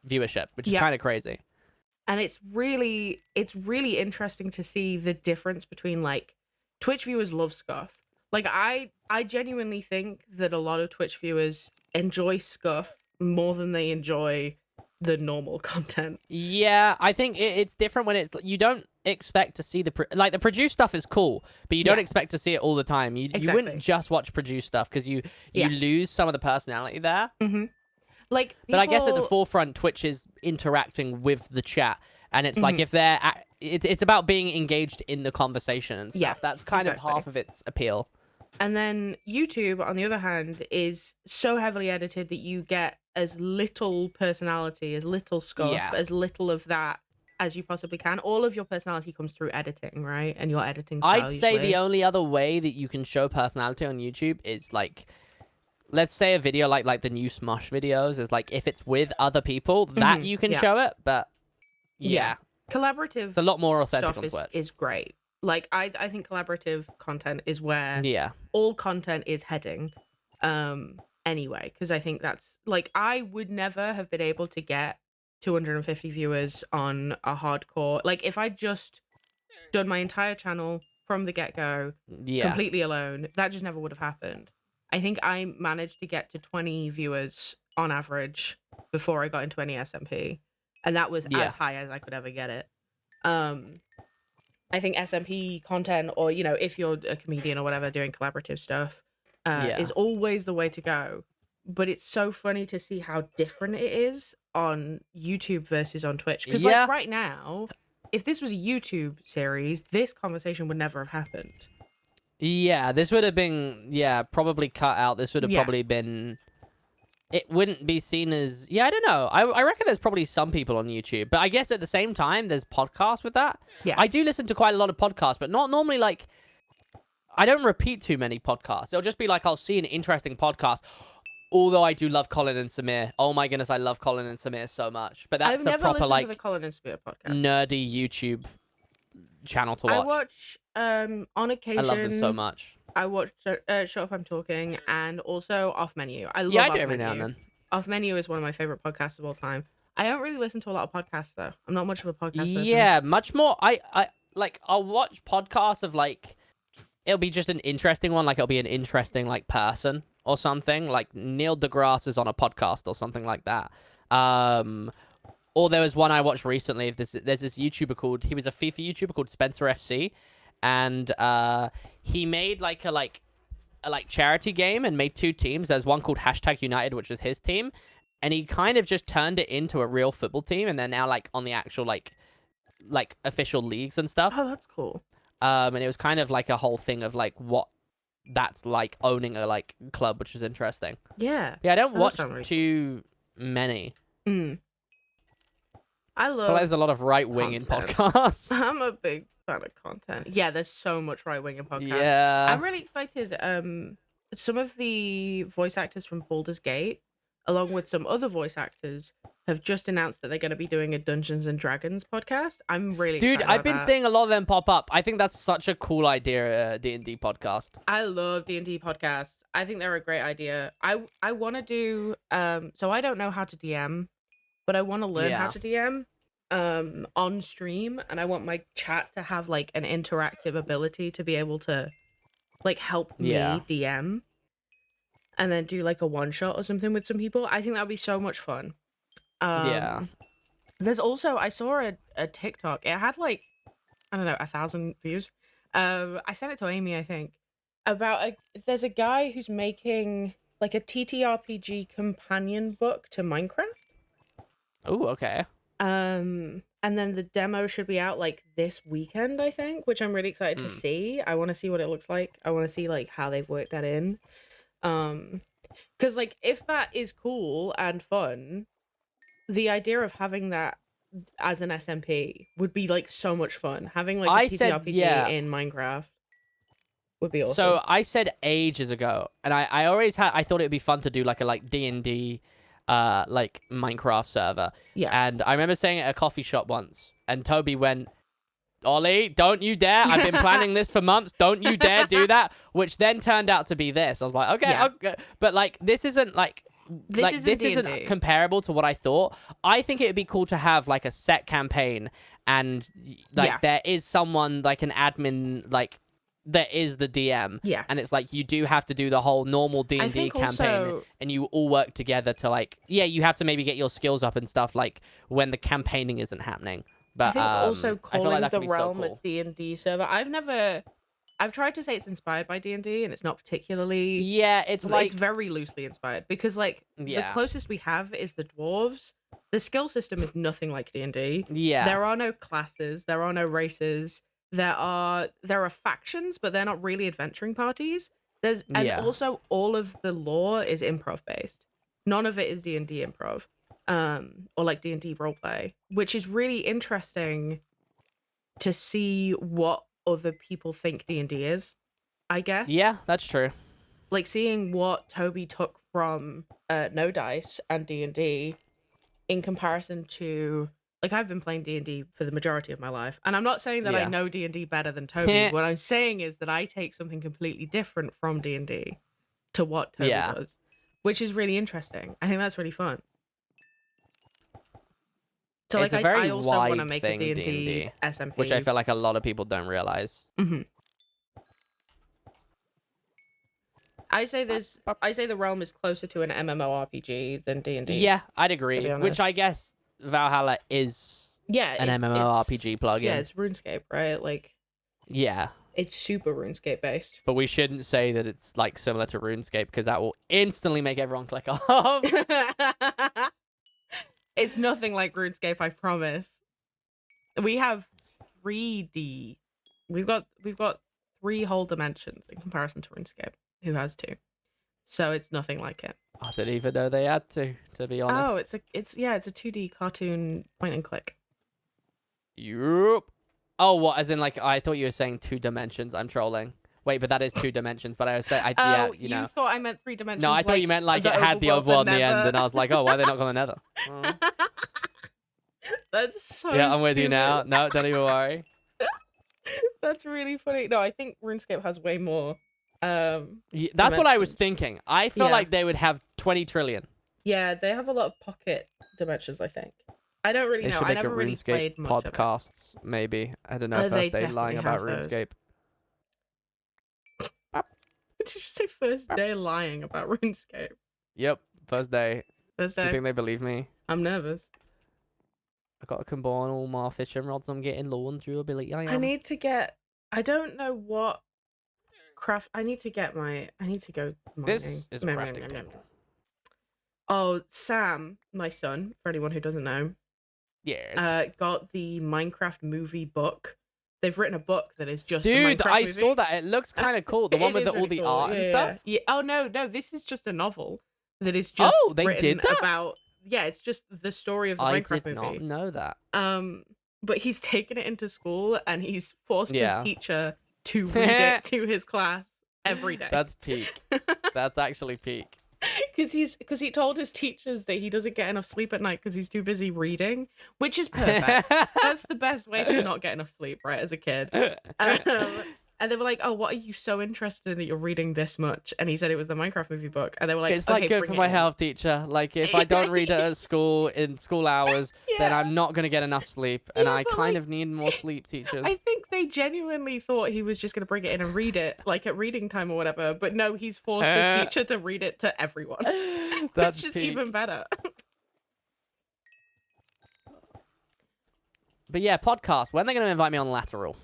viewership, which is Yeah. kind of crazy. And it's really interesting to see the difference between like Twitch viewers love scuff. Like I genuinely think that a lot of Twitch viewers enjoy scuff more than they enjoy the normal content. Yeah, I think it's different when it's you don't expect to see the produced stuff is cool, but you don't Yeah. expect to see it all the time. You Exactly. wouldn't just watch produced stuff because you Yeah. lose some of the personality there. Mm-hmm. Like, But I guess at the people- forefront, Twitch is interacting with the chat, and it's like Mhm. if they're it's about being engaged in the conversation and stuff. Yeah, That's kind exactly. of half of its appeal. And then YouTube, on the other hand, is so heavily edited that you get as little personality, as little scuff, Yeah. as little of that as you possibly can. All of your personality comes through editing, right? And your editing style. I'd say usually. the only other way that you can show personality on YouTube is like, let's say a video like the new Smosh videos is like if it's with other people that Mhm, you can yeah. show it, but Yeah. Collaborative it's a lot more authentic stuff on Twitch. is great. Like, I think collaborative content is where Yeah, all content is heading. Anyway, because I think that's like, I would never have been able to get 250 viewers on a hardcore, like, if I just done my entire channel from the get-go yeah, completely alone, that just never would have happened. I think I managed to get to 20 viewers on average before I got into any SMP, and that was Yeah. as high as I could ever get it. I think SMP content, or if you're a comedian or whatever doing collaborative stuff, Yeah. is always the way to go. But it's so funny to see how different it is on YouTube versus on Twitch. Because Yeah. like right now, if this was a YouTube series, this conversation would never have happened. yeah. This would have been probably cut out. This would have Yeah. probably been. It wouldn't be seen as I don't know. I reckon there's probably some people on YouTube, but I guess at the same time there's podcasts with that. Yeah. I do listen to quite a lot of podcasts, but not normally like. I don't repeat too many podcasts. It'll just be like I'll see an interesting podcast. Although I do love Colin and Samir. Oh my goodness, I love Colin and Samir so much. But that's I've a never proper listened like to the Colin and Spear podcast. nerdy YouTube channel to watch. I watch on occasion. I love them so much. I watch Shut Up I'm Talking, and also Off Menu. I love Yeah, I Off do every Menu. now and then. Off Menu is one of my favorite podcasts of all time. I don't really listen to a lot of podcasts though. I'm not much of a podcast person. Yeah, much more. I like I'll watch podcasts of like it'll be just an interesting one, like it'll be an interesting like person or something. Like Neil deGrasse is on a podcast or something like that. Or there was one I watched recently. There's this YouTuber called he was a FIFA YouTuber called Spencer FC, and he made like a charity game and made 2 teams. There's one called #United, which was his team, and he kind of just turned it into a real football team, and they're now like on the actual like official leagues and stuff. Oh, that's cool. And it was kind of like a whole thing of like what that's like owning a like club, which was interesting. Yeah. Yeah, I don't That does watch sound really too many. Mm. I I feel love. like there's a lot of right wing in content. podcasts. I'm a big fan of content. Yeah, there's so much right wing in podcasts. Yeah. I'm really excited. Some of the voice actors from Baldur's Gate, along with some other voice actors, have just announced that they're going to be doing a Dungeons and Dragons podcast. I'm really Dude, excited I've about been that. seeing a lot of them pop up. I think that's such a cool idea, D&D podcast. I love D&D podcasts. I think they're a great idea. I want to do so I don't know how to DM, but I want to learn how Yeah. to DM on stream, and I want my chat to have like an interactive ability to be able to like help Yeah. me DM and then do like a one shot or something with some people. I think that would be so much fun. Yeah. There's also I saw a TikTok. It had like I don't know 1,000 views. I sent it to Amy, I think, about there's a guy who's making like a TTRPG companion book to Minecraft. Oh, okay. And then the demo should be out like this weekend, I think, which I'm really excited to see. I want to see what it looks like. I want to see like how they've worked that in. Because like if that is cool and fun, the idea of having that as an SMP would be like so much fun. Having like a I said, TTRPG yeah. in Minecraft would be awesome. So I said ages ago, and I always had I thought it'd be fun to do like a D&D like Minecraft server. yeah. And I remember saying it at a coffee shop once, and Toby went, Ollie, don't you dare. I've been planning this for months. Don't you dare do that. Which then turned out to be this. I was like, okay, Yeah. okay. But like, this isn't like, This this isn't isn't D&D. comparable to what I thought. I think it would be cool to have like a set campaign and like Yeah. there is someone like an admin like there is the DM. Yeah. And it's like you do have to do the whole normal D&D think campaign, also- and you all work together to like, yeah, you have to maybe get your skills up and stuff like when the campaigning isn't happening. But I think also I feel calling like that the could be so realm cool. a D&D server. I've tried to say it's inspired by D&D, and it's not particularly. Yeah, it's like it's very loosely inspired because like the Yeah. closest we have is the dwarves. The skill system is nothing like D&D. yeah, There are no classes, there are no races. There are factions, but they're not really adventuring parties. And Yeah. also all of the lore is improv based. None of it is D&D improv. Or like D&D roleplay, which is really interesting to see what other people think D&D is, I guess. yeah, that's true. Like seeing what Toby took from No Dice and D&D in comparison to like I've been playing D&D for the majority of my life, and I'm not saying that I Yeah. know D&D better than Toby. What I'm saying is that I take something completely different from D&D to what Toby Yeah. does, which is really interesting. I think that's really fun. So It's like a very I also want to wide make thing, a D&D D&D, SMP, which I feel like a lot of people don't realize. Mhm. I say the realm is closer to an MMORPG than D&D. Yeah, I'd agree. be Which honest. I guess Valhalla is Yeah, an it's- MMORPG plugin. Yeah, it's RuneScape, right? Like Yeah, it's super RuneScape based. but we shouldn't say that it's like similar to RuneScape because that will instantly make everyone click off. It's nothing like RuneScape, I promise. We have 3D. We've got 3 whole dimensions in comparison to RuneScape, who has 2. So it's nothing like it. I didn't even know they had to be honest. Oh, it's a 2D cartoon point and click. Yup. Oh, what? As in, like, I thought you were saying 2 dimensions. I'm trolling. Wait, but that is 2 dimensions. But I was saying, yeah, Oh, you know. thought I meant 3 dimensions. No, I thought you meant like it had the overworld in the end, and I was like, oh, why are they not going Nether? Oh. That's so. Yeah, I'm with you now. stupid. No, don't even worry. That's really funny. No, I think RuneScape has way more. Yeah, that's what I was dimensions. thinking. I feel Yeah. like they would have 20 trillion. Yeah, they have a lot of pocket dimensions. I think. I don't really They know. should I make a never really RuneScape played much of it. podcasts, maybe. I don't know. They First day definitely lying about have those. RuneScape. Did you say first day lying about RuneScape? Yep, first day. First Do you day. think they believe me? I'm nervous. I gotta combine all my fishing rods I'm getting low on durability. I I am. need to get. I don't know what craft. I need to go mining. This is a crafting table. Oh, Sam, my son, for anyone who doesn't know, Yes. got the Minecraft movie book. They've written a book that is just the Dude, Minecraft I movie. saw that. It looks kind of cool. The It one with is all really the cool. art and Yeah, stuff. Yeah. Oh no, this is just a novel that is just Oh, they written did that? about. Yeah, it's just the story of the I Minecraft did not movie. know that. But he's taken it into school and he's forced Yeah. his teacher to read it to his class every day. That's peak. That's actually peak. Because he told his teachers that he doesn't get enough sleep at night because he's too busy reading, which is perfect. That's the best way to not get enough sleep, right? As a kid. And they were like, "Oh, what are you so interested in that you're reading this much?" And he said it was the Minecraft movie book. And they were like, It's like "Okay, good bring for it my in." health, teacher. Like if I don't read it at school in school hours, then Yeah. I'm not gonna get enough sleep, and Yeah, I but, kind like, of need more sleep, teachers. I think they genuinely thought he was just going to bring it in and read it, like at reading time or whatever. But no, he's forced his teacher to read it to everyone, That's which is peak. even better. But yeah, podcast. When are they gonna invite me on Lateral?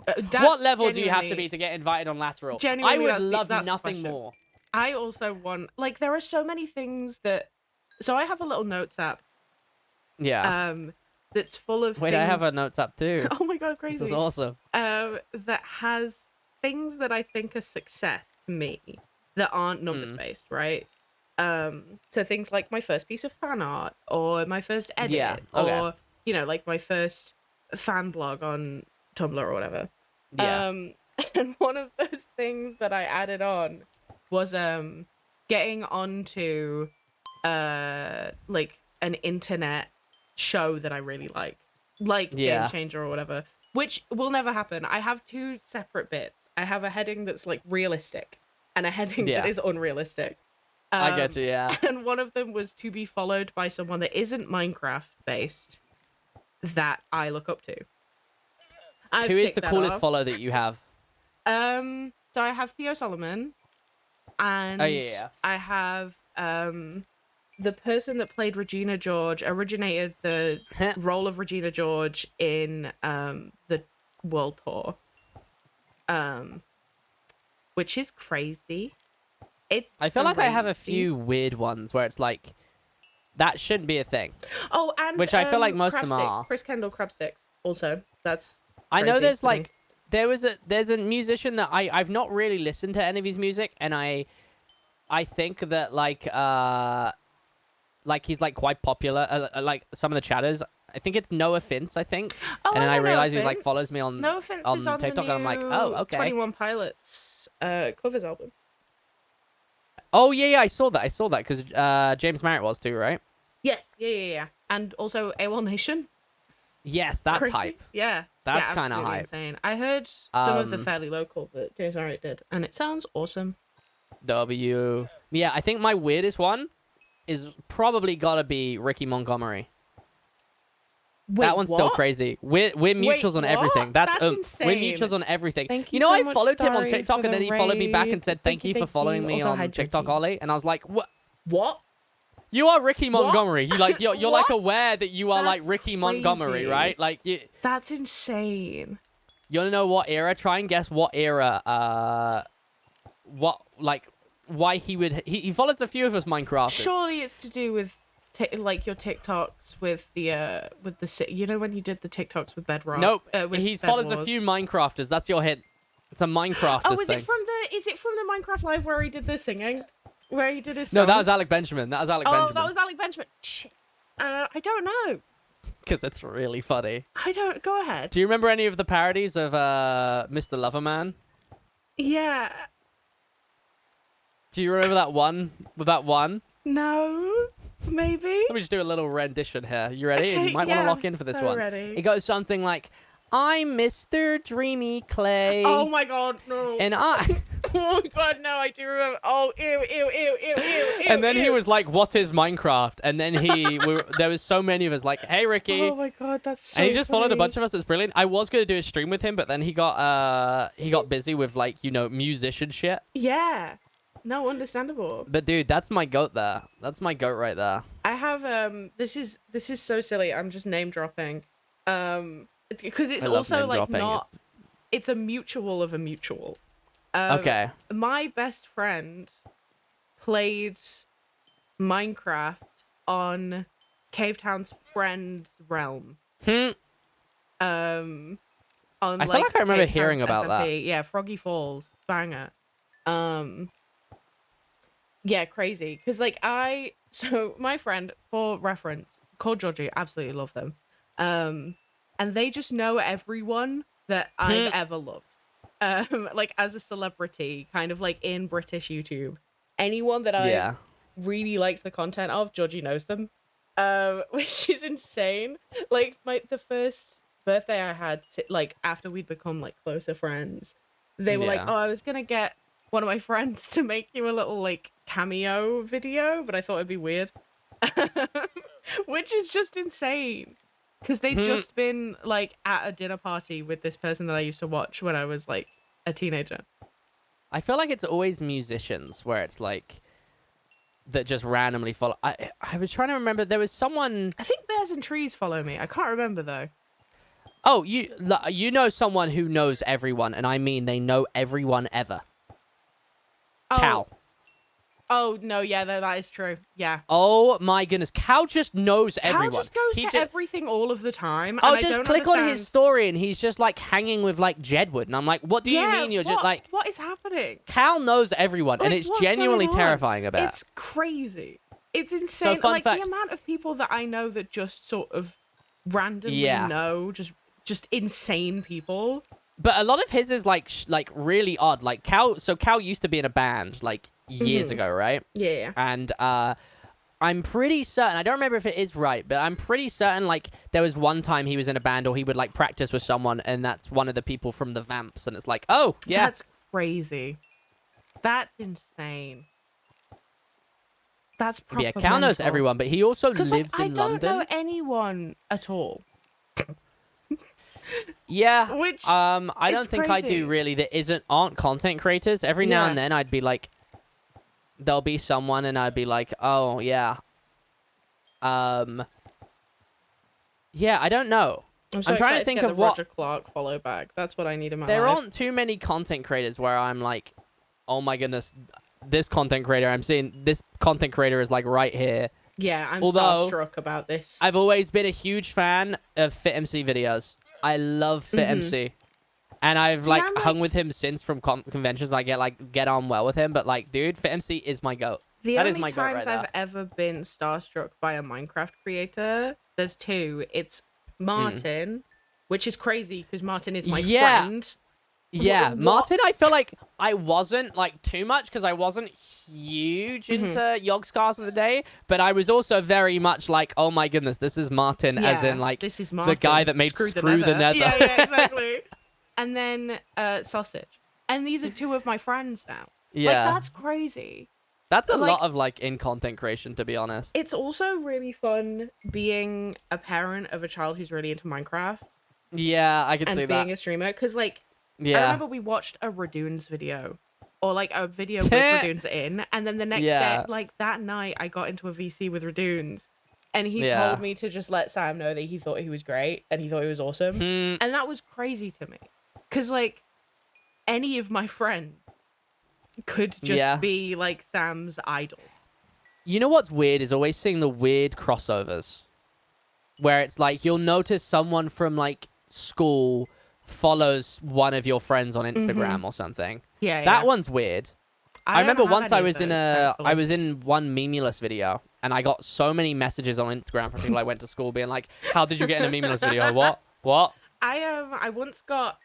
That's What level do you have to genuinely- be to get invited on Lateral? I Genuinely, would that's the- love that's the nothing question. more. I also want, like, there are so many things that. So I have a little notes app, Yeah. that's full of. Wait, things... I have a notes app too. Oh my god, crazy! This is awesome. That has things that I think are success to me that aren't numbers based, right? So things like my first piece of fan art, or my first edit, Yeah, okay. or like my first fan blog on Tumblr or whatever. Yeah. And one of those things that I added on was getting onto like an internet show that I really like Yeah. Game Changer or whatever, which will never happen. I have 2 separate bits. I have a heading that's like realistic and a heading Yeah. that is unrealistic. I get you, yeah. And one of them was to be followed by someone that isn't Minecraft based that I look up to. I've Who is ticked the that coolest off. follow that you have? So I have Theo Solomon, and yeah. I have the person that played Regina George originated the role of Regina George in the World Tour, which is crazy. It's I feel like I have a crazy. few weird ones where it's like that shouldn't be a thing. Oh, and which I feel like most of them Crabsticks. are. Chris Kendall Crabsticks. Also, that's. I know crazy there's to me. like there's a musician that I've not really listened to any of his music, and I think that like he's like quite popular, like some of the chatters. I think it's No Offense, I think. Oh, And then I know No realize he like Offense. follows me on No Offense on is on TikTok, the and I'm like, new oh, okay. 21 Pilots covers album. Oh yeah, I saw that because James Merritt was too, right? Yes, yeah. And also AWOL Nation. Yes, that's Crazy. hype. Yeah. That's yeah, kind of absolutely hype. insane. I heard some of the fairly local that James Merritt did, and it sounds awesome. Yeah, I think my weirdest one is probably gotta be Ricky Montgomery. Wait, that one's still crazy. We're mutuals on what? everything. That's we're insane. mutuals on everything. Thank You you know, so I much, followed him on Starry, TikTok, for and then the he followed me back and raid. said, "Thank you for following me Also, on hi, TikTok, Georgie. Ollie." And I was like, "What? What? You are Ricky Montgomery. You like you're like What? aware that you are like That's Ricky Montgomery, crazy. right? Like you That's insane. wanna know what era? Try and guess what era. What like why he would he follows a few of us Minecrafters. Surely it's to do with like your TikToks with the you know when you did the TikToks with Bedrock. Nope. With He Bed follows a Wars. few Minecrafters. That's your hint. It's a Minecrafters Oh, is thing. it from the Minecraft Live where he did the singing? Where he did his No, song? that was Alec Benjamin. That was Alec Benjamin. that was Alec Benjamin. Shit. I don't know. Because it's really funny. I don't. Go ahead. Do you remember any of the parodies of Mr. Loverman? Yeah. Do you remember that one? That one? No. Maybe. Let me just do a little rendition here. You ready? And you might want Yeah, to lock in for this so one. ready. It goes something like, "I'm Mr. Dreamy Clay." Oh my god, no. And I. Oh my god, no, I do remember. Oh, ew. And then he was like, "What is Minecraft?" And then there was so many of us like, "Hey, Ricky." Oh my god, that's so And he just followed a funny. bunch of us. It's brilliant. I was gonna do a stream with him, but then he got busy with like musician shit. Yeah. No, understandable. But dude, that's my goat there. That's my goat right there. I have this is so silly. I'm just name dropping. Because it's I love also name like dropping. not. It's a mutual of a mutual. Okay. My best friend played Minecraft on Cavetown's Friends Realm. Hmm. On I feel like I remember Cavetown's hearing about that. SMP. Yeah, Froggy Falls banger. Yeah, crazy. Because so my friend, for reference, called Georgie, absolutely love them. And they just know everyone that I've ever loved. Like as a celebrity, kind of like in British YouTube. Anyone that I really liked the content of, Georgie knows them. Which is insane. Like the first birthday I had, like after we'd become like closer friends, they were like, "Oh, I was gonna get one of my friends to make you a little like cameo video, but I thought it'd be weird." Which is just insane. Because they'd just been like at a dinner party with this person that I used to watch when I was like a teenager. I feel like it's always musicians where it's like that just randomly follow. I was trying to remember. There was someone. I think Bears and Trees follow me. I can't remember though. Oh, you know someone who knows everyone, and I mean they know everyone ever. Cal. Oh no, yeah, that is true. Yeah. Oh my goodness, Cal just knows everyone. Cal just goes to everything all of the time. Oh, and just click on his story, and he's just like hanging with like Jedward, and I'm like, what do you mean you're just like? What is happening? Cal knows everyone, and Like, it's what's genuinely going on? terrifying about. It's crazy. It's insane. fun Like fact- the amount of people that I know that just sort of randomly know, just insane people. But a lot of his is like really odd. Like Cal used to be in a band like years ago, right? Yeah. And I'm pretty certain, I don't remember if it is right, but I'm pretty certain like there was one time he was in a band or he would like practice with someone, and that's one of the people from the Vamps, and it's like, oh yeah, That's crazy. That's insane. That's proper yeah. Cal knows mental. everyone, but he also 'Cause, lives I in don't London. know anyone at all. Yeah. Which I don't it's think I crazy. do really. That aren't content creators. Every now Yeah. and then I'd be like, there'll be someone, and I'd be like, oh yeah. Yeah, I don't know. I'm so I'm trying to excited think get of the what. Roger Clark follow back. That's what I need in my There life. aren't too many content creators where I'm like, oh my goodness, this content creator I'm seeing. This content creator is like right here. Yeah, I'm Although, starstruck about this. I've always been a huge fan of FitMC videos. I love FitMC. And I've See, like I'm, hung with him since from conventions. I get on well with him, but like, dude, FitMC is my goat. The That only is my goat times right I've there. ever been starstruck by a Minecraft creator, there's two. It's Martin, which is crazy because Martin is my Yeah. friend. Yeah, What? Martin, I feel like I wasn't like too much because I wasn't huge Mm-hmm. into Yogscast of the day, but I was also very much like, oh my goodness, this is Martin, as in like this is the Martin. guy that made Screw the Nether. Yeah, exactly. And then Sausage. And these are two of my friends now. Yeah. Like, that's crazy. That's a like- lot of like in content creation, to be honest. It's also really fun being a parent of a child who's really into Minecraft Yeah, I could and see being that. a streamer. Because, like, I Yeah. remember we watched a Radoons video. Or, like, a video with Radoons in. And then the next Yeah. day, like, that night, I got into a VC with Radoons. And he Yeah. told me to just let Sam know that he thought he was great. And he thought he was awesome. Hmm. And that was crazy to me. Because, like, any of my friends could just Yeah. be, like, Sam's idol. You know what's weird is always seeing the weird crossovers where it's like you'll notice someone from like school follows one of your friends on Instagram or something. Yeah, That yeah. one's weird. I don't remember have once any I of was in those, I was in one Memulous video and I got so many messages on Instagram from people I went to school being like, "How did you get in a Memulous video? What? What?" I once got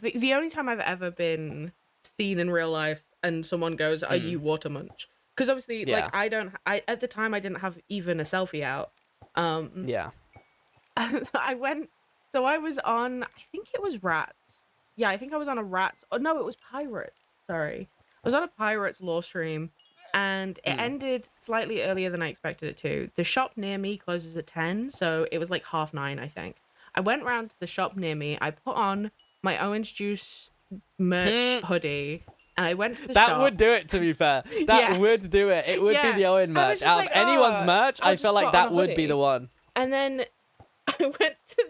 the only time I've ever been seen in real life and someone goes, "Are you Water Munch?" Because obviously, Yeah. like, I at the time I didn't have even a selfie out. Yeah. I went, so I was on, I think it was Rats. Yeah, I think I was on a Rats. Oh no, it was Pirates. Sorry, I was on a Pirates lore stream, and it ended slightly earlier than I expected it to. The shop near me closes at 10, so it was like 9:30, I think. I went round to the shop near me. I put on my Orange Juice merch hoodie, and I went to the That shop. would do it, to be fair. That Yeah. would do it. It would Yeah. be the Owen I was merch. just Out like, of anyone's "Oh, merch, I'll I just feel like put on that a would be hoodie." the one. And then I went to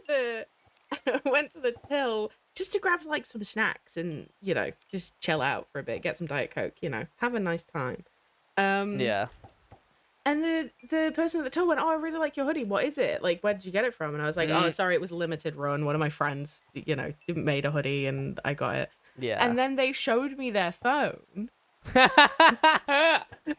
the till just to grab like some snacks and, you know, just chill out for a bit, get some Diet Coke, you know, have a nice time. Yeah. And the person at the till went, "Oh, I really like your hoodie. What is it? Like, where did you get it from?" And I was like, "Oh, sorry, it was a limited run. One of my friends, you know, made a hoodie and I got it." Yeah. And then they showed me their phone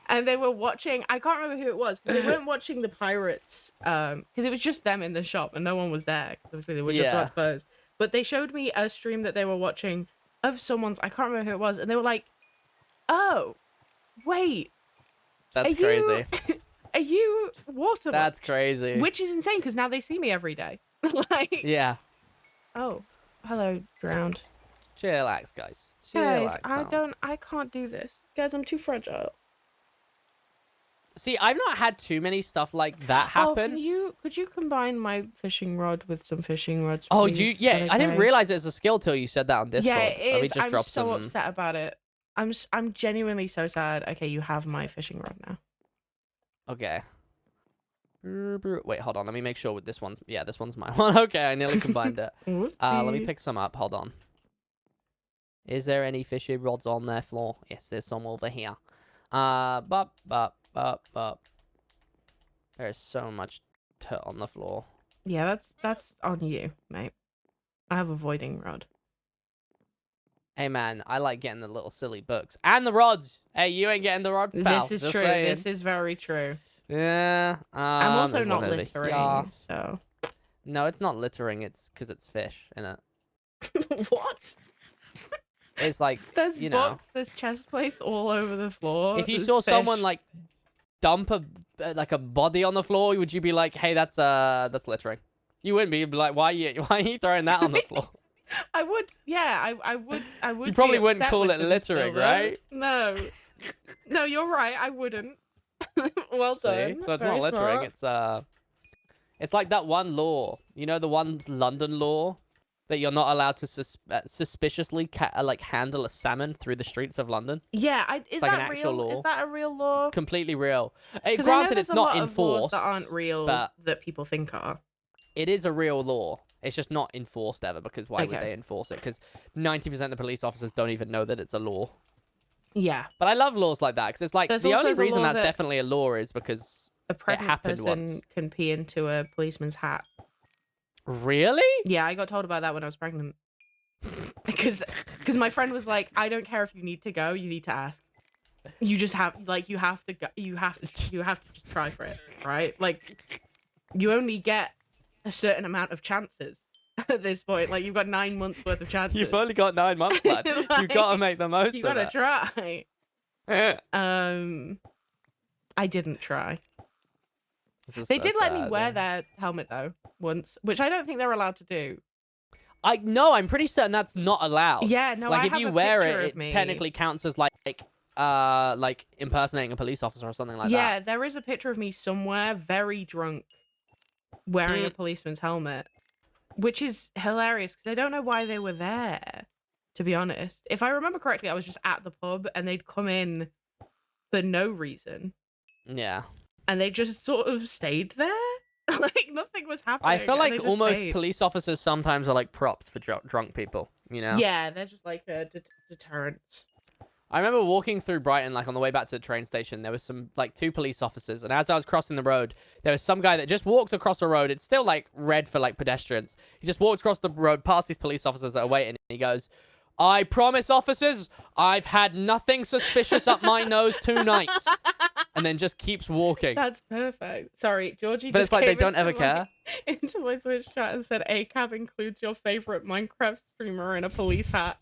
and they were watching, I can't remember who it was, because they weren't watching the Pirates, because it was just them in the shop and no one was there, because obviously they were just about to close. But they showed me a stream that they were watching of someone's, I can't remember who it was, and they were like, "Oh, wait, That's are crazy. are you Water Munch?" That's crazy. Which is insane, because now they see me every day. Like, Yeah. oh, hello, Drowned. Chillax, guys. Guys, Chillax, I can't do this. Guys, I'm too fragile. See, I've not had too many stuff like that Oh, happen. could you combine my fishing rod with some fishing rods? Oh, please? yeah, Is that I didn't okay? realize it was a skill till you said that on Discord. Yeah, it Let me is. just I'm drop so some. upset about it. I'm genuinely so sad. Okay, you have my fishing rod now. Okay. Wait, hold on. Let me make sure with this one's. Yeah, this one's my one. Okay, I nearly combined it. Let me pick some up. Hold on. Is there any fishing rods on their floor? Yes, there's some over here. Bup. There's so much dirt on the floor. Yeah, that's on you, mate. I have a voiding rod. Hey man, I like getting the little silly books and the rods. Hey, you ain't getting the rods, pal. This is Just true. saying. This is very true. Yeah. I'm also there's not one over littering, here. so. No, it's not littering. It's because it's fish, innit? What? It's like, There's you know. books, there's chest plates all over the floor. If you there's saw someone fish. like dump a body on the floor, would you be like, "Hey, that's littering"? You wouldn't be. You'd be like, "Why are you throwing that on the floor?" I would, yeah, I would. You be probably wouldn't upset call with it them littering, still, though. right? No, no, you're right. I wouldn't. Well See? done. So it's Very not littering. smart. It's like that one law. You know the one London law that you're not allowed to suspiciously like handle a salmon through the streets of London. Yeah, is like that an actual real? law. Is that a real law? Completely real. 'Cause I know Granted, there's it's a not lot of laws enforced. that aren't real but that people think are. it is a real law. It's just not enforced ever because why would Okay. they enforce it? Because 90% of the police officers don't even know that it's a law. Yeah, But I love laws like that because it's like There's the also only the reason law that's that- definitely a law is because a pregnant happened person once. can pee into a policeman's hat. really. Yeah, I got told about that when I was pregnant. because my friend was like, I don't care if you need to go, you need to ask. You just have like you have to go, you have to just try for it, right? Like you only get a certain amount of chances at this point. Like you've got 9 months worth of chances. You've only got 9 months left. You've got to Like, make the most you of gotta it. try. This I didn't try. is They so did let me sad, wear yeah. their helmet though once, which I don't think they're allowed to do. I'm pretty certain that's not allowed. Yeah, no, like I if have you a wear picture it, of it me. technically counts as like impersonating a police officer or something like Yeah, that. there is a picture of me somewhere, very drunk, wearing a Mm. policeman's helmet, which is hilarious because I don't know why they were there. To be honest, if I remember correctly, I was just at the pub and they'd come in for no reason, Yeah. and they just sort of stayed there. Like nothing was happening. I feel and they like just almost stayed. police officers sometimes are like props for drunk people, you know? Yeah, they're just like a deterrent. I remember walking through Brighton, like on the way back to the train station, there was some, like 2 police officers. And as I was crossing the road, there was some guy that just walks across the road. It's still like red for like pedestrians. He just walks across the road past these police officers that are waiting. And he goes, I promise, officers, I've had nothing suspicious up my nose tonight. And then just keeps walking. That's perfect. Sorry, Georgie. But just it's like they came don't ever into my- care. Into my Twitch chat and said, "ACAB includes your favorite Minecraft streamer in a police hat,"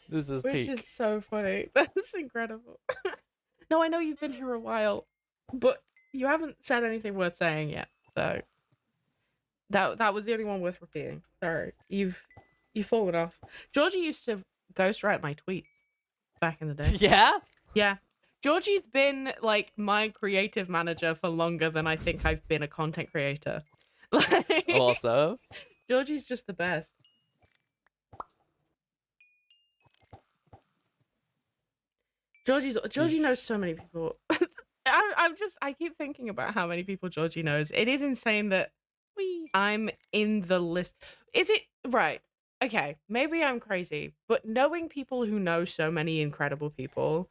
This is which peak. is so funny. That's incredible. No, I know you've been here a while, but you haven't said anything worth saying yet. So that was the only one worth repeating. Sorry, you've fallen off. Georgie used to ghostwrite my tweets back in the day. Yeah? Yeah. Georgie's been like my creative manager for longer than I think I've been a content creator. Like, Also. Georgie's just the best. Georgie knows so many people. I keep thinking about how many people Georgie knows. It is insane that I'm in the list. Is it right? Okay, maybe I'm crazy, but knowing people who know so many incredible people,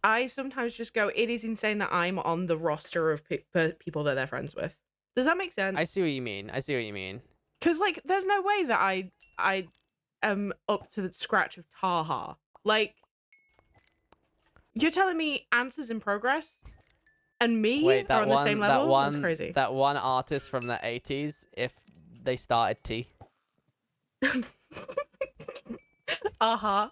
I sometimes just go, it is insane that I'm on the roster of people that they're friends with. Does that make sense? I see what you mean. Because, like, there's no way that I am up to the scratch of Taha. Like, you're telling me Answers in Progress and me Wait, are that on one, the same that level? one, That's crazy. that one artist from the 80s, if they started T. Uh-huh.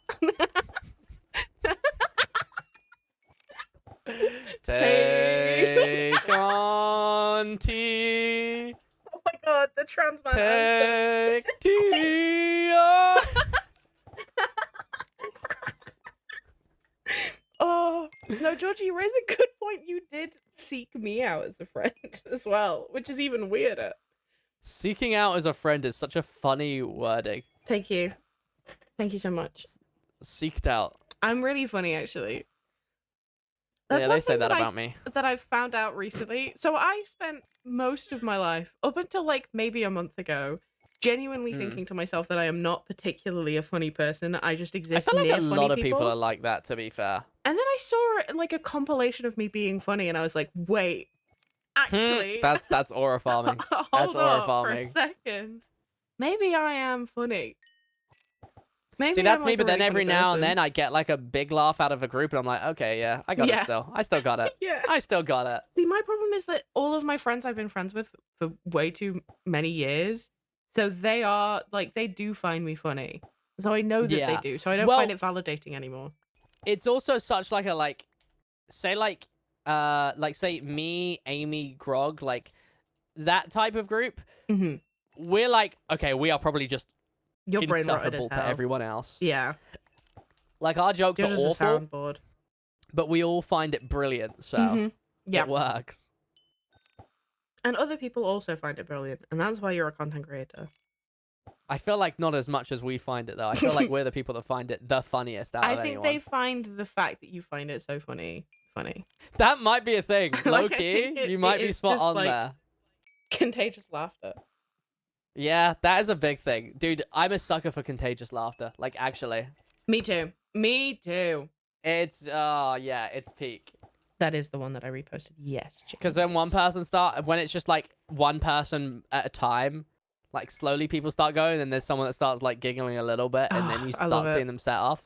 Take on T. Oh my god, the trans man anthem. Take T. on. Oh, no, Georgie, you raise a good point. You did seek me out as a friend as well, which is even weirder. Seeking out as a friend is such a funny wording. Thank you. Thank you so much. Seeked out. I'm really funny, actually. Yeah, one they say thing that I- about me. That I've found out recently. So I spent most of my life, up until like maybe a month ago, genuinely thinking to myself that I am not particularly a funny person. I just I exist feel like near a funny lot of people. people are like that, to be fair. And then I saw like a compilation of me being funny, and I was like, wait, actually, That's aura farming. hold aura on for a farming. second. Maybe I am funny. Maybe See, that's I'm, me, like, but a then really every funny now and person. then I get like a big laugh out of a group, and I'm like, okay, yeah, I got Yeah. it still. I still got it. Yeah. I still got it. See, my problem is that all of my friends I've been friends with for way too many years, so they are like they do find me funny. So I know that Yeah. they do. So I don't Well- find it validating anymore. It's also such like a say say me, Amy, Grog, like that type of group. Mm-hmm. We're like, okay, we are probably just Your brain rotted as insufferable to hell. everyone else. Yeah, Like our jokes you're are just a awful, soundboard. but we all find it brilliant, so Mhm. Yeah. it works. And other people also find it brilliant, and that's why you're a content creator. I feel like not as much as we find it though. I feel like we're the people that find it the funniest out I of think anyone. they find the fact that you find it so funny. That might be a thing. Like, Low I key, think you it might be is spot just, on like, there. Contagious laughter. Yeah, that is a big thing. Dude, I'm a sucker for contagious laughter. Like, actually. Me too. Me too. It's, oh, yeah, it's peak. That is the one that I reposted. Yes. Because when one person when it's just like one person at a time, like slowly people start going, and there's someone that starts like giggling a little bit, and then you I love start seeing it. them set off.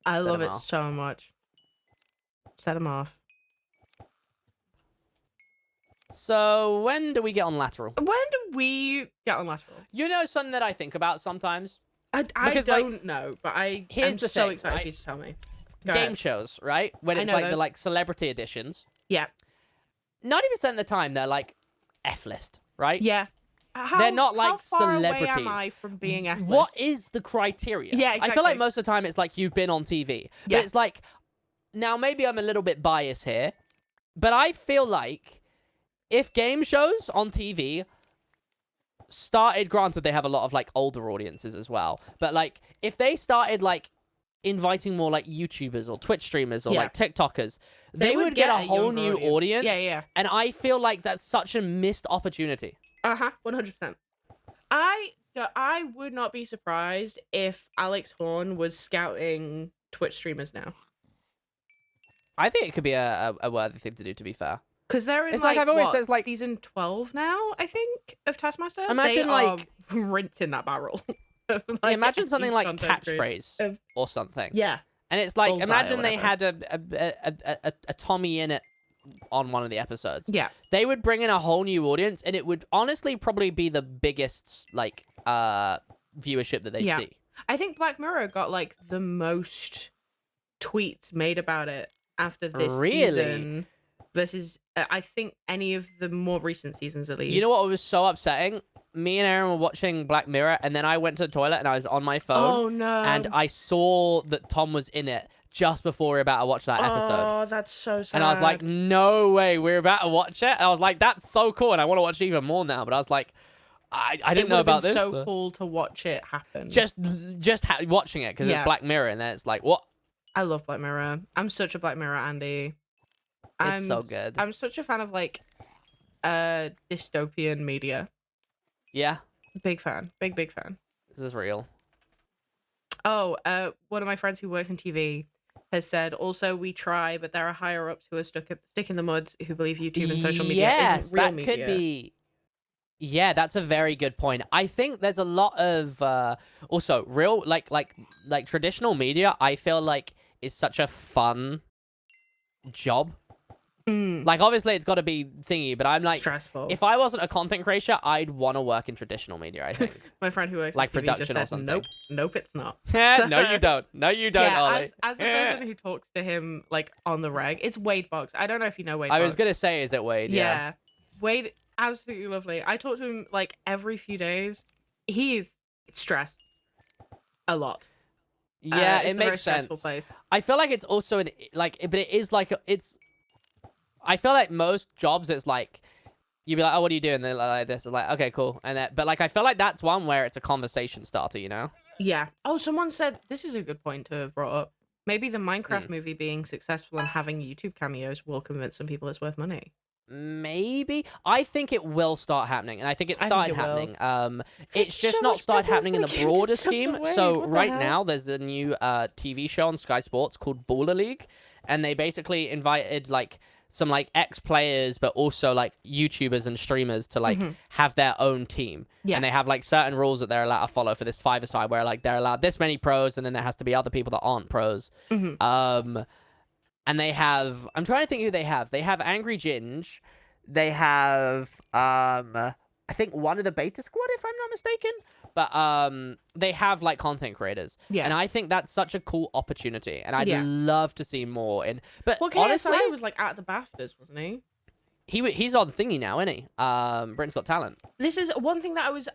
I Set love 'em it off. so much. Set them off. So, when do we get on lateral? When do we get on lateral? You know something that I think about sometimes? I Because, like, don't know, but I'm here's the so thing, excited right? for you to tell me. Go Game ahead. shows, right? When I it's know like the those. like celebrity editions. Yeah. 90% of the time they're like F-list, right? Yeah. They're not like how far away celebrities. am I from being F-list? What is the criteria? Yeah, I feel like exactly. most of the time it's like you've been on TV. But Yeah. it's like, now maybe I'm a little bit biased here, but I feel like if game shows on TV started, granted they have a lot of like older audiences as well, but like if they started like inviting more like YouTubers or Twitch streamers or Yeah. like TikTokers, They they would get a whole younger new audience. Yeah, yeah. And I feel like that's such a missed opportunity. 100%. I would not be surprised if Alex Horn was scouting Twitch streamers now. I think it could be a worthy thing to do, to be fair. Because they're in It's like I've always said, it's like- season 12 now, I think, of Taskmaster. Imagine, they like- are rinsing that barrel. Yeah, Like, imagine something like content creator. catchphrase Of- or something. Yeah. And it's like, Bullseye or imagine they whatever. had a Tommy in it on one of the episodes. Yeah. They would bring in a whole new audience, and it would honestly probably be the biggest like viewership that they Yeah. see. I think Black Mirror got like the most tweets made about it after this Really? season versus I think any of the more recent seasons at least. You know what was so upsetting? Me and Aaron were watching Black Mirror, and then I went to the toilet and I was on my phone, Oh no. and I saw that Tom was in it just before we were about to watch that episode. Oh, that's so sad. And I was like, no way, we're about to watch it. And I was like, that's so cool, and I want to watch even more now. But I was like, I didn't know about this. So cool to watch it happen. Just watching it because Yeah. it's Black Mirror, and then it's like, what? I love Black Mirror. I'm such a Black Mirror Andy. It's so good. I'm such a fan of like dystopian media. Yeah, Big fan. Big fan. this is real. Oh, one of my friends who works in TV has said also we try, but there are higher ups who are stick in the mud who believe YouTube and social media Yes, isn't real that media. could be. Yeah, that's a very good point. I think there's a lot of also real like traditional media. I feel like is such a fun job. Mm, Like obviously it's got to be thingy, but I'm like, stressful. if I wasn't a content creator, I'd want to work in traditional media. I think. My friend who works like in TV just production or said, something. nope, it's not. No, you don't. No, you don't, Yeah, Ollie. as a person who talks to him like on the reg, it's Wade Boggs. I don't know if you know Wade. I was Boggs. gonna say, is it Wade? Yeah. Wade, absolutely lovely. I talk to him like every few days. He's stressed a lot. Yeah, It's it a very makes stressful sense. place. I feel like it's also but it is like it's. I feel like most jobs, it's like you'd be like, "Oh, what are you doing?" They're like this, like, "Okay, cool," and but like I feel like that's one where it's a conversation starter, you know? Yeah. Oh, someone said this is a good point to have brought up. Maybe the Minecraft Hmm. movie being successful and having YouTube cameos will convince some people it's worth money. Maybe I think it will start happening, and I think it I think started it will. happening. Thank It's you just so not much, started Becca, happening in for the giving broader such a scheme. wave. So What the right hell? now, there's a new TV show on Sky Sports called Baller League, and they basically invited like some like ex-players, but also like YouTubers and streamers to like have their own team. Yeah. And they have like certain rules that they're allowed to follow for this five-a-side, where like they're allowed this many pros, and then there has to be other people that aren't pros. Mhm. And they have, I'm trying to think who they have. They have Angry Ginge. They have, I think one of the Beta Squad, if I'm not mistaken. But they have like content creators. Yeah. And I think that's such a cool opportunity. And I'd Yeah. love to see more. But Well, honestly, KSI was like at the BAFTAs, wasn't he? he's on thingy now, isn't he? Britain's Got Talent. This is one thing that I was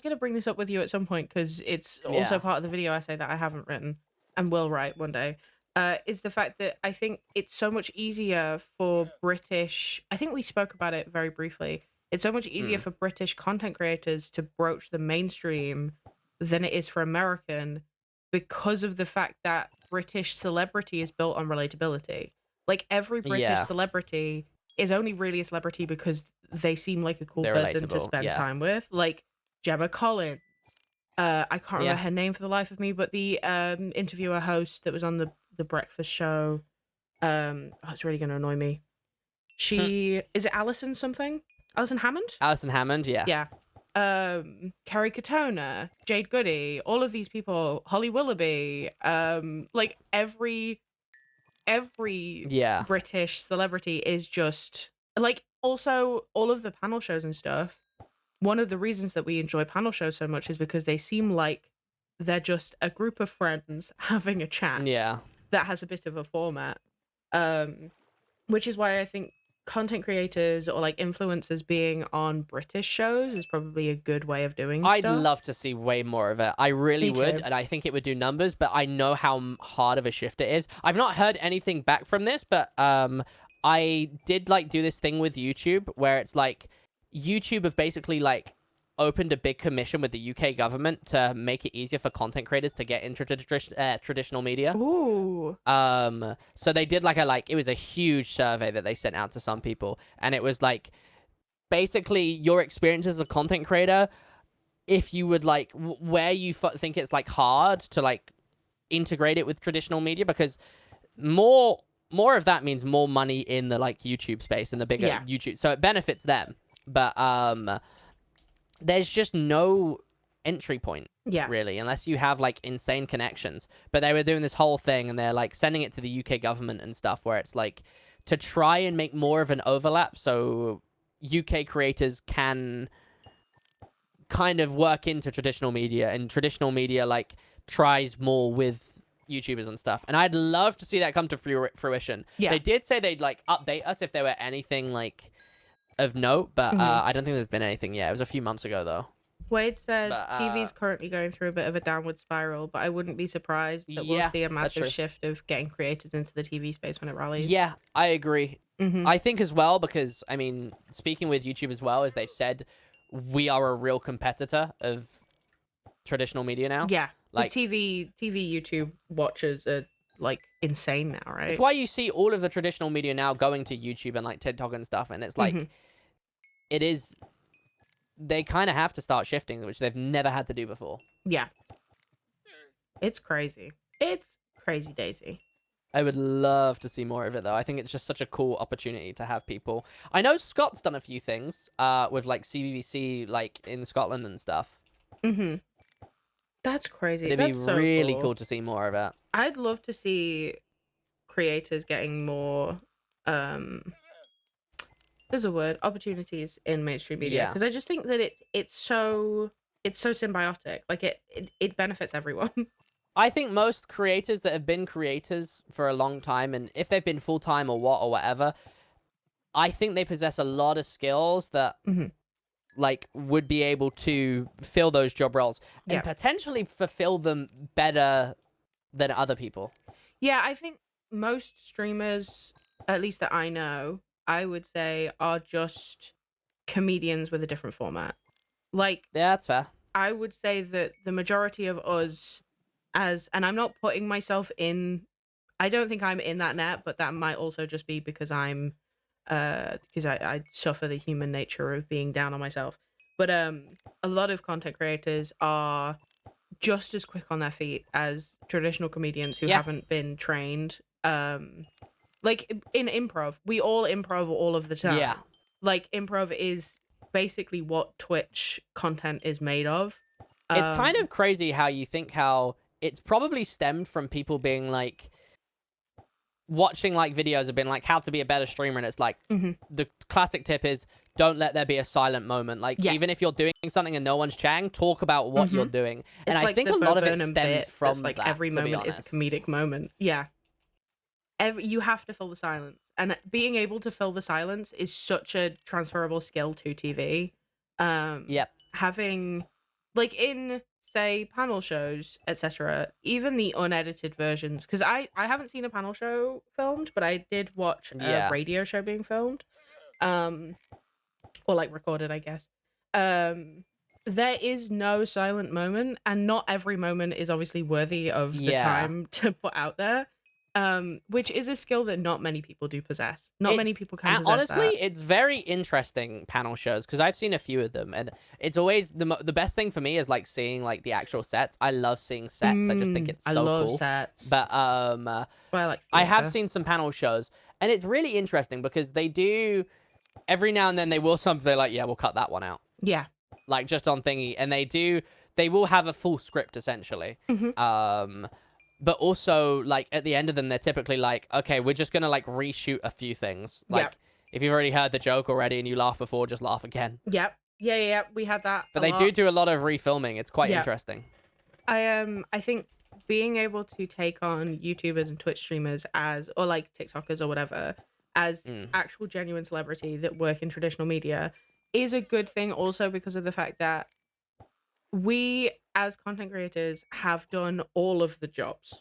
going to bring this up with you at some point because it's also Yeah. part of the video essay that I haven't written and will write one day. Is the fact that I think it's so much easier for British. I think we spoke about it very briefly. It's so much easier for British content creators to broach the mainstream than it is for American, because of the fact that British celebrity is built on relatability. Like, every British Yeah. celebrity is only really a celebrity because they seem like a cool They're person to relatable, spend yeah. time with. Like Gemma Collins. I can't Yeah. remember her name for the life of me, but the interviewer host that was on the breakfast show. It's really going to annoy me. She is it Alison something? Alison Hammond? Alison Hammond, yeah. Yeah. Kerry Katona, Jade Goody, all of these people, Holly Willoughby, like every Yeah. British celebrity is just like, also all of the panel shows and stuff. One of the reasons that we enjoy panel shows so much is because they seem like they're just a group of friends having a chat. Yeah. That has a bit of a format. Which is why I think content creators or like influencers being on British shows is probably a good way of doing I'd stuff. love to see way more of it. I really Me would, too. and I think it would do numbers, but I know how hard of a shift it is. I've not heard anything back from this, but I did like do this thing with YouTube where it's like YouTube have basically like opened a big commission with the UK government to make it easier for content creators to get into traditional media. Ooh. So they did it was a huge survey that they sent out to some people, and it was like basically your experience as a content creator, if you would like where you think it's like hard to like integrate it with traditional media, because more of that means more money in the like YouTube space and the bigger Yeah. YouTube, so it benefits them. But there's just no entry point, Yeah. really, unless you have like insane connections. But they were doing this whole thing, and they're like sending it to the UK government and stuff, where it's like to try and make more of an overlap so UK creators can kind of work into traditional media, and traditional media like tries more with YouTubers and stuff. And I'd love to see that come to fruition. Yeah. They did say they'd like update us if there were anything like of note, but I don't think there's been anything yet. It was a few months ago though. Wade said But, TV's currently going through a bit of a downward spiral, but I wouldn't be surprised that we'll Yeah, see a that's massive true. shift of getting creators into the TV space when it rallies. Yeah, I agree. Mhm. I think as well, because I mean, speaking with YouTube as well, as they've said, we are a real competitor of traditional media now. Yeah. Like- TV YouTube watchers are like insane now, right? It's why you see all of the traditional media now going to YouTube and like TikTok and stuff, and it's like it is. They kind of have to start shifting, which they've never had to do before. Yeah. It's crazy. It's crazy daisy. I would love to see more of it, though. I think it's just such a cool opportunity to have people. I know Scott's done a few things with like CBBC, like in Scotland and stuff. That's crazy. It'd That's be so really cool to see more of it. I'd love to see creators getting more there's a word, opportunities in mainstream media, Yeah. because I just think that it's so symbiotic. Like it benefits everyone. I think most creators that have been creators for a long time, and if they've been full-time or whatever, I think they possess a lot of skills that like would be able to fill those job roles and Yeah. potentially fulfill them better than other people. Yeah, I think most streamers, at least that I know, I would say are just comedians with a different format. Like, Yeah, that's fair. I would say that the majority of us and I'm not putting myself in, I don't think I'm in that net, but that might also just be because I'm because I suffer the human nature of being down on myself. But a lot of content creators are just as quick on their feet as traditional comedians who Yeah. haven't been trained. Like in improv, we all improv all of the time. Yeah. Like improv is basically what Twitch content is made of. It's kind of crazy how you think how it's probably stemmed from people being like watching like videos have been like how to be a better streamer, and it's like the classic tip is don't let there be a silent moment. Like Yes. even if you're doing something and no one's chatting, talk about what you're doing. And It's I like think the a lot of Bo it Burnham stems bit from that's like that, every to be moment is a honest. comedic moment. Yeah. You have to fill the silence, and being able to fill the silence is such a transferable skill to TV. Yep. Having like in say panel shows, etc., even the unedited versions, because I haven't seen a panel show filmed, but I did watch a Yeah. radio show being filmed. or like recorded, I guess. There is no silent moment, and not every moment is obviously worthy of the Yeah. time to put out there. Which is a skill that not many people do possess. Not many people can possess honestly, that. it's very interesting panel shows because I've seen a few of them, and it's always the best thing for me is like seeing like the actual sets. I love seeing sets. I just think it's I so love cool. sets. But Well, I like I have theater. seen some panel shows, and it's really interesting because they do every now and then they will they're like, yeah, we'll cut that one out, Yeah. like just on thingy, and they will have a full script essentially. But also like at the end of them, they're typically like, okay, we're just gonna like reshoot a few things. Like Yep. if you've already heard the joke already and you laughed before, just laugh again. Yep. Yeah. We had that. But a they lot. do a lot of refilming. It's quite Yeah. interesting. I think being able to take on YouTubers and Twitch streamers or like TikTokers or whatever as actual genuine celebrity that work in traditional media is a good thing also because of the fact that we as content creators have done all of the jobs.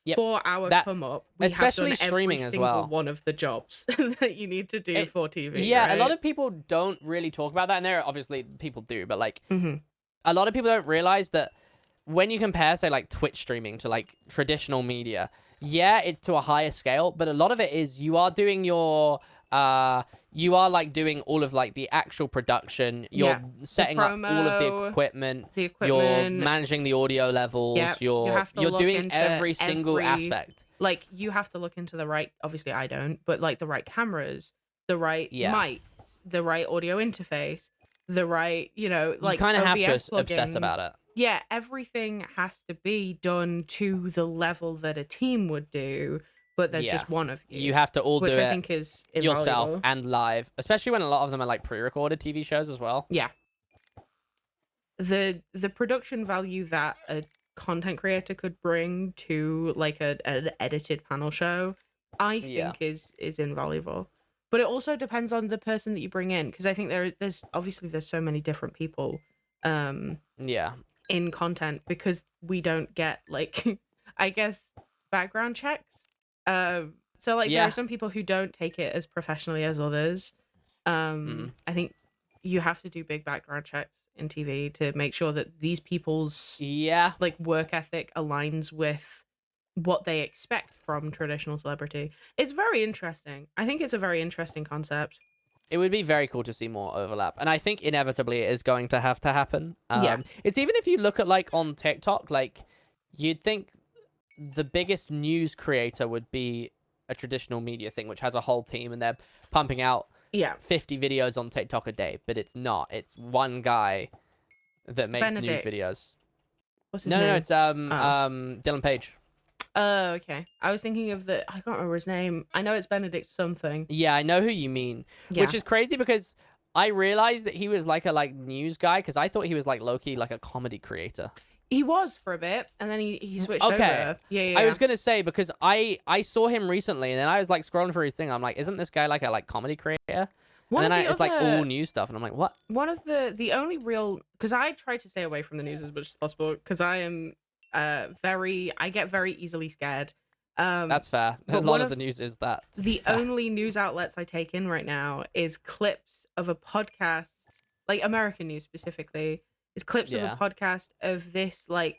Yep. For our come up, we especially have done streaming every as single well. one of the jobs that you need to do for TV. Yeah, right? a lot of people don't really talk about that, and there obviously people do, but like Mhm. a lot of people don't realize that when you compare, say, like Twitch streaming to like traditional media, yeah, it's to a higher scale, but a lot of it is you are doing you are like doing all of like the actual production. You're setting up all of the equipment. You're managing the audio levels. Yep. You're doing every single aspect. Like you have to look into the right. Obviously, I don't, but like the right cameras, the right mics, the right audio interface, the right like you kind of have to OBS obsess plugins. about it. Yeah, everything has to be done to the level that a team would do, but there's just one of you. You have to all do which I it think is yourself invaluable. and live, especially when a lot of them are like pre-recorded TV shows as well. Yeah. The production value that a content creator could bring to like an edited panel show, I think is invaluable. But it also depends on the person that you bring in, because I think there's so many different people. In content, because we don't get like I guess background checks. So like there are some people who don't take it as professionally as others. I think you have to do big background checks in TV to make sure that these people's like work ethic aligns with what they expect from traditional celebrity. It's very interesting. I think it's a very interesting concept. It would be very cool to see more overlap, and I think inevitably it is going to have to happen. It's even if you look at like on TikTok, like you'd think the biggest news creator would be a traditional media thing, which has a whole team and they're pumping out 50 videos on TikTok a day, but it's not. It's one guy that makes news videos. What's his name? No, it's Dylan Page. Oh, okay. I was thinking of I can't remember his name. I know it's Benedict something. Yeah, I know who you mean. Which is crazy because I realized that he was like a news guy because I thought he was like low-key like a comedy creator. He was for a bit, and then he switched over. Yeah. I was gonna say because I saw him recently, and then I was like scrolling through his thing. I'm like, isn't this guy like a comedy creator? And then it's like all news stuff, and I'm like, what? One of the only real, because I try to stay away from the news as much as possible because I am I get very easily scared. That's fair. A lot of the news is that. The only news outlets I take in right now is clips of a podcast, like American news specifically, is clips of a podcast of this like,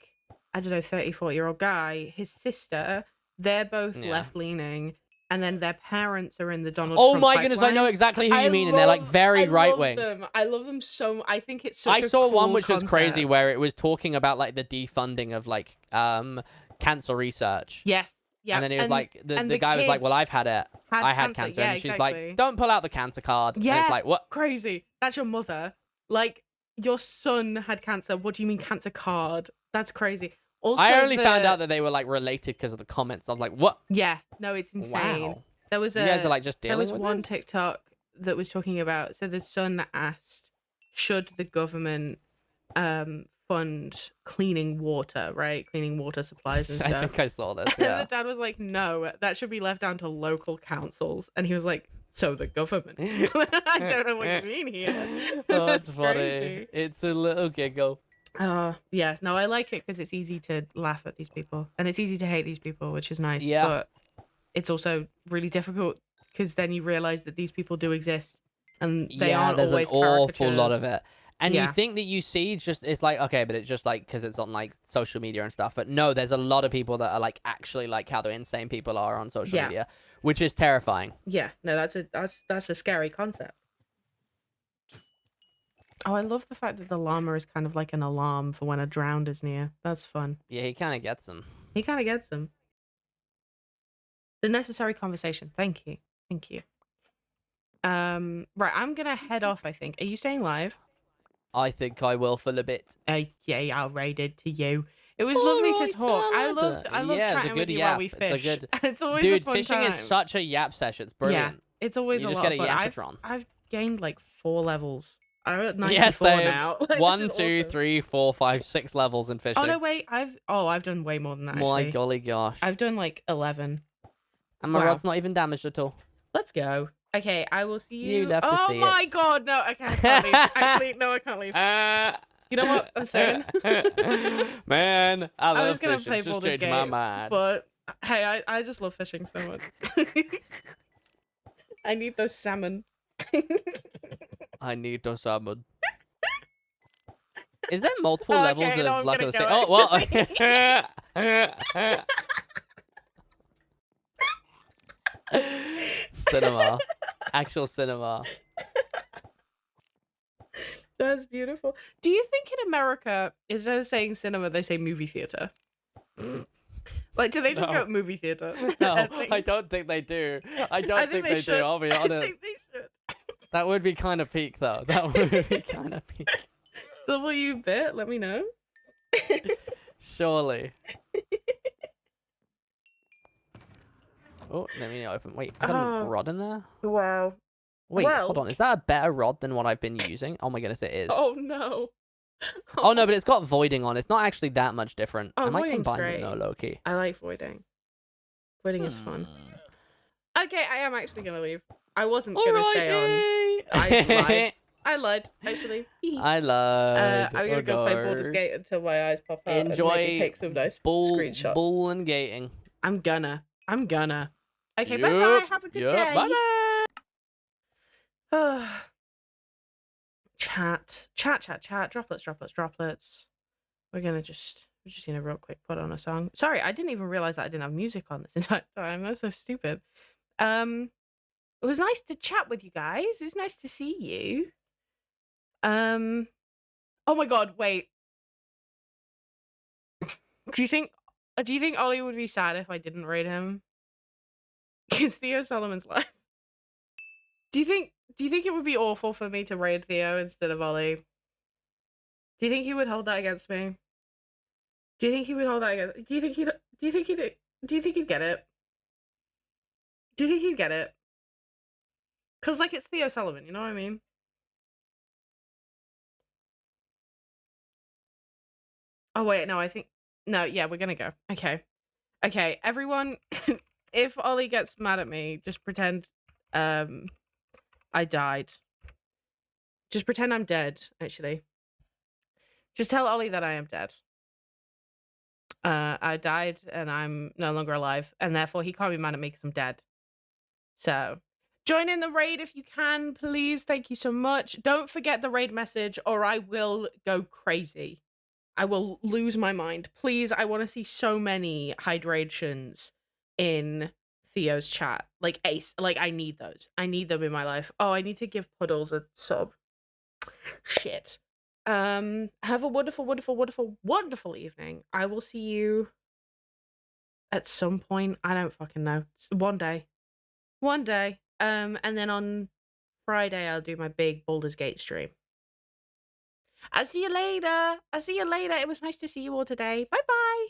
I don't know, 30, 40-year-old guy, his sister, they're both left-leaning, and then their parents are in the Donald Trump my goodness, I know exactly who you mean, and they're like very right-wing. I love them so. I think it's such I saw cool one which concept. was crazy where it was talking about like the defunding of like cancer research. Yes. Yeah. And then it was like the guy was like, well, I've had it. I had cancer. Yeah, and she's like, don't pull out the cancer card. Yeah. And it's like, what? Crazy. That's your mother. Like, your son had cancer. What do you mean cancer card? That's crazy. Also, I only found out that they were like related because of the comments. I was like, what? Yeah. No, it's insane. Wow. There was you guys are like just dealing with There was one this? TikTok that was talking about, so the son asked, should the government fund cleaning water, right? Cleaning water supplies and stuff. I think I saw this, And yeah. the dad was like, no, that should be left down to local councils. And he was like, so the government. I don't know what you mean here. Oh, that's funny. crazy. It's a little giggle. Yeah. No, I like it because it's easy to laugh at these people. And it's easy to hate these people, which is nice. Yeah. But it's also really difficult because then you realize that these people do exist and they Yeah, aren't there's an always awful lot of caricatures. it. And you Yeah. think that you see just it's like okay, but it's just like because it's on like social media and stuff. But no, there's a lot of people that are like actually like how the insane people are on social Yeah. media, which is terrifying. Yeah, no, that's a scary concept. Oh, I love the fact that the llama is kind of like an alarm for when a drowned is near. That's fun. Yeah, he kind of gets them. He kind of gets them. The necessary conversation. Thank you. Thank you. Right, I'm gonna head off, I think. Are you staying live? I think I will for a bit. Yeah, I'll raid it to you. It was lovely to Alright, talk. I lad. love Yeah, it's a chatting with good you while yap. we It's a fish. good- It's always a Dude, fun fishing time. is such a yap session. It's brilliant. Yeah, it's always You a just lot get of a fun. yapatron. I've gained like 4 levels. I'm at 94 Yeah, same. now. Like, this 1, is 2, awesome. 3, 4, 5, 6 levels in fishing. Oh no, wait. I've done way more than that. My Actually, golly gosh. I've done like 11. And my Wow. rod's not even damaged at all. Let's go. Okay, I will see you. You love to oh see my it. god, no, okay, I can't leave. Actually, no, I can't leave. You know what? I'm saying. Man, I love was gonna fishing. play Just Baldur's changed my Gate, mind. But hey, I just love fishing so much. I need those salmon. I need those salmon. Is there multiple Oh, levels okay, no, of I'm luck gonna of the same? go, Oh well. Cinema, actual cinema. That's beautiful. Do you think in America, instead of saying cinema, they say movie theater? Like, do they just No. go movie theater? No, I think- I don't think they do. I don't think they do. should. I'll be I honest. think they should. That would be kind of peak, though. That would be kind of peak. W bit, let me know. Surely. Oh, let me open. Wait, I got a Oh. rod in there? Wow. Wait, hold Well- on. Is that a better rod than what I've been using? Oh my goodness, it is. Oh no. Oh no, but it's got voiding on. It's not actually that much different. Oh, I might voiding's combine great. them though, Loki. I like voiding. Voiding is fun. Okay, I am actually gonna leave. I wasn't gonna stay on. I lied. I lied, actually. I love. I'm gonna go play Baldur's Gate until my eyes pop out and Enjoy maybe take some nice screenshots. bull and gating. I'm gonna. Okay, Yup, bye bye. Have a good yup, day. bye-bye. Chat. Droplets. We're just gonna real quick put on a song. Sorry, I didn't even realize that I didn't have music on this entire time. That's so stupid. It was nice to chat with you guys. It was nice to see you. Oh my god, wait. Do you think Ollie would be sad if I didn't raid him? Because Theo Solomon's live. Do you think it would be awful for me to raid Theo instead of Ollie? Do you think he would hold that against me? Do you think he would hold that against? Do you think he'd get it? Do you think he'd get it? Cause like it's Theo Sullivan, you know what I mean? Oh wait, no, yeah, we're gonna go. Okay, everyone. If Ollie gets mad at me, just pretend I died. Just pretend I'm dead, actually. Just tell Ollie that I am dead. I died and I'm no longer alive, and therefore he can't be mad at me because I'm dead. So, join in the raid if you can, please. Thank you so much. Don't forget the raid message or I will go crazy. I will lose my mind. Please, I want to see so many hydrations in Theo's chat. Like Ace, like I need those. I need them in my life. Oh, I need to give Puddles a sub. Shit. Have a wonderful, wonderful, wonderful, wonderful evening. I will see you at some point. I don't fucking know. One day. And then on Friday I'll do my big Baldur's Gate stream. I'll see you later. It was nice to see you all today. Bye bye.